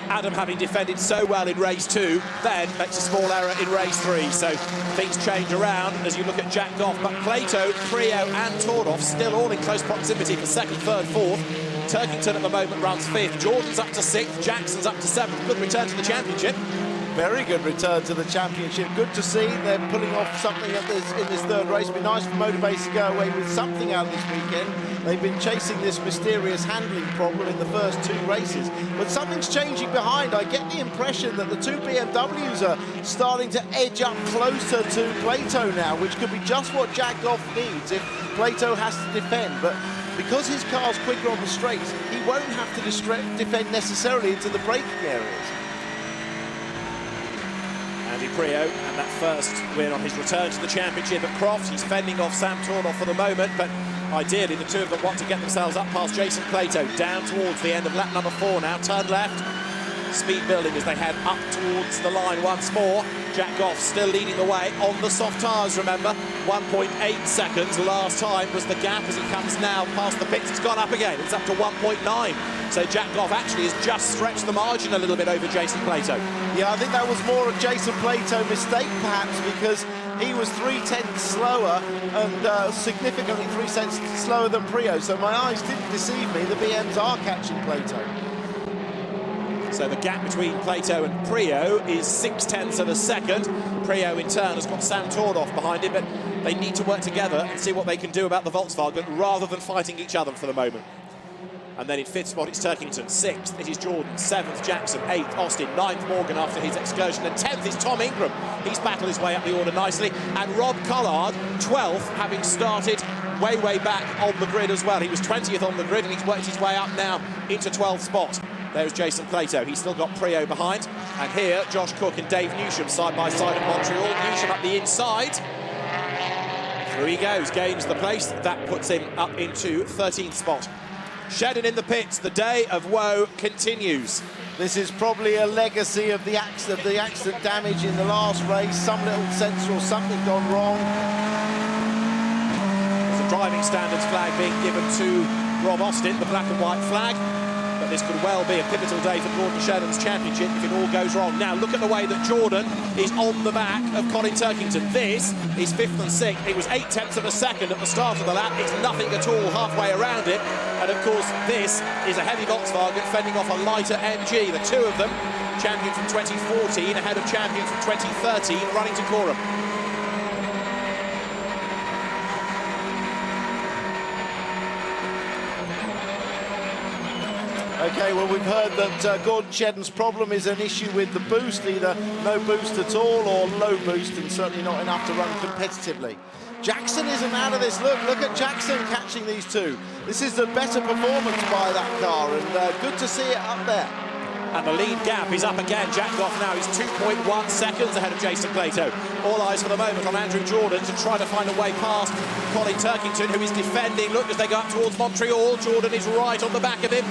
Adam, having defended so well in race 2, then makes a small error in race 3. So things change around as you look at Jack Goff. But Plato, Prio and Tordoff still all in close proximity for 2nd, 3rd, 4th. Turkington at the moment runs 5th. Jordan's up to 6th. Jackson's up to 7th. Good return to the championship. Very good return to the championship. Good to see they're pulling off something in this 3rd race. It'd be nice for Motorbase to go away with something out of this weekend. They've been chasing this mysterious handling problem in the first 2 races, but something's changing behind. I get the impression that the 2 BMWs are starting to edge up closer to Plato now, which could be just what Jack Goff needs if Plato has to defend. But because his car's quicker on the straights, he won't have to defend necessarily into the braking areas. Andy Prio, and that first win on his return to the championship at Crofts. He's fending off Sam Tordoff for the moment, but ideally the two of them want to get themselves up past Jason Plato, down towards the end of lap number 4 now. Turn left, speed building as they head up towards the line once more. Jack Goff still leading the way on the soft tyres, remember. 1.8 seconds last time was the gap. As he comes now past the pits, it's gone up again. It's up to 1.9. So Jack Goff actually has just stretched the margin a little bit over Jason Plato. Yeah, I think that was more a Jason Plato mistake perhaps, because he was 3/10 slower and significantly 3 cents slower than Prio. So my eyes didn't deceive me. The BMs are catching Plato. So the gap between Plato and Prio is 0.6 of a second. Prio in turn has got Sam Tordoff behind him, but they need to work together and see what they can do about the Volkswagen rather than fighting each other for the moment. And then in 5th spot it's Turkington, 6th it is Jordan, 7th Jackson, 8th Austin, 9th Morgan after his excursion, and 10th is Tom Ingram. He's battled his way up the order nicely, and Rob Collard, 12th, having started way back on the grid as well. He was 20th on the grid and he's worked his way up now into 12th spot. There's Jason Plato. He's still got Prio behind. And here, Josh Cook and Dave Newsham side by side at Montreal. Newsham up the inside. Through he goes, gains the place. That puts him up into 13th spot. Shedden in the pits. The day of woe continues. This is probably a legacy of the accident damage in the last race. Some little sensor or something gone wrong. There's a driving standards flag being given to Rob Austin, the black and white flag. But that this could well be a pivotal day for Gordon Shedden's championship if it all goes wrong. Now, look at the way that Jordan is on the back of Colin Turkington. This is 5th and 6th. It was 0.8 of a second at the start of the lap. It's nothing at all halfway around it. And, of course, this is a heavy Volkswagen fending off a lighter MG. The two of them, champion from 2014 ahead of champion from 2013, running to Coram. Okay, well, we've heard that Gordon Shedden's problem is an issue with the boost, either no boost at all or low boost, and certainly not enough to run competitively. Jackson isn't out of this. Look at Jackson catching these two. This is a better performance by that car, and good to see it up there. And the lead gap is up again. Jack Goff now is 2.1 seconds ahead of Jason Plato. All eyes for the moment on Andrew Jordan to try to find a way past Colin Turkington, who is defending. Look, as they go up towards Montreal, Jordan is right on the back of him.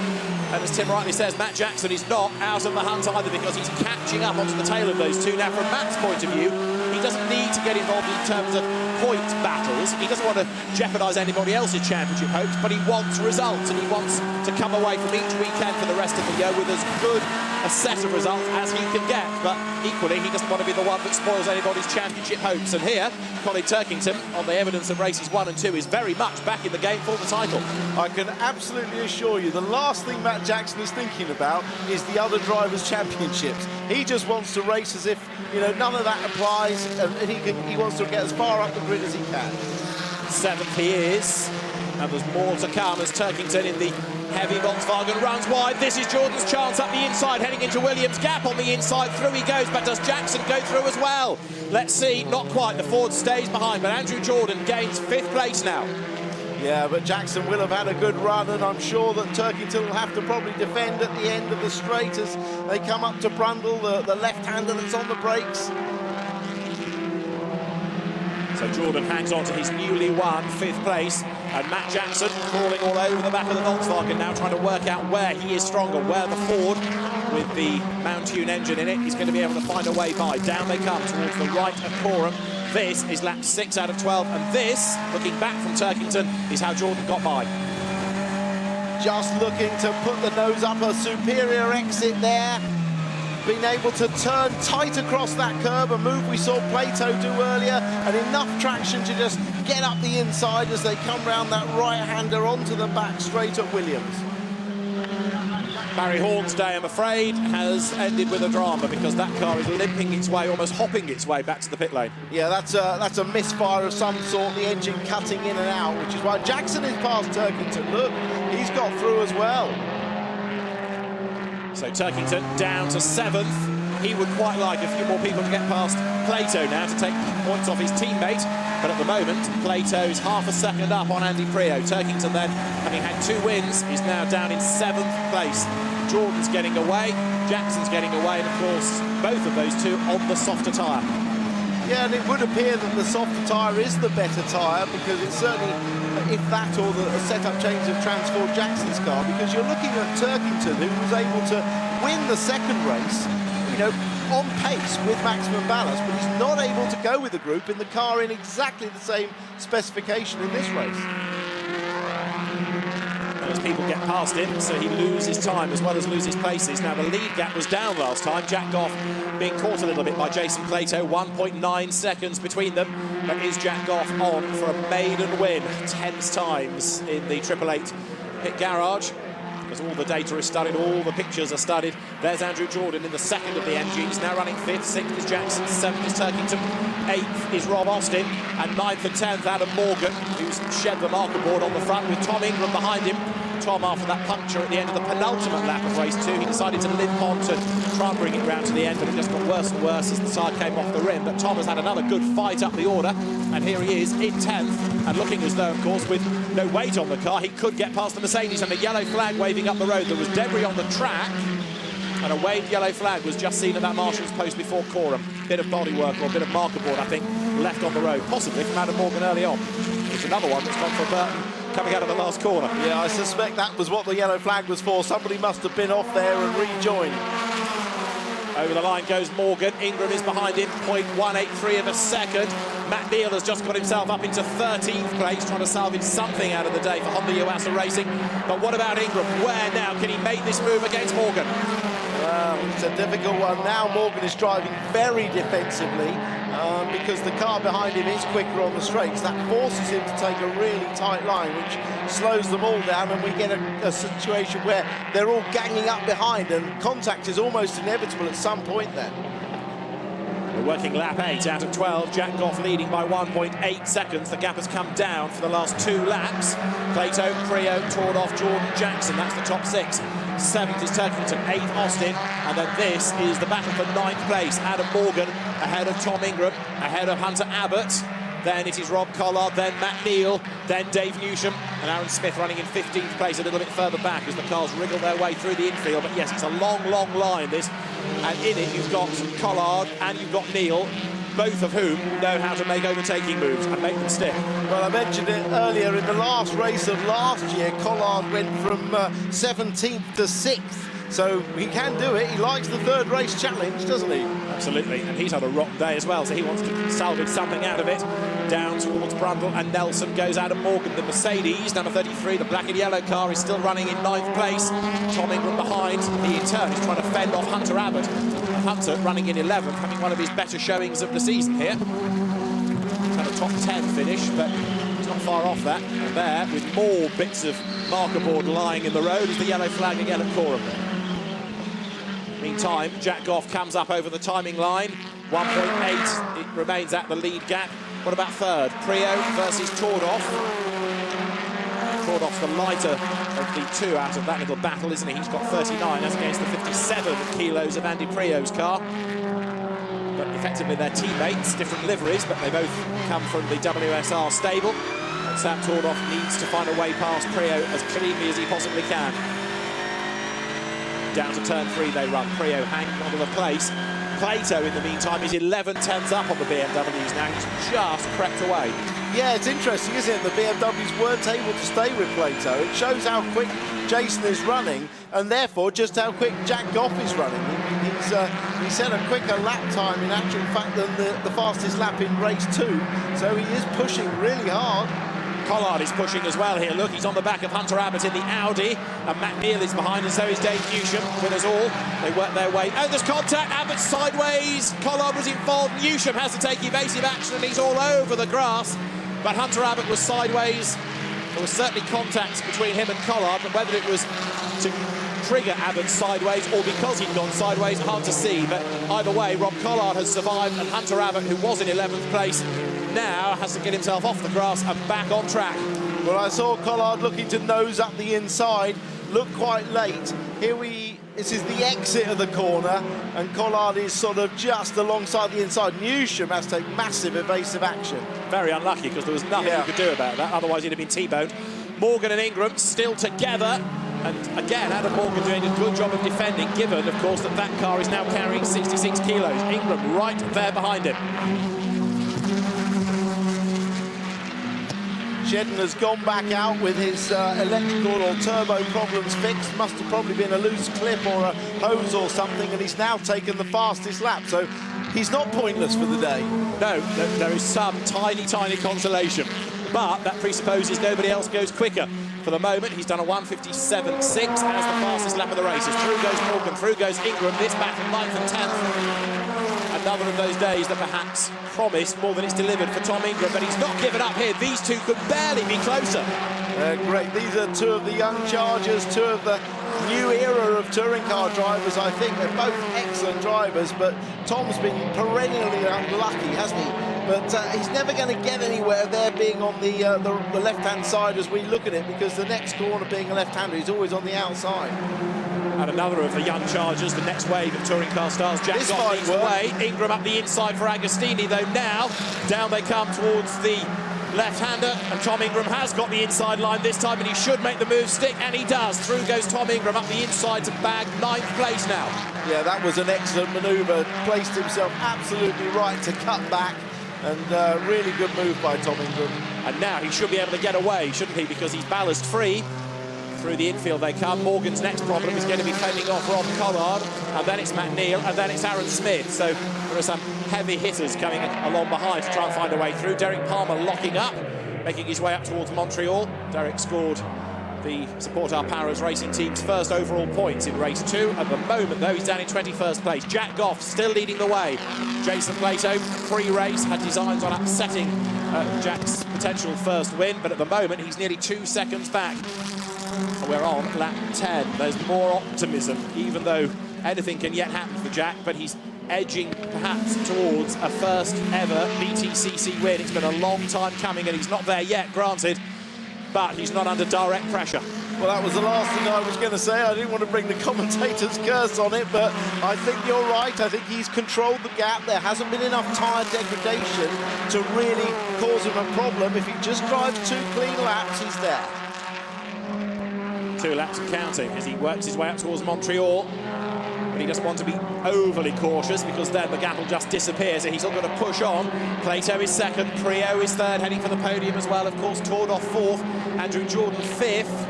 And as Tim rightly says, Matt Jackson is not out of the hunt either, because he's catching up onto the tail of those two. Now, from Matt's point of view, he doesn't need to get involved in terms of point battles. He doesn't want to jeopardise anybody else's championship hopes, but he wants results, and he wants to come away from each weekend for the rest of the year with as good a set of results as he can get. But equally, he doesn't want to be the one that spoils anybody's championship hopes. And here, Colin Turkington, on the evidence of races 1 and 2, is very much back in the game for the title. I can absolutely assure you, the last thing Matt Jackson is thinking about is the other drivers' championships. He just wants to race as if, you know, none of that applies, and he wants to get as far up the grid as he can. 7th he is, and there's more to come as Turkington in the heavy Volkswagen runs wide. This is Jordan's chance up the inside, heading into Williams' gap on the inside. Through he goes, but does Jackson go through as well? Let's see, not quite. The Ford stays behind, but Andrew Jordan gains 5th place now. Yeah, but Jackson will have had a good run, and I'm sure that Turkington will have to probably defend at the end of the straight as they come up to Brundle, the left-hander that's on the brakes. So Jordan hangs on to his newly won 5th place, and Matt Jackson crawling all over the back of the Volkswagen now, trying to work out where he is stronger, where the Ford with the Mountune engine in it is going to be able to find a way by. Down they come towards the right of Coram. This is lap 6 out of 12, and this, looking back from Turkington, is how Jordan got by. Just looking to put the nose up, a superior exit there. Being able to turn tight across that curb, a move we saw Plato do earlier, and enough traction to just get up the inside as they come round that right-hander onto the back straight at Williams. Barry Horn's day, I'm afraid, has ended with a drama, because that car is limping its way, almost hopping its way back to the pit lane. Yeah, that's a misfire of some sort, the engine cutting in and out, which is why Jackson is past Turkington. Look, he's got through as well. So Turkington down to 7th. He would quite like a few more people to get past Plato now to take points off his teammate. But at the moment, Plato's half a second up on Andy Prio. Turkington then, having had 2 wins, is now down in 7th place. Jordan's getting away, Jackson's getting away, and of course, both of those two on the softer tyre. Yeah, and it would appear that the softer tyre is the better tyre, because it's certainly, if that or the setup change of transformed Jackson's car, because you're looking at Turkington, who was able to win the second race, you know, on pace with maximum ballast, but he's not able to go with the group in the car in exactly the same specification in this race. As people get past him, so he loses time as well as loses places. Now, the lead gap was down last time. Jack Goff being caught a little bit by Jason Plato, 1.9 seconds between them. But is Jack Goff on for a maiden win 10 times in the 888 pit garage? Because all the data is studied, all the pictures are studied. There's Andrew Jordan in the 2nd of the MGs, now running 5th, 6th is Jackson, 7th is Turkington, 8th is Rob Austin, and 9th and 10th Adam Morgan, who's shed the marker board on the front with Tom Ingram behind him. Tom, after that puncture at the end of the penultimate lap of race 2, he decided to limp on to try and bring it round to the end, but it just got worse and worse as the tyre came off the rim. But Tom has had another good fight up the order, and here he is in 10th, and looking as though, of course, with no weight on the car, he could get past the Mercedes, and the yellow flag waving up the road. There was debris on the track, and a waved yellow flag was just seen at that marshal's post before Coram. Bit of bodywork, or a bit of marker board, I think, left on the road, possibly from Adam Morgan early on. There's another one that's gone for Burton coming out of the last corner. Yeah, I suspect that was what the yellow flag was for. Somebody must have been off there and rejoined. Over the line goes Morgan. Ingram is behind him, 0.183 of a second. Matt Neal has just got himself up into 13th place, trying to salvage something out of the day for Honda Yuasa Racing. But what about Ingram? Where now? Can he make this move against Morgan? Well, it's a difficult one. Now Morgan is driving very defensively because the car behind him is quicker on the straights. That forces him to take a really tight line, which slows them all down, and we get a situation where they're all ganging up behind, and contact is almost inevitable at some point then. We're working lap 8 out of 12. Jack Goff leading by 1.8 seconds. The gap has come down for the last 2 laps. Plato, Creo, Tordoff, Jordan, Jackson. That's the top 6. 7th is Turkington, 8th Austin, and then this is the battle for 9th place. Adam Morgan ahead of Tom Ingram, ahead of Hunter Abbott. Then it is Rob Collard, then Matt Neal, then Dave Newsham, and Aaron Smith running in 15th place, a little bit further back as the cars wriggle their way through the infield. But yes, it's a long, long line, this. And in it, you've got Collard and you've got Neal, both of whom know how to make overtaking moves and make them stick. Well, I mentioned it earlier, in the last race of last year, Collard went from 17th to 6th. So he can do it. He likes the 3rd race challenge, doesn't he? Absolutely, and he's had a rotten day as well, so he wants to salvage something out of it. Down towards Brundle and Nelson goes Adam Morgan. The Mercedes, number 33, the black and yellow car, is still running in 9th place. Tom Ingram behind. He in turn is trying to fend off Hunter Abbott. Hunter running in 11th, having one of his better showings of the season here. He's had a top 10 finish, but he's not far off that. And there, with more bits of marker board lying in the road, is the yellow flag again at Coram. Meantime, Jack Goff comes up over the timing line. 1.8, it remains at the lead gap. What about 3rd? Creo versus Tordoff. Tordoff's the lighter of the 2 out of that little battle, isn't he? He's got 39, that's against the 57 kilos of Andy Preo's car. But effectively they're teammates, different liveries, but they both come from the WSR stable. And Sam Tordoff needs to find a way past Preo as cleanly as he possibly can. Down to turn 3 they run. Preo hanging onto the place. Plato, in the meantime, is 11/10ths up on the BMWs now. He's just crept away. Yeah, it's interesting, isn't it? The BMWs weren't able to stay with Plato. It shows how quick Jason is running, and therefore just how quick Jack Goff is running. He set a quicker lap time, in actual fact, than the fastest lap in race 2. So he is pushing really hard. Collard is pushing as well here. Look, he's on the back of Hunter Abbott in the Audi, and Matt Neal is behind, and so is Dave Newsham. Winners all. They work their way. Oh, there's contact. Abbott sideways. Collard was involved. Newsham has to take evasive action, and he's all over the grass. But Hunter Abbott was sideways. There was certainly contact between him and Collard, but whether it was to trigger Abbott sideways or because he'd gone sideways, hard to see. But either way, Rob Collard has survived, and Hunter Abbott, who was in 11th place, now has to get himself off the grass and back on track. Well, I saw Collard looking to nose up the inside, looked quite late. This is the exit of the corner, and Collard is sort of just alongside the inside. Newsham has to take massive evasive action. Very unlucky, because there was nothing you could do about that, otherwise he'd have been T-boned. Morgan and Ingram still together, and again Adam Morgan doing a good job of defending, given of course that car is now carrying 66 kilos. Ingram right there behind him. Shedden has gone back out with his electrical or turbo problems fixed. Must have probably been a loose clip or a hose or something, and he's now taken the fastest lap. So he's not pointless for the day. No, there is some tiny, tiny consolation. But that presupposes nobody else goes quicker. For the moment, he's done a 1:57.6 as the fastest lap of the races. Through goes Morgan, through goes Ingram. This battle 9th and 10th. Another of those days that perhaps promised more than it's delivered for Tom Ingram, but he's not given up here. These two could barely be closer. Great. These are 2 of the young Chargers, 2 of the new era of touring car drivers, I think. They're both excellent drivers, but Tom's been perennially unlucky, hasn't he? But he's never going to get anywhere there being on the left-hand side as we look at it, because the next corner being a left-hander, he's always on the outside. And another of the young Chargers, the next wave of touring car stars. Jack Goff leads the way. Ingram up the inside for Agostini, though now down they come towards the left-hander, and Tom Ingram has got the inside line this time, and he should make the move stick, and he does. Through goes Tom Ingram up the inside to bag 9th place now. Yeah, that was an excellent manoeuvre. Placed himself absolutely right to cut back, and really good move by Tom Ingram. And now he should be able to get away, shouldn't he, because he's ballast free. Through the infield they come. Morgan's next problem is going to be fending off Rob Collard, and then it's Matt Neal, and then it's Aaron Smith. So there are some heavy hitters coming along behind to try and find a way through. Derek Palmer locking up, making his way up towards Montreal. Derek scored the Support Our Paras racing team's first overall points in race 2. At the moment, though, he's down in 21st place. Jack Goff still leading the way. Jason Plato, pre-race, had designs on upsetting Jack's potential first win, but at the moment, he's nearly 2 seconds back. We're on lap 10. There's more optimism, even though anything can yet happen for Jack, but he's edging perhaps towards a first ever BTCC win. It's been a long time coming and he's not there yet, granted, but he's not under direct pressure. Well, that was the last thing I was going to say. I didn't want to bring the commentator's curse on it, but I think you're right. I think he's controlled the gap. There hasn't been enough tyre degradation to really cause him a problem. If he just drives 2 clean laps, he's there. 2 laps and counting as he works his way up towards Montreal. But he doesn't want to be overly cautious because then the gap will just disappear, so he's still got to push on. Plato is second, Prio is third, heading for the podium as well. Of course, Tordoff fourth, Andrew Jordan fifth.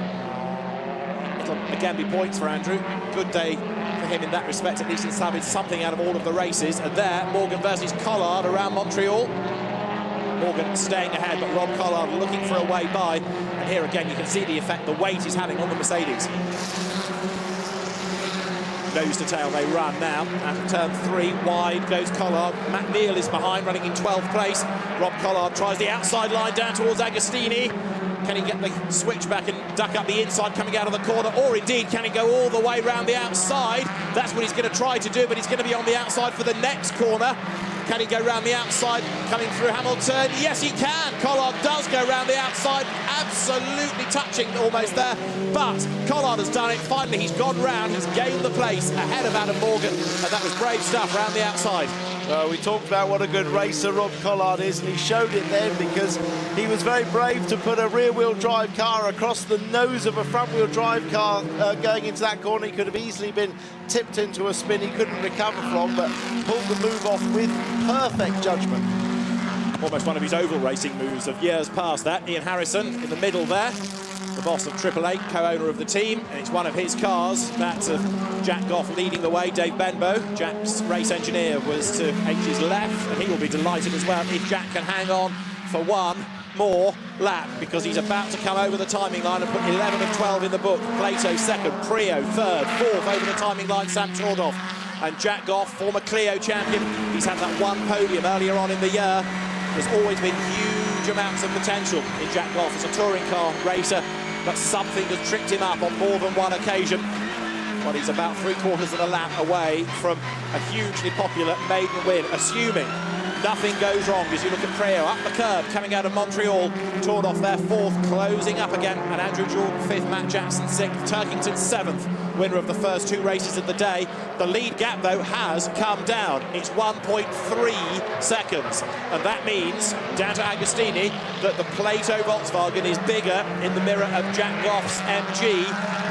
It'll again be points for Andrew. Good day for him in that respect, at least he's salvaged something out of all of the races. And there, Morgan versus Collard around Montreal. Morgan staying ahead, but Rob Collard looking for a way by. And here again, you can see the effect the weight is having on the Mercedes. Nose to tail they run now. At turn 3, wide goes Collard. Matt Neal is behind, running in 12th place. Rob Collard tries the outside line down towards Agostini. Can he get the switch back and duck up the inside coming out of the corner? Or indeed, can he go all the way round the outside? That's what he's going to try to do, but he's going to be on the outside for the next corner. Can he go round the outside, coming through Hamilton? Yes, he can. Collard does go round the outside, absolutely touching almost there. But Collard has done it. Finally, he's gone round. He's gained the place ahead of Adam Morgan. And that was brave stuff round the outside. We talked about what a good racer Rob Collard is, and he showed it then because he was very brave to put a rear-wheel drive car across the nose of a front-wheel drive car going into that corner. He could have easily been tipped into a spin he couldn't recover from, but pulled the move off with perfect judgment. Almost one of his oval racing moves of years past that. Ian Harrison in the middle there, the boss of Triple Eight, co-owner of the team, and it's one of his cars. That's of Jack Goff leading the way. Dave Benbow, Jack's race engineer, was to H's left, and he will be delighted as well if Jack can hang on for one more lap, because he's about to come over the timing line and put 11 and 12 in the book. Plato second, Prio third, fourth over the timing line, Sam Tordoff. And Jack Goff, former Clio champion, he's had that one podium earlier on in the year. There's always been huge amounts of potential in Jack Goff as a touring car racer, but something has tricked him up on more than one occasion. Well, he's about 3/4 of a lap away from a hugely popular maiden win, assuming nothing goes wrong as you look at Prio up the curb coming out of Montreal. Tordoff there fourth, closing up again, and Andrew Jordan fifth, Matt Jackson sixth, Turkington seventh, winner of the first 2 races of the day. The lead gap though has come down. It's 1.3 seconds, and that means down to Agostini that the Plato Volkswagen is bigger in the mirror of Jack Goff's MG.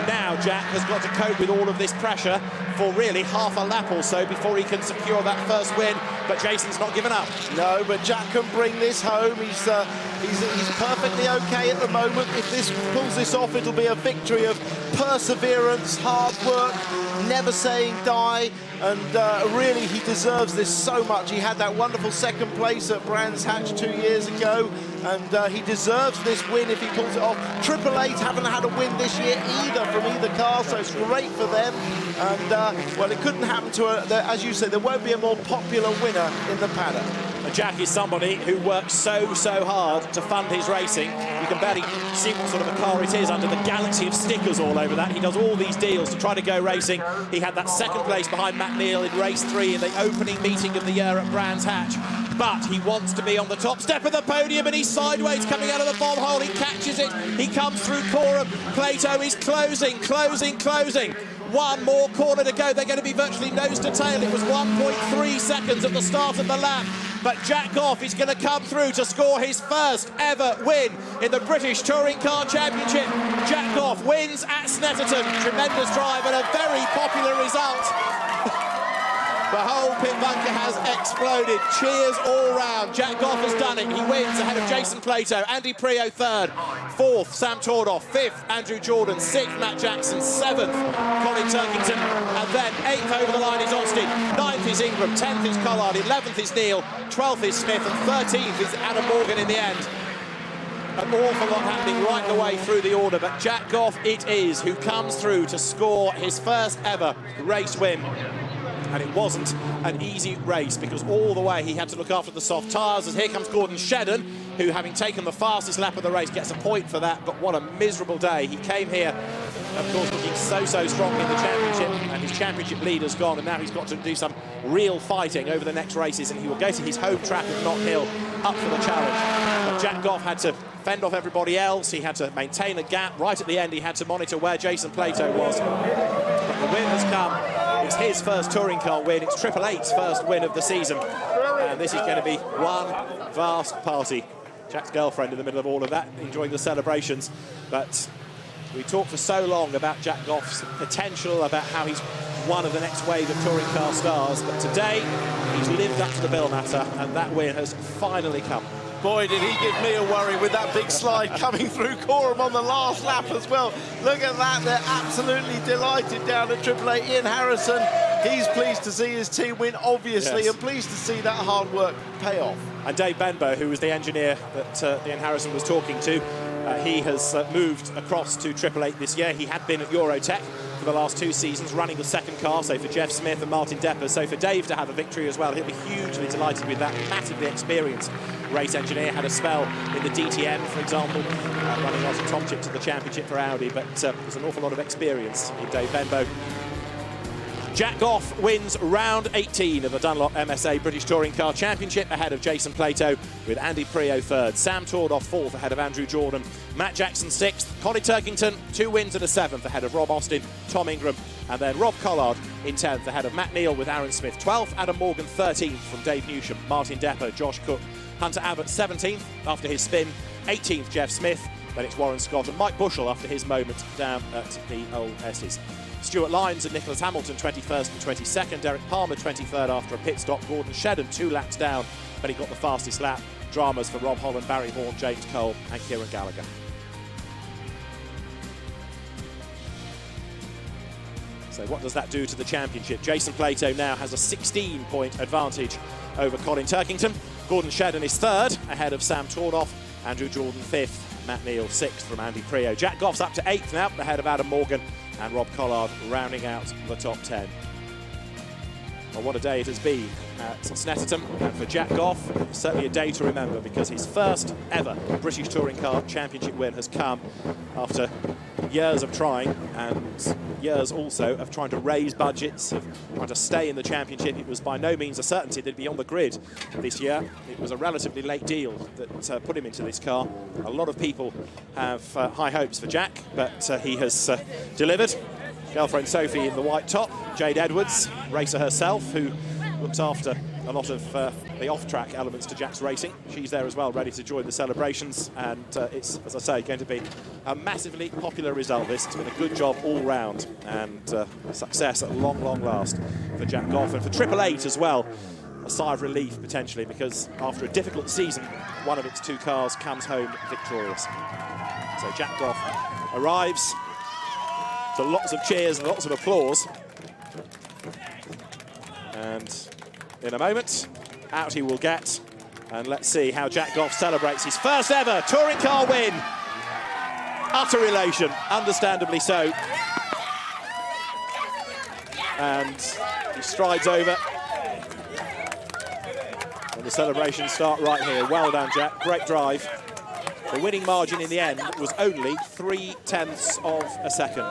Now Jack has got to cope with all of this pressure for really half a lap or so before he can secure that first win, but Jason's not given up. No, but Jack can bring this home. He's perfectly okay at the moment. If this pulls this off, it'll be a victory of perseverance, hard work, never saying die, and really he deserves this so much. He had that wonderful second place at Brands Hatch 2 years ago, and he deserves this win if he pulls it off. Triple Eight haven't had a win this year either from either car, so it's great for them. And well, it couldn't happen to as you said, there won't be a more popular winner in the paddock. Jack is somebody who works so hard to fund his racing. You can barely see what sort of a car it is under the galaxy of stickers all over that. He does all these deals to try to go racing. He had that second place behind Matt Neal in race 3 in the opening meeting of the year at Brands Hatch. But he wants to be on the top step of the podium, and he's sideways coming out of the bomb hole. He catches it. He comes through Coram. Plato is closing. One more corner to go. They're going to be virtually nose to tail. It was 1.3 seconds at the start of the lap. But Jack Goff is going to come through to score his first ever win in the British Touring Car Championship. Jack Goff wins at Snetterton. Tremendous drive and a very popular result. The whole pit bunker has exploded. Cheers all round. Jack Goff has done it. He wins ahead of Jason Plato. Andy Prio third. Fourth, Sam Tordoff. Fifth, Andrew Jordan. Sixth, Matt Jackson. Seventh, Colin Turkington. And then eighth over the line is Austin. Ninth is Ingram. 10th is Collard. 11th is Neil. 12th is Smith. And 13th is Adam Morgan in the end. An awful lot happening right the way through the order, but Jack Goff it is who comes through to score his first ever race win. And it wasn't an easy race because all the way he had to look after the soft tyres as here comes Gordon Shedden, who, having taken the fastest lap of the race, gets a point for that. But what a miserable day. He came here, of course, looking so strong in the championship, and his championship leader's gone, and now he's got to do some real fighting over the next races, and he will go to his home track of Knott Hill up for the challenge. But Jack Goff had to fend off everybody else. He had to maintain a gap. Right at the end, he had to monitor where Jason Plato was. But the win has come. It's his first touring car win. It's Triple Eight's first win of the season. And this is going to be one vast party. Jack's girlfriend in the middle of all of that, enjoying the celebrations. But we talked for so long about Jack Goff's potential, about how he's one of the next wave of touring car stars. But today, he's lived up to the bill matter, and that win has finally come. Boy, did he give me a worry with that big slide coming through Coram on the last lap as well. Look at that, they're absolutely delighted down at Triple Eight. Ian Harrison, he's pleased to see his team win, obviously, yes, and pleased to see that hard work pay off. And Dave Benbow, who was the engineer that Ian Harrison was talking to, he has moved across to Triple Eight this year. He had been at Eurotech for the last 2 seasons, running the second car, so for Jeff Smith and Martin Depper. So for Dave to have a victory as well, he'll be hugely delighted with that. Massively experienced race engineer, had a spell in the DTM, for example, running after Tom Chip to the championship for Audi, but there's an awful lot of experience in Dave Benbow. Jack Goff wins round 18 of the Dunlop MSA British Touring Car Championship ahead of Jason Plato, with Andy Prio third, Sam Tordoff fourth ahead of Andrew Jordan, Matt Jackson sixth, Colin Turkington 2 wins and a seventh ahead of Rob Austin, Tom Ingram, and then Rob Collard in 10th ahead of Matt Neal with Aaron Smith 12th, Adam Morgan 13th from Dave Newsham, Martin Depper, Josh Cook, Hunter Abbott 17th after his spin, 18th Jeff Smith, then it's Warren Scott and Mike Bushell after his moment down at the Old S's. Stuart Lyons and Nicholas Hamilton 21st and 22nd, Derek Palmer 23rd after a pit stop, Gordon Shedden 2 laps down, but he got the fastest lap. Dramas for Rob Holland, Barry Vaughan, James Cole and Kieran Gallagher. So what does that do to the championship? Jason Plato now has a 16-point advantage over Colin Turkington. Gordon Shedden is third ahead of Sam Tordoff, Andrew Jordan fifth, Matt Neal sixth from Andy Prio. Jack Goff's up to eighth now ahead of Adam Morgan, and Rob Collard rounding out the top 10. Well, what a day it has been at Snetterton, and for Jack Goff, certainly a day to remember because his first ever British Touring Car Championship win has come after years of trying and years also of trying to raise budgets, of trying to stay in the championship. It was by no means a certainty they'd be on the grid this year. It was a relatively late deal that put him into this car. A lot of people have high hopes for Jack, but he has delivered. Girlfriend Sophie in the white top, Jade Edwards, racer herself, who looks after a lot of the off-track elements to Jack's racing. She's there as well, ready to join the celebrations, and it's, as I say, going to be a massively popular result. This has been a good job all round, and success at long last for Jack Goff, and for Triple Eight as well. A sigh of relief potentially, because after a difficult season, one of its 2 cars comes home victorious. So Jack Goff arrives to lots of cheers and lots of applause. And in a moment, out he will get. And let's see how Jack Goff celebrates his first ever touring car win. Utter elation, understandably so. And he strides over. And the celebrations start right here. Well done, Jack. Great drive. The winning margin in the end was only 0.3 of a second,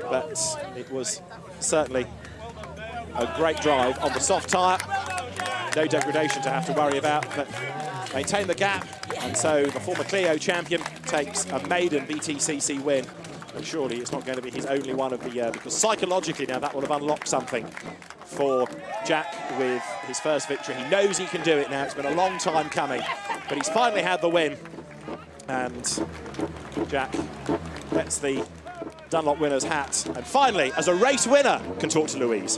but it was certainly a great drive on the soft tyre. No degradation to have to worry about, but maintain the gap, and so the former Clio champion takes a maiden BTCC win. But surely it's not going to be his only one of the year, because psychologically now that will have unlocked something for Jack with his first victory. He knows he can do it now. It's been a long time coming, but he's finally had the win. And Jack gets the Dunlop winner's hat, and finally, as a race winner, can talk to Louise.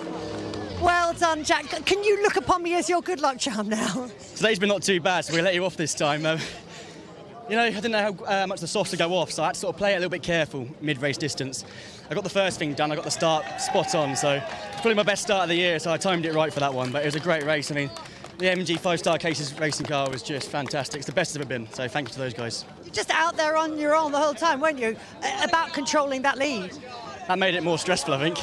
Well done, Jack. Can you look upon me as your good luck charm now? Today's been not too bad, so we'll let you off this time. You know, I didn't know how much the softs would go off, so I had to sort of play it a little bit careful mid-race distance. I got the first thing done, I got the start spot on, so it's probably my best start of the year, so I timed it right for that one, but it was a great race. I mean, the MG 5-star Cases racing car was just fantastic. It's the best it's ever been, so thank you to those guys. You're just out there on your own the whole time, weren't you? About controlling that lead. That made it more stressful, I think.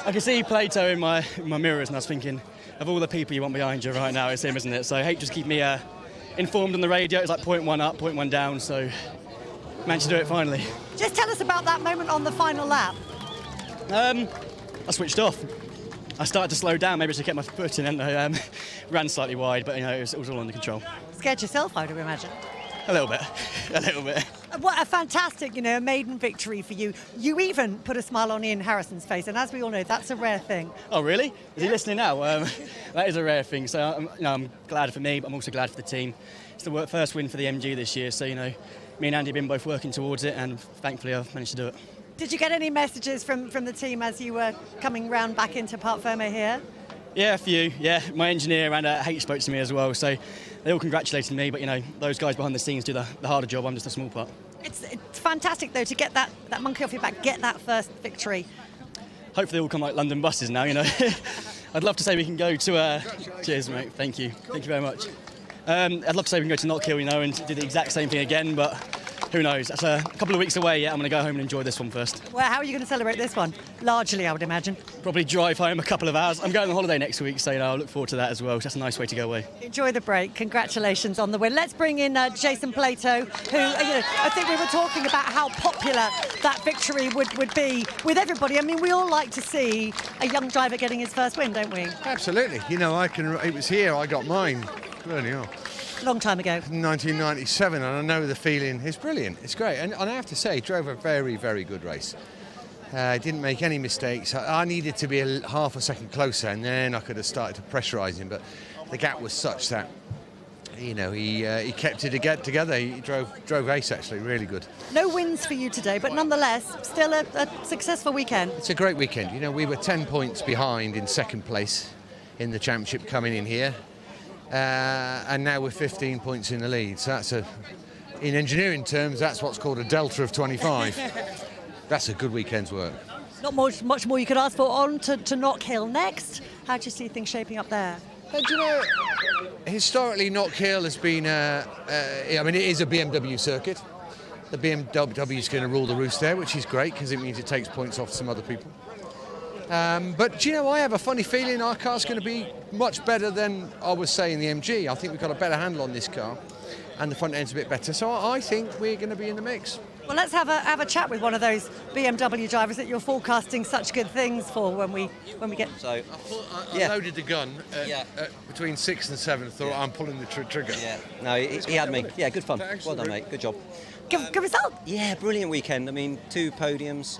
I could see Plato in my mirrors, and I was thinking, of all the people you want behind you right now, it's him, isn't it? So I hate just keep me informed on the radio. It's like 0.1 up, 0.1 down, so managed to do it finally. Just tell us about that moment on the final lap. I switched off. I started to slow down, maybe to get my foot in, and I ran slightly wide, but you know, it was all under control. Scared yourself, I would imagine. A little bit, a little bit. What a fantastic, maiden victory for you. You even put a smile on Ian Harrison's face, and as we all know, that's a rare thing. Oh, really? Is he listening now? That is a rare thing, so I'm glad for me, but I'm also glad for the team. It's the first win for the MG this year, so, me and Andy have been both working towards it, and thankfully I've managed to do it. Did you get any messages from the team as you were coming round back into Parc Fermé here? Yeah, a few. Yeah, my engineer and H spoke to me as well, so they all congratulated me, but those guys behind the scenes do the harder job. I'm just a small part. It's fantastic though to get that monkey off your back, get that first victory. Hopefully they all come like London buses now, I'd love to say we can go to cheers mate, thank you very much. I'd love to say we can go to Knock Hill, and do the exact same thing again, but who knows? That's a couple of weeks away yet. I'm going to go home and enjoy this one first. Well, how are you going to celebrate this one? Largely, I would imagine. Probably drive home a couple of hours. I'm going on holiday next week, so I'll look forward to that as well. That's a nice way to go away. Enjoy the break. Congratulations on the win. Let's bring in Jason Plato, who, I think we were talking about how popular that victory would be with everybody. I mean, we all like to see a young driver getting his first win, don't we? Absolutely. It was here I got mine. Bloody hell. Long time ago. 1997, and I know the feeling is brilliant. It's great, and I have to say, drove a very, very good race. Didn't make any mistakes. I needed to be half a second closer, and then I could have started to pressurise him. But the gap was such that, he kept it together. He drove ace actually, really good. No wins for you today, but nonetheless, still a successful weekend. It's a great weekend. We were 10 points behind in second place in the championship coming in here. And now we're 15 points in the lead. So that's in engineering terms, that's what's called a delta of 25. That's a good weekend's work. Not much more you could ask for. On to Knock Hill next. How do you see things shaping up there? Historically, Knock Hill has been, it is a BMW circuit. The BMW is going to rule the roost there, which is great because it means it takes points off some other people. But I have a funny feeling our car's going to be much better than I was saying the MG. I think we've got a better handle on this car, and the front end's a bit better. So I think we're going to be in the mix. Well, let's have a chat with one of those BMW drivers that you're forecasting such good things for when we get. So I loaded the gun between 6 and 7. Thought I'm pulling the trigger. Yeah, no, he had me. Yeah, good fun. Well done, mate. Good job. Good result. Yeah, brilliant weekend. I mean, 2 podiums.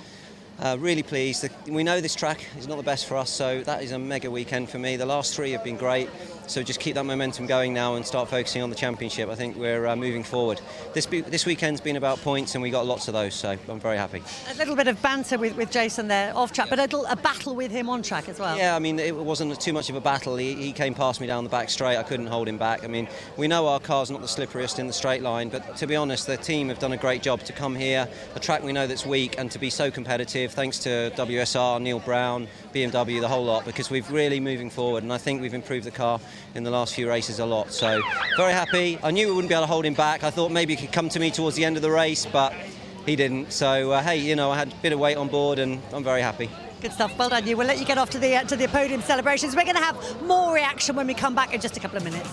Really pleased. We know this track is not the best for us, so that is a mega weekend for me. The last 3 have been great, so just keep that momentum going now and start focusing on the championship. I think we're moving forward. This weekend's been about points, and we got lots of those, so I'm very happy. A little bit of banter with Jason there off track, but a battle with him on track as well. Yeah, I mean, it wasn't too much of a battle. He came past me down the back straight. I couldn't hold him back. I mean, we know our car's not the slipperiest in the straight line, but to be honest, the team have done a great job to come here, a track we know that's weak, and to be so competitive, thanks to WSR, Neil Brown, BMW, the whole lot, because we've really moving forward, and I think we've improved the car in the last few races a lot. So very happy. I knew we wouldn't be able to hold him back. I thought maybe he could come to me towards the end of the race, but he didn't. So hey, I had a bit of weight on board, and I'm very happy. Good stuff. Well done, you. We'll let you get off to the podium celebrations. We're going to have more reaction when we come back in just a couple of minutes.